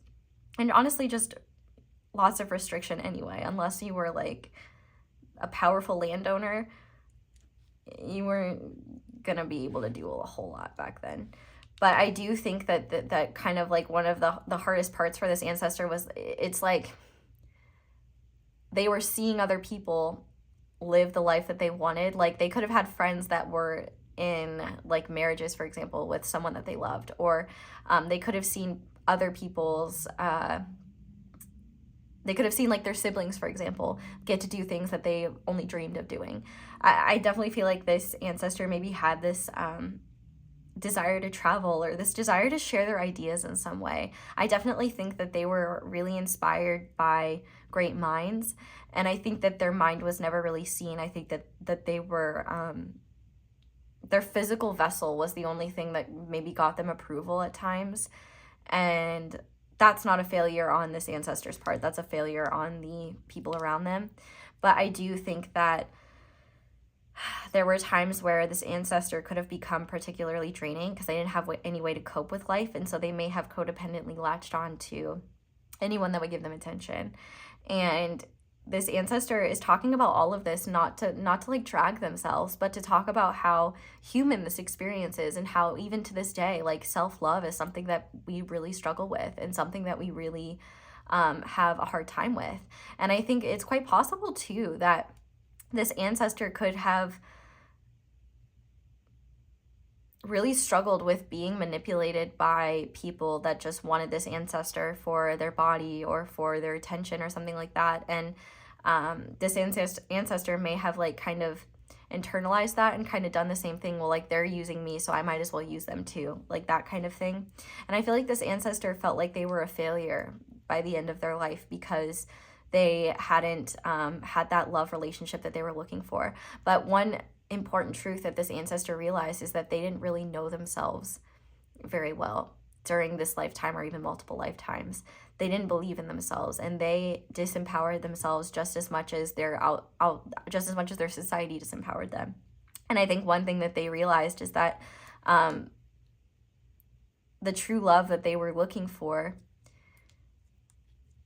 And honestly, just lots of restriction anyway. Unless you were, like, a powerful landowner, you weren't gonna be able to do a whole lot back then. But I do think that kind of, like, one of the hardest parts for this ancestor was, it's like they were seeing other people live the life that they wanted. Like, they could have had friends that were in, like, marriages, for example, with someone that they loved, or they could have seen other people's they could have seen, like, their siblings, for example, get to do things that they only dreamed of doing. I definitely feel like this ancestor maybe had this desire to travel, or this desire to share their ideas in some way. I definitely think that they were really inspired by great minds, and I think that their mind was never really seen. I think that they were their physical vessel was the only thing that maybe got them approval at times, and that's not a failure on this ancestor's part. That's a failure on the people around them. But I do think that there were times where this ancestor could have become particularly draining because they didn't have any way to cope with life, and so they may have codependently latched on to anyone that would give them attention. And this ancestor is talking about all of this not to like drag themselves, but to talk about how human this experience is, and how even to this day, like, self-love is something that we really struggle with, and something that we really have a hard time with. And I think it's quite possible too that this ancestor could have really struggled with being manipulated by people that just wanted this ancestor for their body or for their attention or something like that. And this ancestor may have, like, kind of internalized that and kind of done the same thing. Well, like, they're using me, so I might as well use them too, like that kind of thing. And I feel like this ancestor felt like they were a failure by the end of their life because they hadn't had that love relationship that they were looking for. But one important truth that this ancestor realized is that they didn't really know themselves very well during this lifetime, or even multiple lifetimes. They didn't believe in themselves, and they disempowered themselves just as much as their society disempowered them. And I think one thing that they realized is that the true love that they were looking for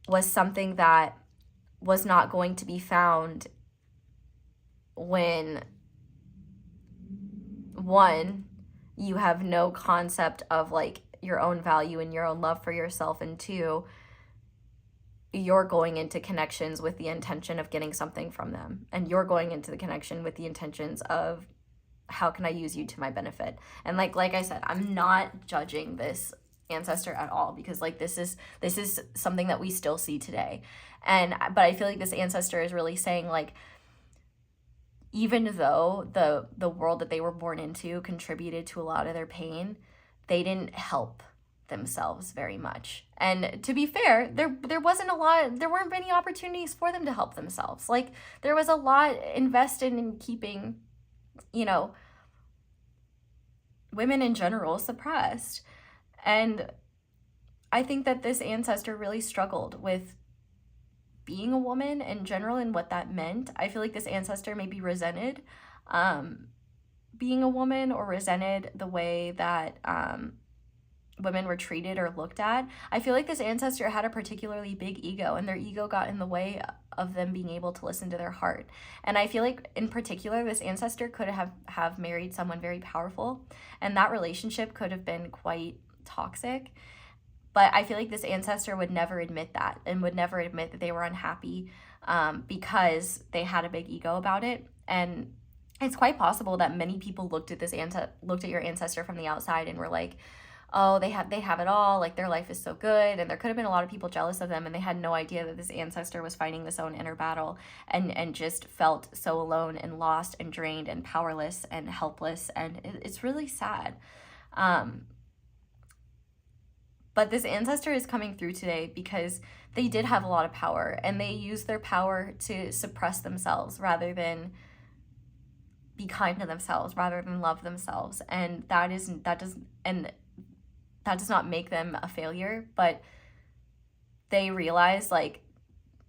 was something that was not going to be found when, one, you have no concept of, like, your own value and your own love for yourself, and two, you're going into connections with the intention of getting something from them, and you're going into the connection with the intentions of, how can I use you to my benefit? And like I said, I'm not judging this ancestor at all, because, like, this is something that we still see today. But I feel like this ancestor is really saying, like, even though the world that they were born into contributed to a lot of their pain, they didn't help themselves very much. And to be fair, there weren't many opportunities for them to help themselves. Like, there was a lot invested in keeping, you know, women in general suppressed. And I think that this ancestor really struggled with being a woman in general and what that meant. I feel like this ancestor maybe resented being a woman, or resented the way that women were treated or looked at. I feel like this ancestor had a particularly big ego, and their ego got in the way of them being able to listen to their heart. And I feel like, in particular, this ancestor could have married someone very powerful, and that relationship could have been quite toxic. But I feel like this ancestor would never admit that, and would never admit that they were unhappy, because they had a big ego about it. And it's quite possible that many people looked at your ancestor from the outside and were like, oh, they have it all, like their life is so good. And there could have been a lot of people jealous of them, and they had no idea that this ancestor was fighting this own inner battle, and just felt so alone and lost and drained and powerless and helpless. And it's really sad. But this ancestor is coming through today because they did have a lot of power, and they used their power to suppress themselves rather than be kind to themselves, rather than love themselves. And that does not make them a failure, but they realized, like,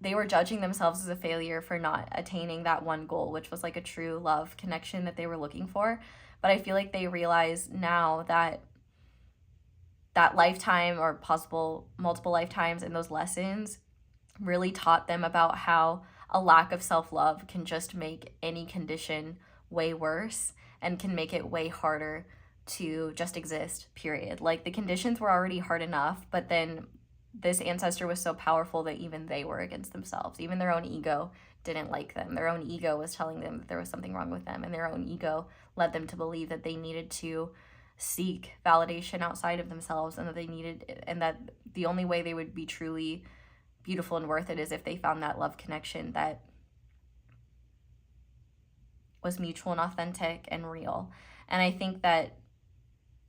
they were judging themselves as a failure for not attaining that one goal, which was like a true love connection that they were looking for. But I feel like they realize now that that lifetime, or possible multiple lifetimes, and those lessons really taught them about how a lack of self-love can just make any condition way worse, and can make it way harder to just exist, period. Like, the conditions were already hard enough, but then this ancestor was so powerful that even they were against themselves. Even their own ego didn't like them. Their own ego was telling them that there was something wrong with them, and their own ego led them to believe that they needed to seek validation outside of themselves, and that the only way they would be truly beautiful and worth it is if they found that love connection that was mutual and authentic and real. And I think that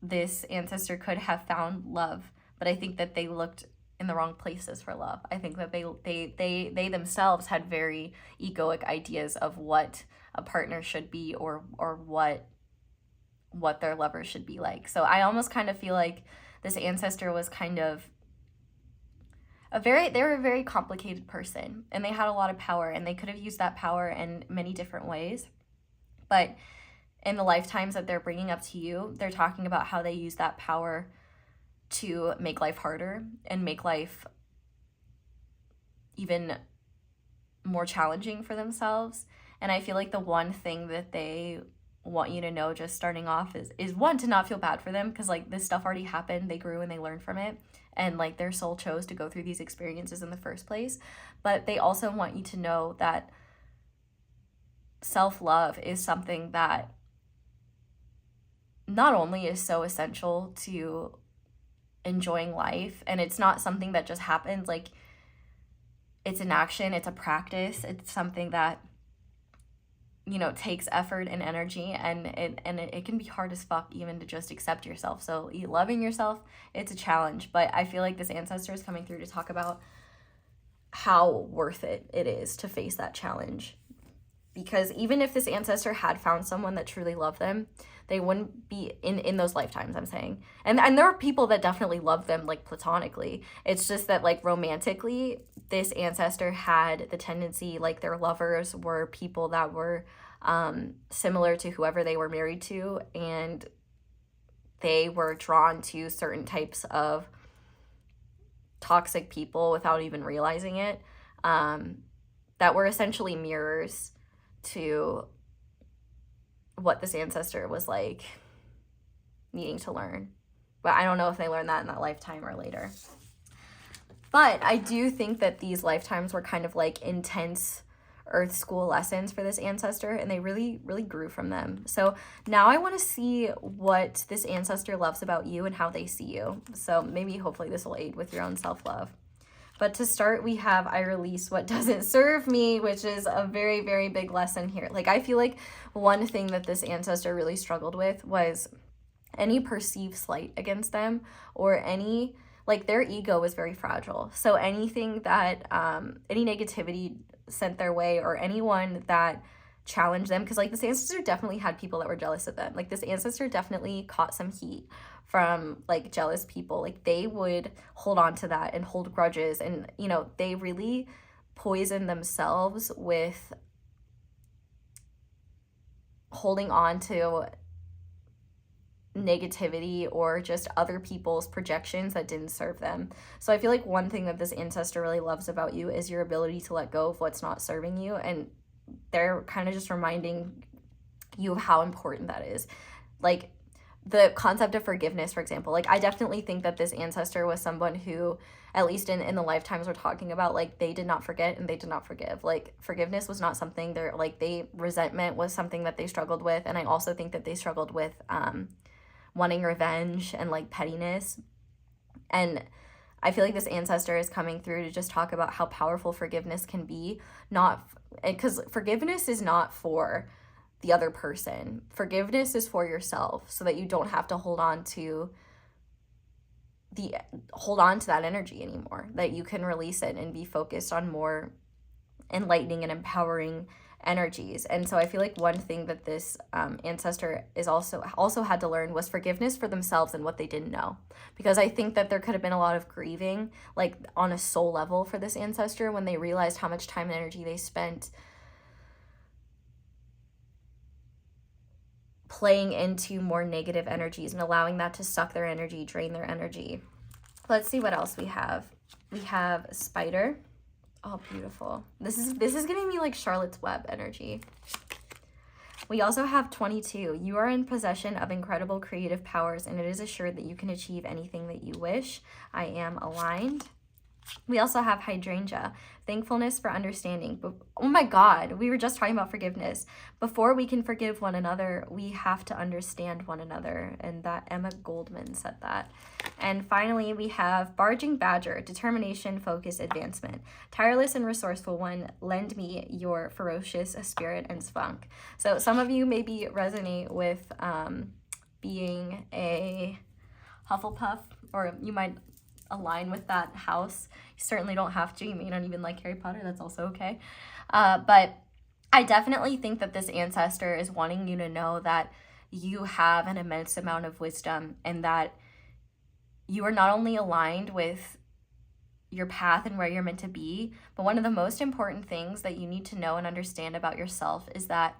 this ancestor could have found love, but I think that they looked in the wrong places for love. I think that they themselves had very egoic ideas of what a partner should be, or what their lover should be like. So I almost kind of feel like this ancestor was kind of they were a very complicated person, and they had a lot of power, and they could have used that power in many different ways. But in the lifetimes that they're bringing up to you, they're talking about how they use that power to make life harder and make life even more challenging for themselves. And I feel like the one thing that they want you to know just starting off is one, to not feel bad for them, because like this stuff already happened, they grew and they learned from it, and like their soul chose to go through these experiences in the first place. But they also want you to know that self-love is something that not only is so essential to enjoying life, and it's not something that just happens, like it's an action, it's a practice, it's something that, you know, takes effort and energy, and it can be hard as fuck even to just accept yourself. So loving yourself, it's a challenge. But I feel like this ancestor is coming through to talk about how worth it is to face that challenge. Because even if this ancestor had found someone that truly loved them, they wouldn't be in those lifetimes, I'm saying. And there are people that definitely love them, like platonically. It's just that, like, romantically, this ancestor had the tendency, like, their lovers were people that were similar to whoever they were married to, and they were drawn to certain types of toxic people without even realizing it, that were essentially mirrors to what this ancestor was like needing to learn. But I don't know if they learned that in that lifetime or later. But I do think that these lifetimes were kind of like intense earth school lessons for this ancestor, and they really, really grew from them. So now I want to see what this ancestor loves about you and how they see you. So maybe hopefully this will aid with your own self-love. But to start, we have I release what doesn't serve me, which is a very, very big lesson here. Like, I feel like one thing that this ancestor really struggled with was any perceived slight against them, or any, like, their ego was very fragile. So anything that, any negativity sent their way, or anyone that challenged them, because, like, this ancestor definitely had people that were jealous of them. Like, this ancestor definitely caught some heat from, like, jealous people. Like, they would hold on to that and hold grudges, and, you know, they really poison themselves with holding on to negativity or just other people's projections that didn't serve them. So I feel like one thing that this ancestor really loves about you is your ability to let go of what's not serving you, and they're kind of just reminding you of how important that is. Like, the concept of forgiveness, for example. Like, I definitely think that this ancestor was someone who, at least in the lifetimes we're talking about, like, they did not forget and they did not forgive. Like, forgiveness was not something they're, like, resentment was something that they struggled with. And I also think that they struggled with wanting revenge and, like, pettiness. And I feel like this ancestor is coming through to just talk about how powerful forgiveness can be. Not, because forgiveness is not for the other person. Forgiveness is for yourself, so that you don't have to hold on to that energy anymore, that you can release it and be focused on more enlightening and empowering energies. And so I feel like one thing that this ancestor is also had to learn was forgiveness for themselves and what they didn't know, because I think that there could have been a lot of grieving, like on a soul level, for this ancestor when they realized how much time and energy they spent playing into more negative energies and allowing that to suck their energy, drain their energy. Let's see what else we have. We have Spider. Oh, beautiful. This is giving me like Charlotte's Web energy. We also have 22. You are in possession of incredible creative powers, and it is assured that you can achieve anything that you wish. I am aligned. We also have Hydrangea, thankfulness for understanding. Oh my God, we were just talking about forgiveness. Before we can forgive one another, we have to understand one another. And that Emma Goldman said that. And finally, we have Barging Badger, determination, focus, advancement. Tireless and resourceful one, lend me your ferocious spirit and spunk. So some of you maybe resonate with being a Hufflepuff, or you might align with that house. You certainly don't have to. You may not even like Harry Potter. That's also okay. But I definitely think that this ancestor is wanting you to know that you have an immense amount of wisdom, and that you are not only aligned with your path and where you're meant to be, but one of the most important things that you need to know and understand about yourself is that,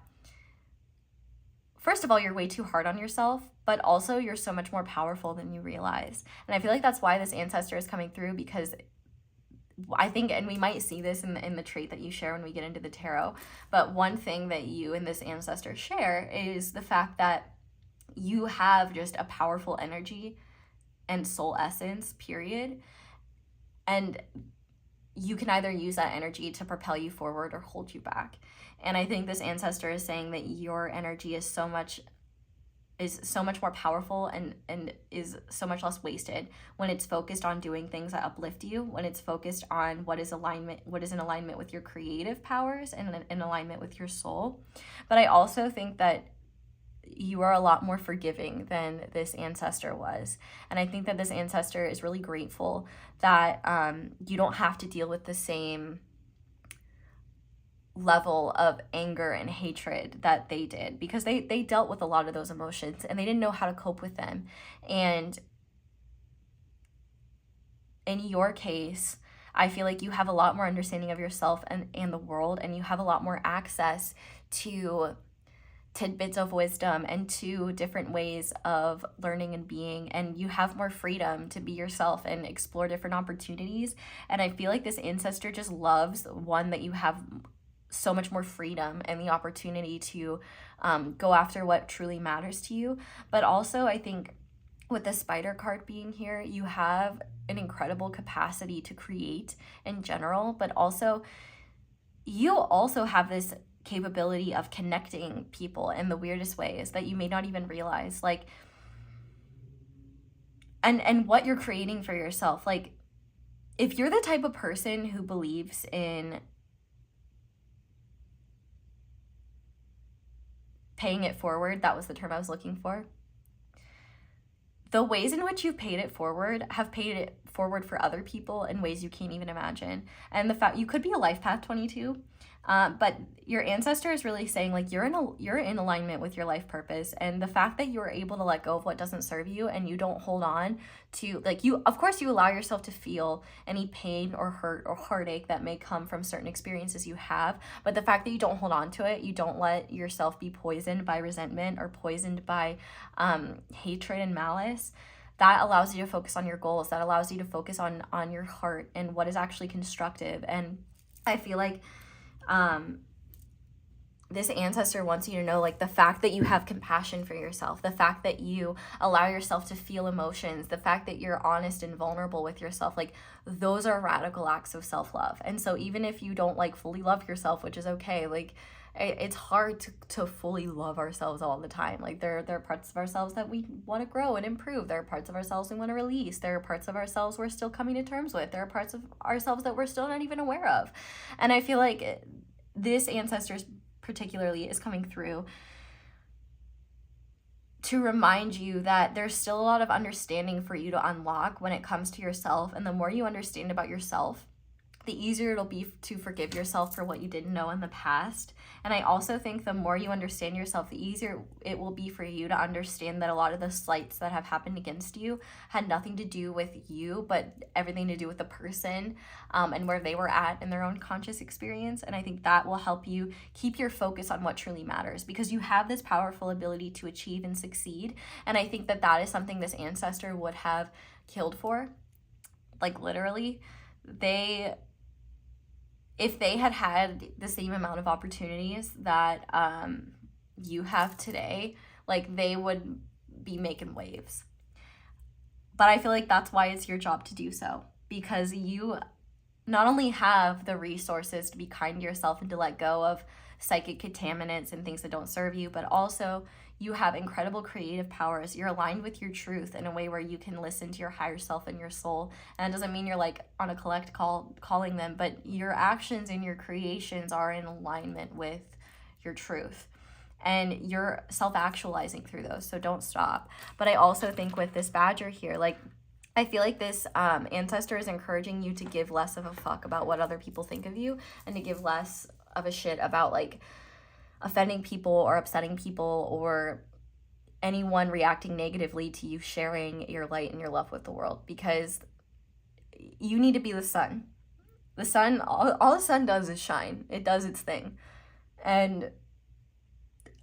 first of all, you're way too hard on yourself, but also you're so much more powerful than you realize. And I feel like that's why this ancestor is coming through, because I think, and we might see this in the trait that you share when we get into the tarot, but one thing that you and this ancestor share is the fact that you have just a powerful energy and soul essence, period. And you can either use that energy to propel you forward or hold you back. And I think this ancestor is saying that your energy is so much more powerful and is so much less wasted when it's focused on doing things that uplift you, when it's focused on what is in alignment with your creative powers and in alignment with your soul. But I also think that you are a lot more forgiving than this ancestor was. And I think that this ancestor is really grateful that you don't have to deal with the same level of anger and hatred that they did, because they dealt with a lot of those emotions and they didn't know how to cope with them. And in your case, I feel like you have a lot more understanding of yourself and the world, and you have a lot more access to tidbits of wisdom and to different ways of learning and being, and you have more freedom to be yourself and explore different opportunities. And I feel like this ancestor just loves, one, that you have so much more freedom and the opportunity to go after what truly matters to you. But also, I think with the Spider card being here, you have an incredible capacity to create in general, but also you also have this capability of connecting people in the weirdest ways that you may not even realize, like, and what you're creating for yourself. Like, if you're the type of person who believes in paying it forward, that was the term I was looking for, the ways in which you've paid it forward have paid it forward for other people in ways you can't even imagine. And the fact you could be a life path 22, but your ancestor is really saying, like, you're in alignment with your life purpose, and the fact that you're able to let go of what doesn't serve you and you don't hold on to, like, you, of course, you allow yourself to feel any pain or hurt or heartache that may come from certain experiences you have, but the fact that you don't hold on to it, you don't let yourself be poisoned by resentment or poisoned by hatred and malice, that allows you to focus on your goals, that allows you to focus on your heart and what is actually constructive. And I feel like this ancestor wants you to know, like, the fact that you have compassion for yourself, the fact that you allow yourself to feel emotions, the fact that you're honest and vulnerable with yourself, like, those are radical acts of self-love. And so even if you don't, like, fully love yourself, which is okay, like, it's hard to fully love ourselves all the time. Like, there are parts of ourselves that we want to grow and improve. There are parts of ourselves we want to release. There are parts of ourselves we're still coming to terms with. There are parts of ourselves that we're still not even aware of. And I feel like this ancestor's particularly is coming through to remind you that there's still a lot of understanding for you to unlock when it comes to yourself. And the more you understand about yourself, the easier it'll be to forgive yourself for what you didn't know in the past. And I also think the more you understand yourself, the easier it will be for you to understand that a lot of the slights that have happened against you had nothing to do with you, but everything to do with the person, and where they were at in their own conscious experience. And I think that will help you keep your focus on what truly matters, because you have this powerful ability to achieve and succeed. And I think that that is something this ancestor would have killed for. Like, literally, if they had had the same amount of opportunities that you have today, like, they would be making waves. But I feel like that's why it's your job to do so, because you not only have the resources to be kind to yourself and to let go of psychic contaminants and things that don't serve you, but also you have incredible creative powers. You're aligned with your truth in a way where you can listen to your higher self and your soul. And it doesn't mean you're like on a collect call calling them, but your actions and your creations are in alignment with your truth. And you're self-actualizing through those, so don't stop. But I also think with this badger here, like, I feel like this ancestor is encouraging you to give less of a fuck about what other people think of you, and to give less of a shit about, like, offending people or upsetting people or anyone reacting negatively to you sharing your light and your love with the world, because you need to be the sun. The sun, all the sun does is shine. It does its thing. And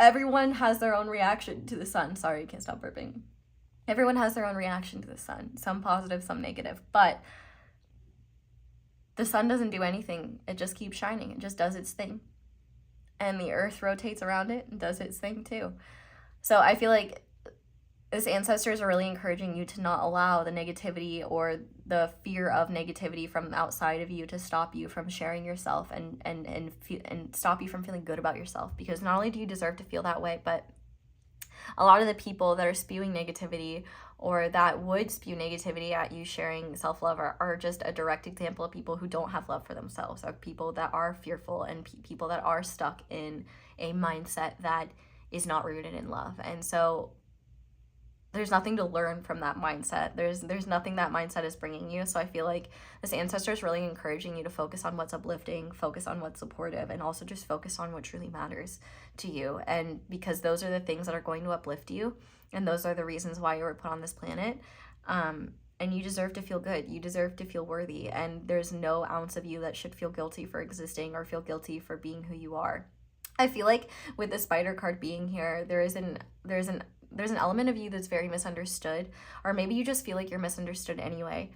everyone has their own reaction to the sun. Sorry, I can't stop burping. Everyone has their own reaction to the sun. Some positive, some negative. But the sun doesn't do anything. It just keeps shining. It just does its thing. And the earth rotates around it and does its thing too. So I feel like this ancestors are really encouraging you to not allow the negativity or the fear of negativity from outside of you to stop you from sharing yourself and stop you from feeling good about yourself. Because not only do you deserve to feel that way, but a lot of the people that are spewing negativity or that would spew negativity at you sharing self-love are just a direct example of people who don't have love for themselves, or people that are fearful, and people that are stuck in a mindset that is not rooted in love. And so there's nothing to learn from that mindset. There's nothing that mindset is bringing you. So I feel like this ancestor is really encouraging you to focus on what's uplifting, focus on what's supportive, and also just focus on what truly matters to you. And because those are the things that are going to uplift you, and those are the reasons why you were put on this planet. And you deserve to feel good. You deserve to feel worthy. And there's no ounce of you that should feel guilty for existing or feel guilty for being who you are. I feel like with the spider card being here, there's an element of you that's very misunderstood, or maybe you just feel like you're misunderstood anyway.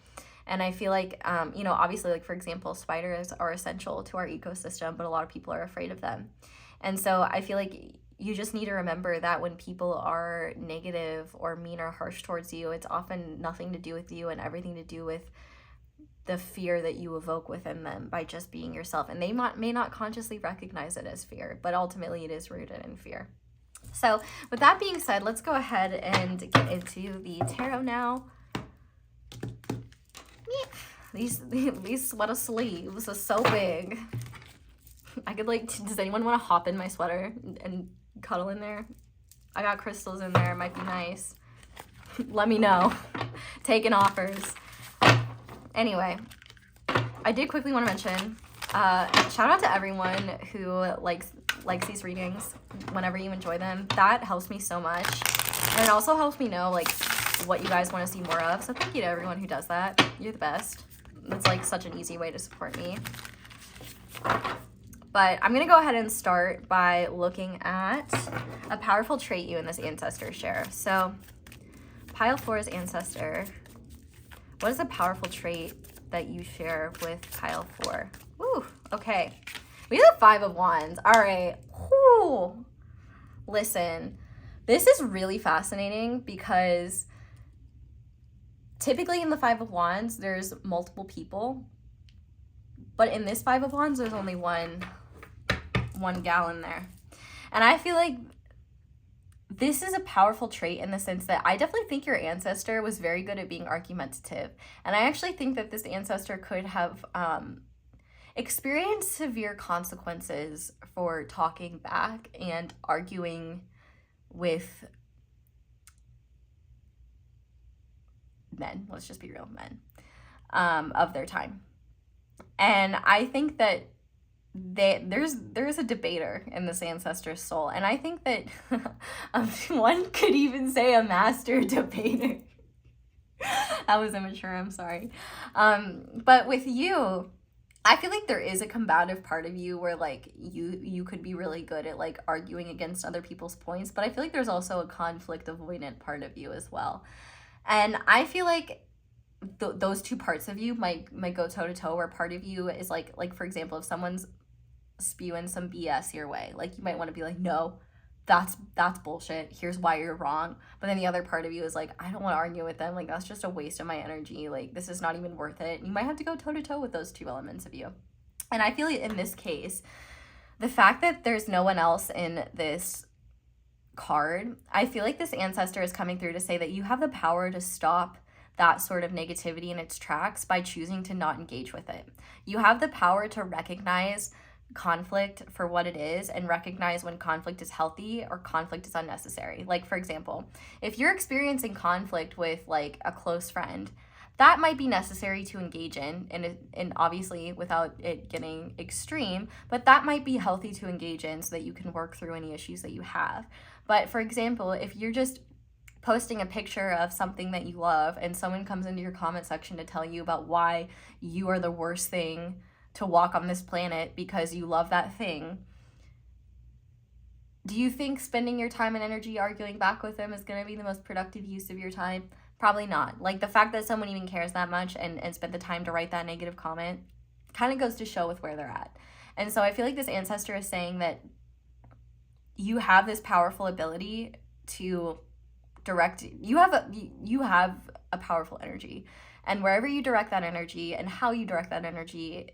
And I feel like, obviously, like, for example, spiders are essential to our ecosystem, but a lot of people are afraid of them. And so I feel like you just need to remember that when people are negative or mean or harsh towards you, it's often nothing to do with you and everything to do with the fear that you evoke within them by just being yourself. And they may not consciously recognize it as fear, but ultimately it is rooted in fear. So with that being said, let's go ahead and get into the tarot now. These sweater sleeves are so big. I could, like, does anyone want to hop in my sweater and cuddle in there? I got crystals in there. It might be nice. Let me know. Taking offers. Anyway, I did quickly want to mention, shout out to everyone who likes these readings whenever you enjoy them. That helps me so much. And it also helps me know, like, what you guys want to see more of. So thank you to everyone who does that. You're the best. That's, like, such an easy way to support me. But I'm going to go ahead and start by looking at a powerful trait you and this ancestor share. So pile 4's ancestor. What is a powerful trait that you share with pile 4? Ooh, okay. We have the 5 of Wands. All right. Ooh. Listen, this is really fascinating because typically in the Five of Wands, there's multiple people. But in this Five of Wands, there's only one gal in there. And I feel like this is a powerful trait in the sense that I definitely think your ancestor was very good at being argumentative. And I actually think that this ancestor could have experienced severe consequences for talking back and arguing with men. Let's just be real, men of their time. And I think that there's a debater in this ancestor's soul, and I think that one could even say a master debater. That was immature, I'm sorry. But with you, I feel like there is a combative part of you where like you could be really good at like arguing against other people's points, but I feel like there's also a conflict avoidant part of you as well. And I feel like those two parts of you might go toe to toe, where part of you is like for example, if someone's spewing some BS your way, like you might want to be like, no, that's bullshit, here's why you're wrong. But then the other part of you is like, I don't want to argue with them, like that's just a waste of my energy, like this is not even worth it. You might have to go toe to toe with those two elements of you. And I feel like in this case, the fact that there's no one else in this card, I feel like this ancestor is coming through to say that you have the power to stop that sort of negativity in its tracks by choosing to not engage with it. You have the power to recognize conflict for what it is and recognize when conflict is healthy or conflict is unnecessary. Like for example, if you're experiencing conflict with like a close friend, that might be necessary to engage in, and obviously without it getting extreme, but that might be healthy to engage in so that you can work through any issues that you have. But for example, if you're just posting a picture of something that you love and someone comes into your comment section to tell you about why you are the worst thing to walk on this planet because you love that thing, do you think spending your time and energy arguing back with them is going to be the most productive use of your time? Probably not. Like the fact that someone even cares that much and spent the time to write that negative comment kind of goes to show with where they're at. And so I feel like this ancestor is saying that you have this powerful ability to direct, you have a powerful energy, and wherever you direct that energy and how you direct that energy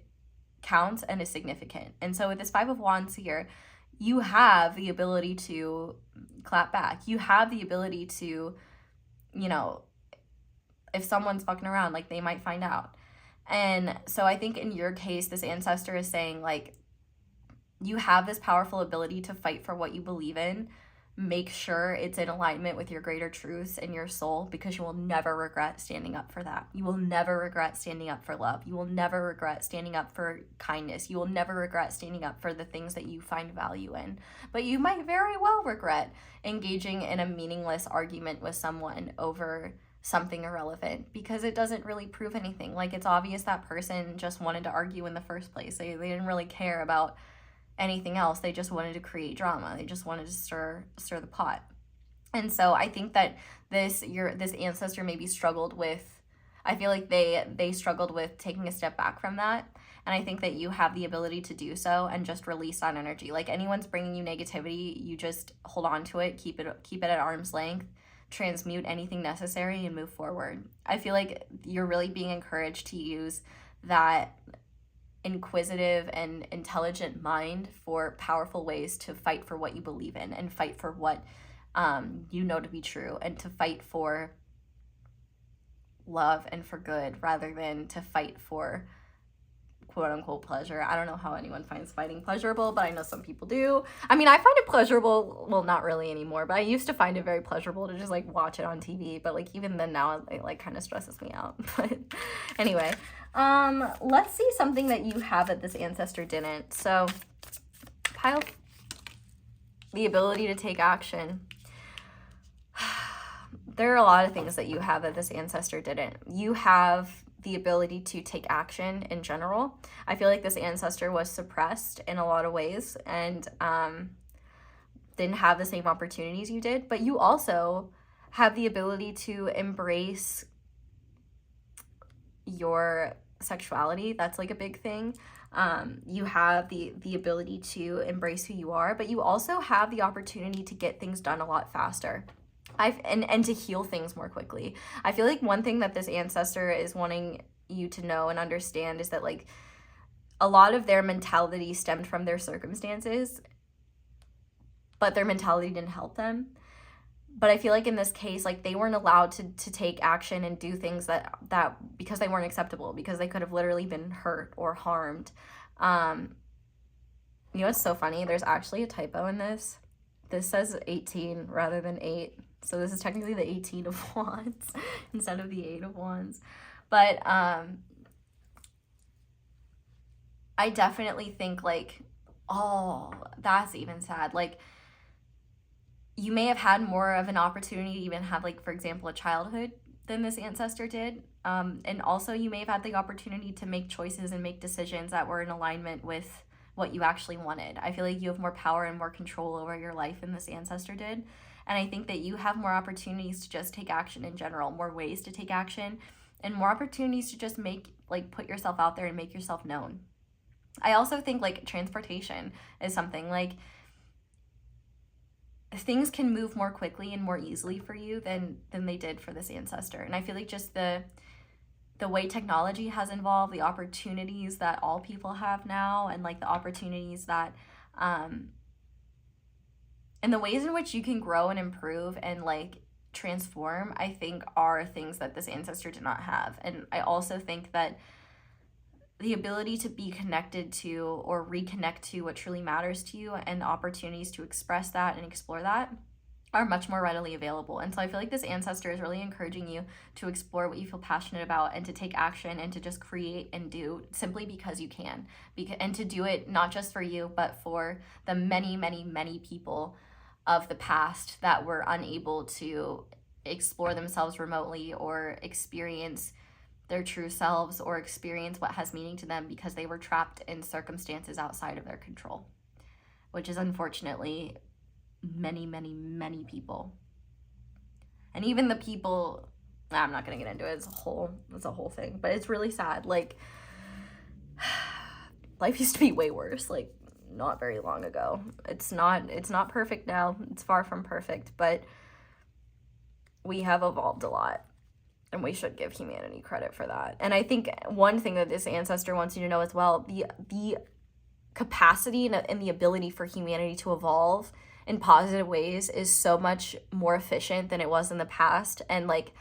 counts and is significant. And so with this Five of Wands here, you have the ability to clap back. You have the ability to, you know, if someone's fucking around, like they might find out. And so I think in your case, this ancestor is saying like, you have this powerful ability to fight for what you believe in. Make sure it's in alignment with your greater truths and your soul, because you will never regret standing up for that. You will never regret standing up for love. You will never regret standing up for kindness. You will never regret standing up for the things that you find value in. But you might very well regret engaging in a meaningless argument with someone over something irrelevant, because it doesn't really prove anything. Like it's obvious that person just wanted to argue in the first place. They didn't really care about anything else. They just wanted to create drama. They just wanted to stir the pot. And so I think that this ancestor maybe struggled with, I feel like they struggled with taking a step back from that. And I think that you have the ability to do so and just release that energy. Like anyone's bringing you negativity, you just hold on to it, keep it at arm's length, transmute anything necessary and move forward. I feel like you're really being encouraged to use that inquisitive and intelligent mind for powerful ways to fight for what you believe in and fight for what you know to be true, and to fight for love and for good rather than to fight for quote unquote pleasure. I don't know how anyone finds fighting pleasurable, but I know some people do. I mean, I find it pleasurable, well, not really anymore, but I used to find it very pleasurable to just like watch it on TV, but like even then now it like kind of stresses me out. But anyway, let's see something that you have that this ancestor didn't. So pile the ability to take action. There are a lot of things that you have that this ancestor didn't. You have the ability to take action in general. I feel like this ancestor was suppressed in a lot of ways and didn't have the same opportunities you did, but you also have the ability to embrace your sexuality. That's like a big thing. You have the ability to embrace who you are, but you also have the opportunity to get things done a lot faster. And to heal things more quickly. I feel like one thing that this ancestor is wanting you to know and understand is that like a lot of their mentality stemmed from their circumstances, but their mentality didn't help them. But I feel like in this case, like they weren't allowed to take action and do things that because they weren't acceptable, because they could have literally been hurt or harmed. You know what's so funny? There's actually a typo in this. This says 18 rather than 8. So this is technically the 18 of Wands instead of the 8 of Wands. But I definitely think like, oh, that's even sad. Like you may have had more of an opportunity to even have like, for example, a childhood than this ancestor did. And also you may have had the opportunity to make choices and make decisions that were in alignment with what you actually wanted. I feel like you have more power and more control over your life than this ancestor did. And I think that you have more opportunities to just take action in general, more ways to take action, and more opportunities to just put yourself out there and make yourself known. I also think like transportation is something like things can move more quickly and more easily for you than they did for this ancestor. And I feel like just the way technology has evolved, the opportunities that all people have now, and like the opportunities that and the ways in which you can grow and improve and like transform, I think are things that this ancestor did not have. And I also think that the ability to be connected to or reconnect to what truly matters to you and the opportunities to express that and explore that are much more readily available. And so I feel like this ancestor is really encouraging you to explore what you feel passionate about and to take action and to just create and do simply because you can. And to do it not just for you, but for the many, many, many people of the past that were unable to explore themselves remotely or experience their true selves or experience what has meaning to them because they were trapped in circumstances outside of their control, which is unfortunately many, many, many people. And even the people, I'm not gonna get into it, it's a whole thing, but it's really sad. Like life used to be way worse, like not very long ago. It's not perfect now, it's far from perfect, but we have evolved a lot. And we should give humanity credit for that. And I think one thing that this ancestor wants you to know as well, the capacity and the ability for humanity to evolve in positive ways is so much more efficient than it was in the past. And like,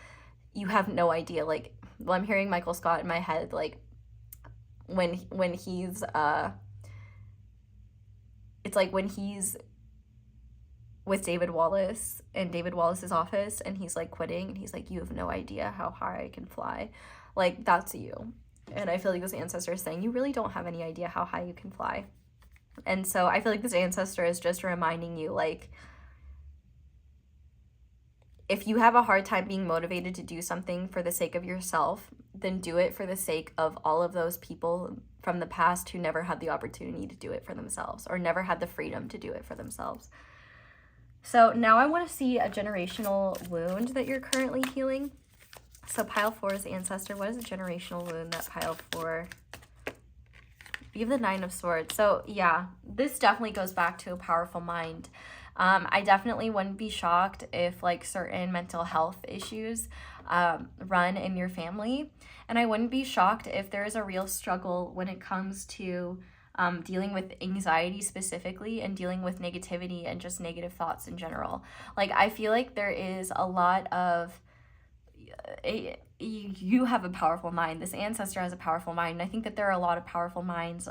you have no idea, like, well, I'm hearing Michael Scott in my head, like when he's, it's like when he's with David Wallace in David Wallace's office and he's like quitting and he's like, you have no idea how high I can fly. Like that's you. And I feel like this ancestor is saying you really don't have any idea how high you can fly. And so I feel like this ancestor is just reminding you, like, if you have a hard time being motivated to do something for the sake of yourself, then do it for the sake of all of those people from the past who never had the opportunity to do it for themselves or never had the freedom to do it for themselves. So now I want to see a generational wound that you're currently healing. So pile 4 is ancestor. What is a generational wound that pile 4? You have the 9 of Swords. So yeah, this definitely goes back to a powerful mind. I definitely wouldn't be shocked if like certain mental health issues run in your family. And I wouldn't be shocked if there is a real struggle when it comes to dealing with anxiety specifically and dealing with negativity and just negative thoughts in general. Like, I feel like there is a lot of, you have a powerful mind. This ancestor has a powerful mind. And I think that there are a lot of powerful minds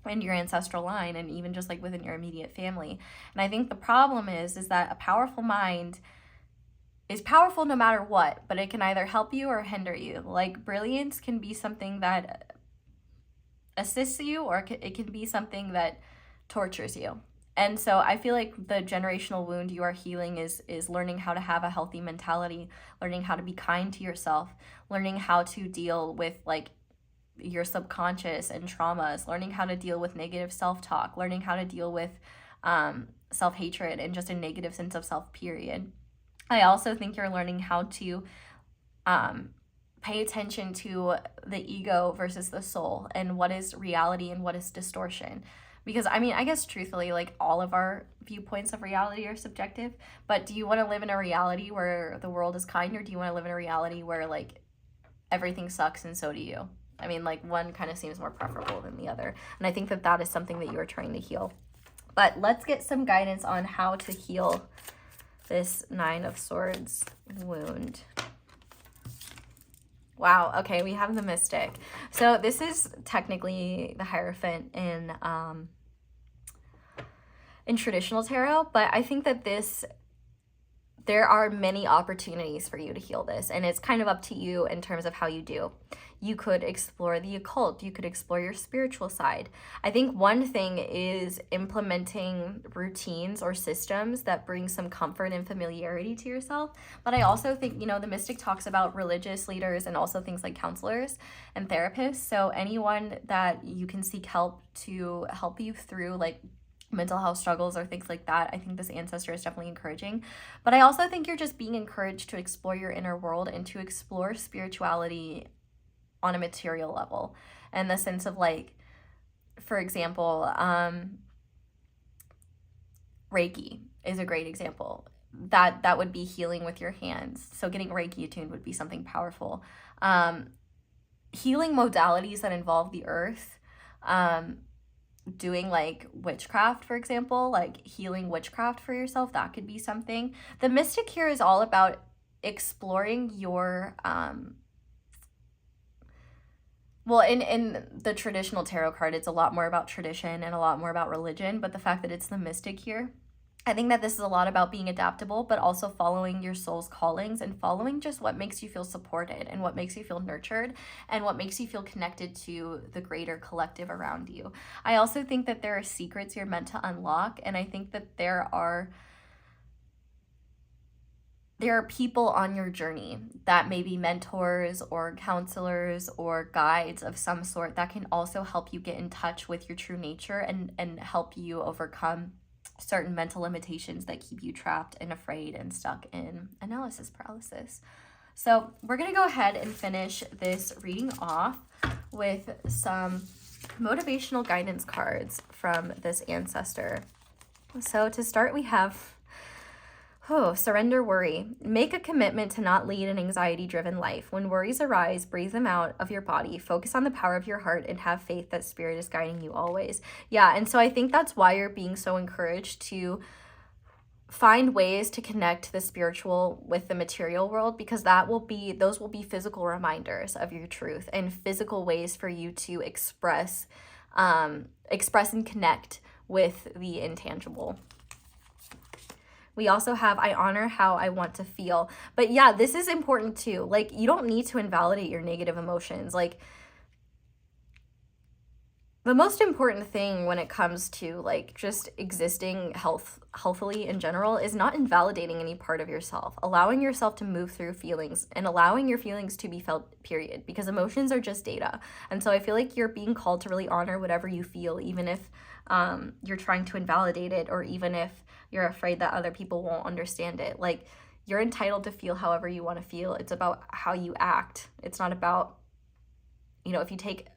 in your ancestral line and even just like within your immediate family. And I think the problem is that a powerful mind is powerful no matter what, but it can either help you or hinder you. Like, brilliance can be something that assists you, or it can be something that tortures you. And so I feel like the generational wound you are healing is learning how to have a healthy mentality, learning how to be kind to yourself, learning how to deal with like your subconscious and traumas, learning how to deal with negative self-talk, learning how to deal with self-hatred and just a negative sense of self, period. I also think you're learning how to pay attention to the ego versus the soul, and what is reality and what is distortion. Because I mean, I guess truthfully, like, all of our viewpoints of reality are subjective, but do you want to live in a reality where the world is kind, or do you want to live in a reality where like everything sucks and so do you? I mean, like, one kind of seems more preferable than the other. And I think that that is something that you are trying to heal. But let's get some guidance on how to heal this Nine of Swords wound. Wow, okay, we have the Mystic. So this is technically the Hierophant in traditional tarot, but I think that there are many opportunities for you to heal this, and it's kind of up to you in terms of how you do. You could explore the occult. You could explore your spiritual side. I think one thing is implementing routines or systems that bring some comfort and familiarity to yourself. But I also think, you know, the Mystic talks about religious leaders and also things like counselors and therapists. So anyone that you can seek help to help you through like mental health struggles or things like that, I think this Ancestor is definitely encouraging. But I also think you're just being encouraged to explore your inner world and to explore spirituality on a material level, in the sense of, like, for example, Reiki is a great example. That would be healing with your hands. So getting Reiki attuned would be something powerful. Healing modalities that involve the earth, doing like witchcraft, for example, like healing witchcraft for yourself, that could be something. The Mystic here is all about exploring your well, in the traditional tarot card, it's a lot more about tradition and a lot more about religion, but the fact that it's the Mystic here, I think that this is a lot about being adaptable, but also following your soul's callings and following just what makes you feel supported and what makes you feel nurtured and what makes you feel connected to the greater collective around you. I also think that there are secrets you're meant to unlock, and I think that there are people on your journey that may be mentors or counselors or guides of some sort that can also help you get in touch with your true nature and help you overcome certain mental limitations that keep you trapped and afraid and stuck in analysis paralysis. So we're going to go ahead and finish this reading off with some motivational guidance cards from this Ancestor. So to start, we have surrender worry. Make a commitment to not lead an anxiety-driven life. When worries arise, breathe them out of your body. Focus on the power of your heart and have faith that Spirit is guiding you always. Yeah, and so I think that's why you're being so encouraged to find ways to connect the spiritual with the material world, because those will be physical reminders of your truth and physical ways for you to express and connect with the intangible. We also have, I honor how I want to feel. But yeah, this is important too. Like, you don't need to invalidate your negative emotions. Like, the most important thing when it comes to like just existing healthily in general is not invalidating any part of yourself, allowing yourself to move through feelings and allowing your feelings to be felt, period, because emotions are just data. And so I feel like you're being called to really honor whatever you feel, even if you're trying to invalidate it, or even if you're afraid that other people won't understand it. Like, you're entitled to feel however you want to feel. It's about how you act. It's not about, you know, if you take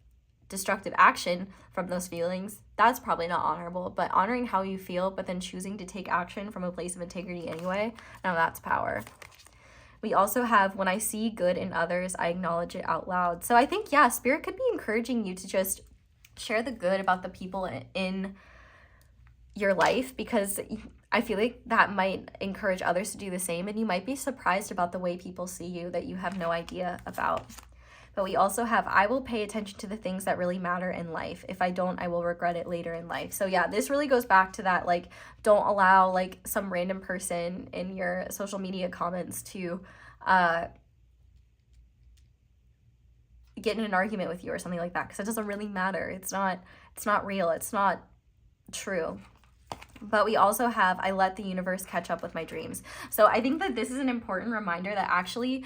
destructive action from those feelings, that's probably not honorable. But honoring how you feel, but then choosing to take action from a place of integrity anyway, now that's power. We also have, when I see good in others, I acknowledge it out loud. So I think, yeah, Spirit could be encouraging you to just share the good about the people in your life, because I feel like that might encourage others to do the same, and you might be surprised about the way people see you that you have no idea about. But we also have, I will pay attention to the things that really matter in life. If I don't, I will regret it later in life. So yeah, this really goes back to that, like, don't allow like some random person in your social media comments to get in an argument with you or something like that, because it doesn't really matter. It's not real. It's not true. But we also have, I let the universe catch up with my dreams. So I think that this is an important reminder that actually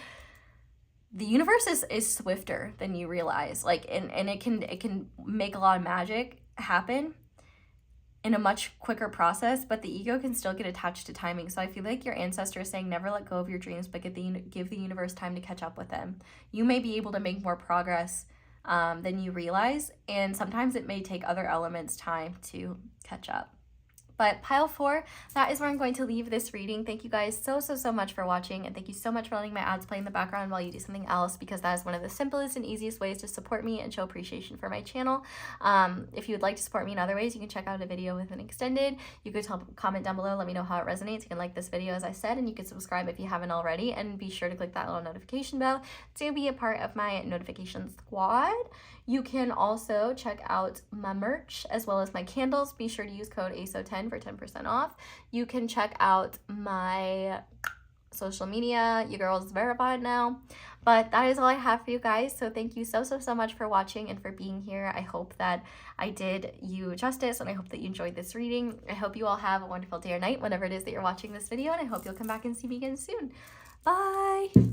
the universe is swifter than you realize. Like, and it can make a lot of magic happen in a much quicker process, but the ego can still get attached to timing. So I feel like your ancestor is saying never let go of your dreams, but give the universe time to catch up with them. You may be able to make more progress than you realize, and sometimes it may take other elements time to catch up. But pile 4, that is where I'm going to leave this reading. Thank you guys so much for watching, and thank you so much for letting my ads play in the background while you do something else, because that is one of the simplest and easiest ways to support me and show appreciation for my channel. If you would like to support me in other ways, you can check out a video with an extended. You could comment down below, let me know how it resonates. You can like this video as I said, and you can subscribe if you haven't already, and be sure to click that little notification bell to be a part of my notification squad. You can also check out my merch as well as my candles. Be sure to use code ASO10 for 10% off. You can check out my social media. Your girl is verified now. But that is all I have for you guys. So thank you so much for watching and for being here. I hope that I did you justice, and I hope that you enjoyed this reading. I hope you all have a wonderful day or night, whenever it is that you're watching this video, and I hope you'll come back and see me again soon. Bye!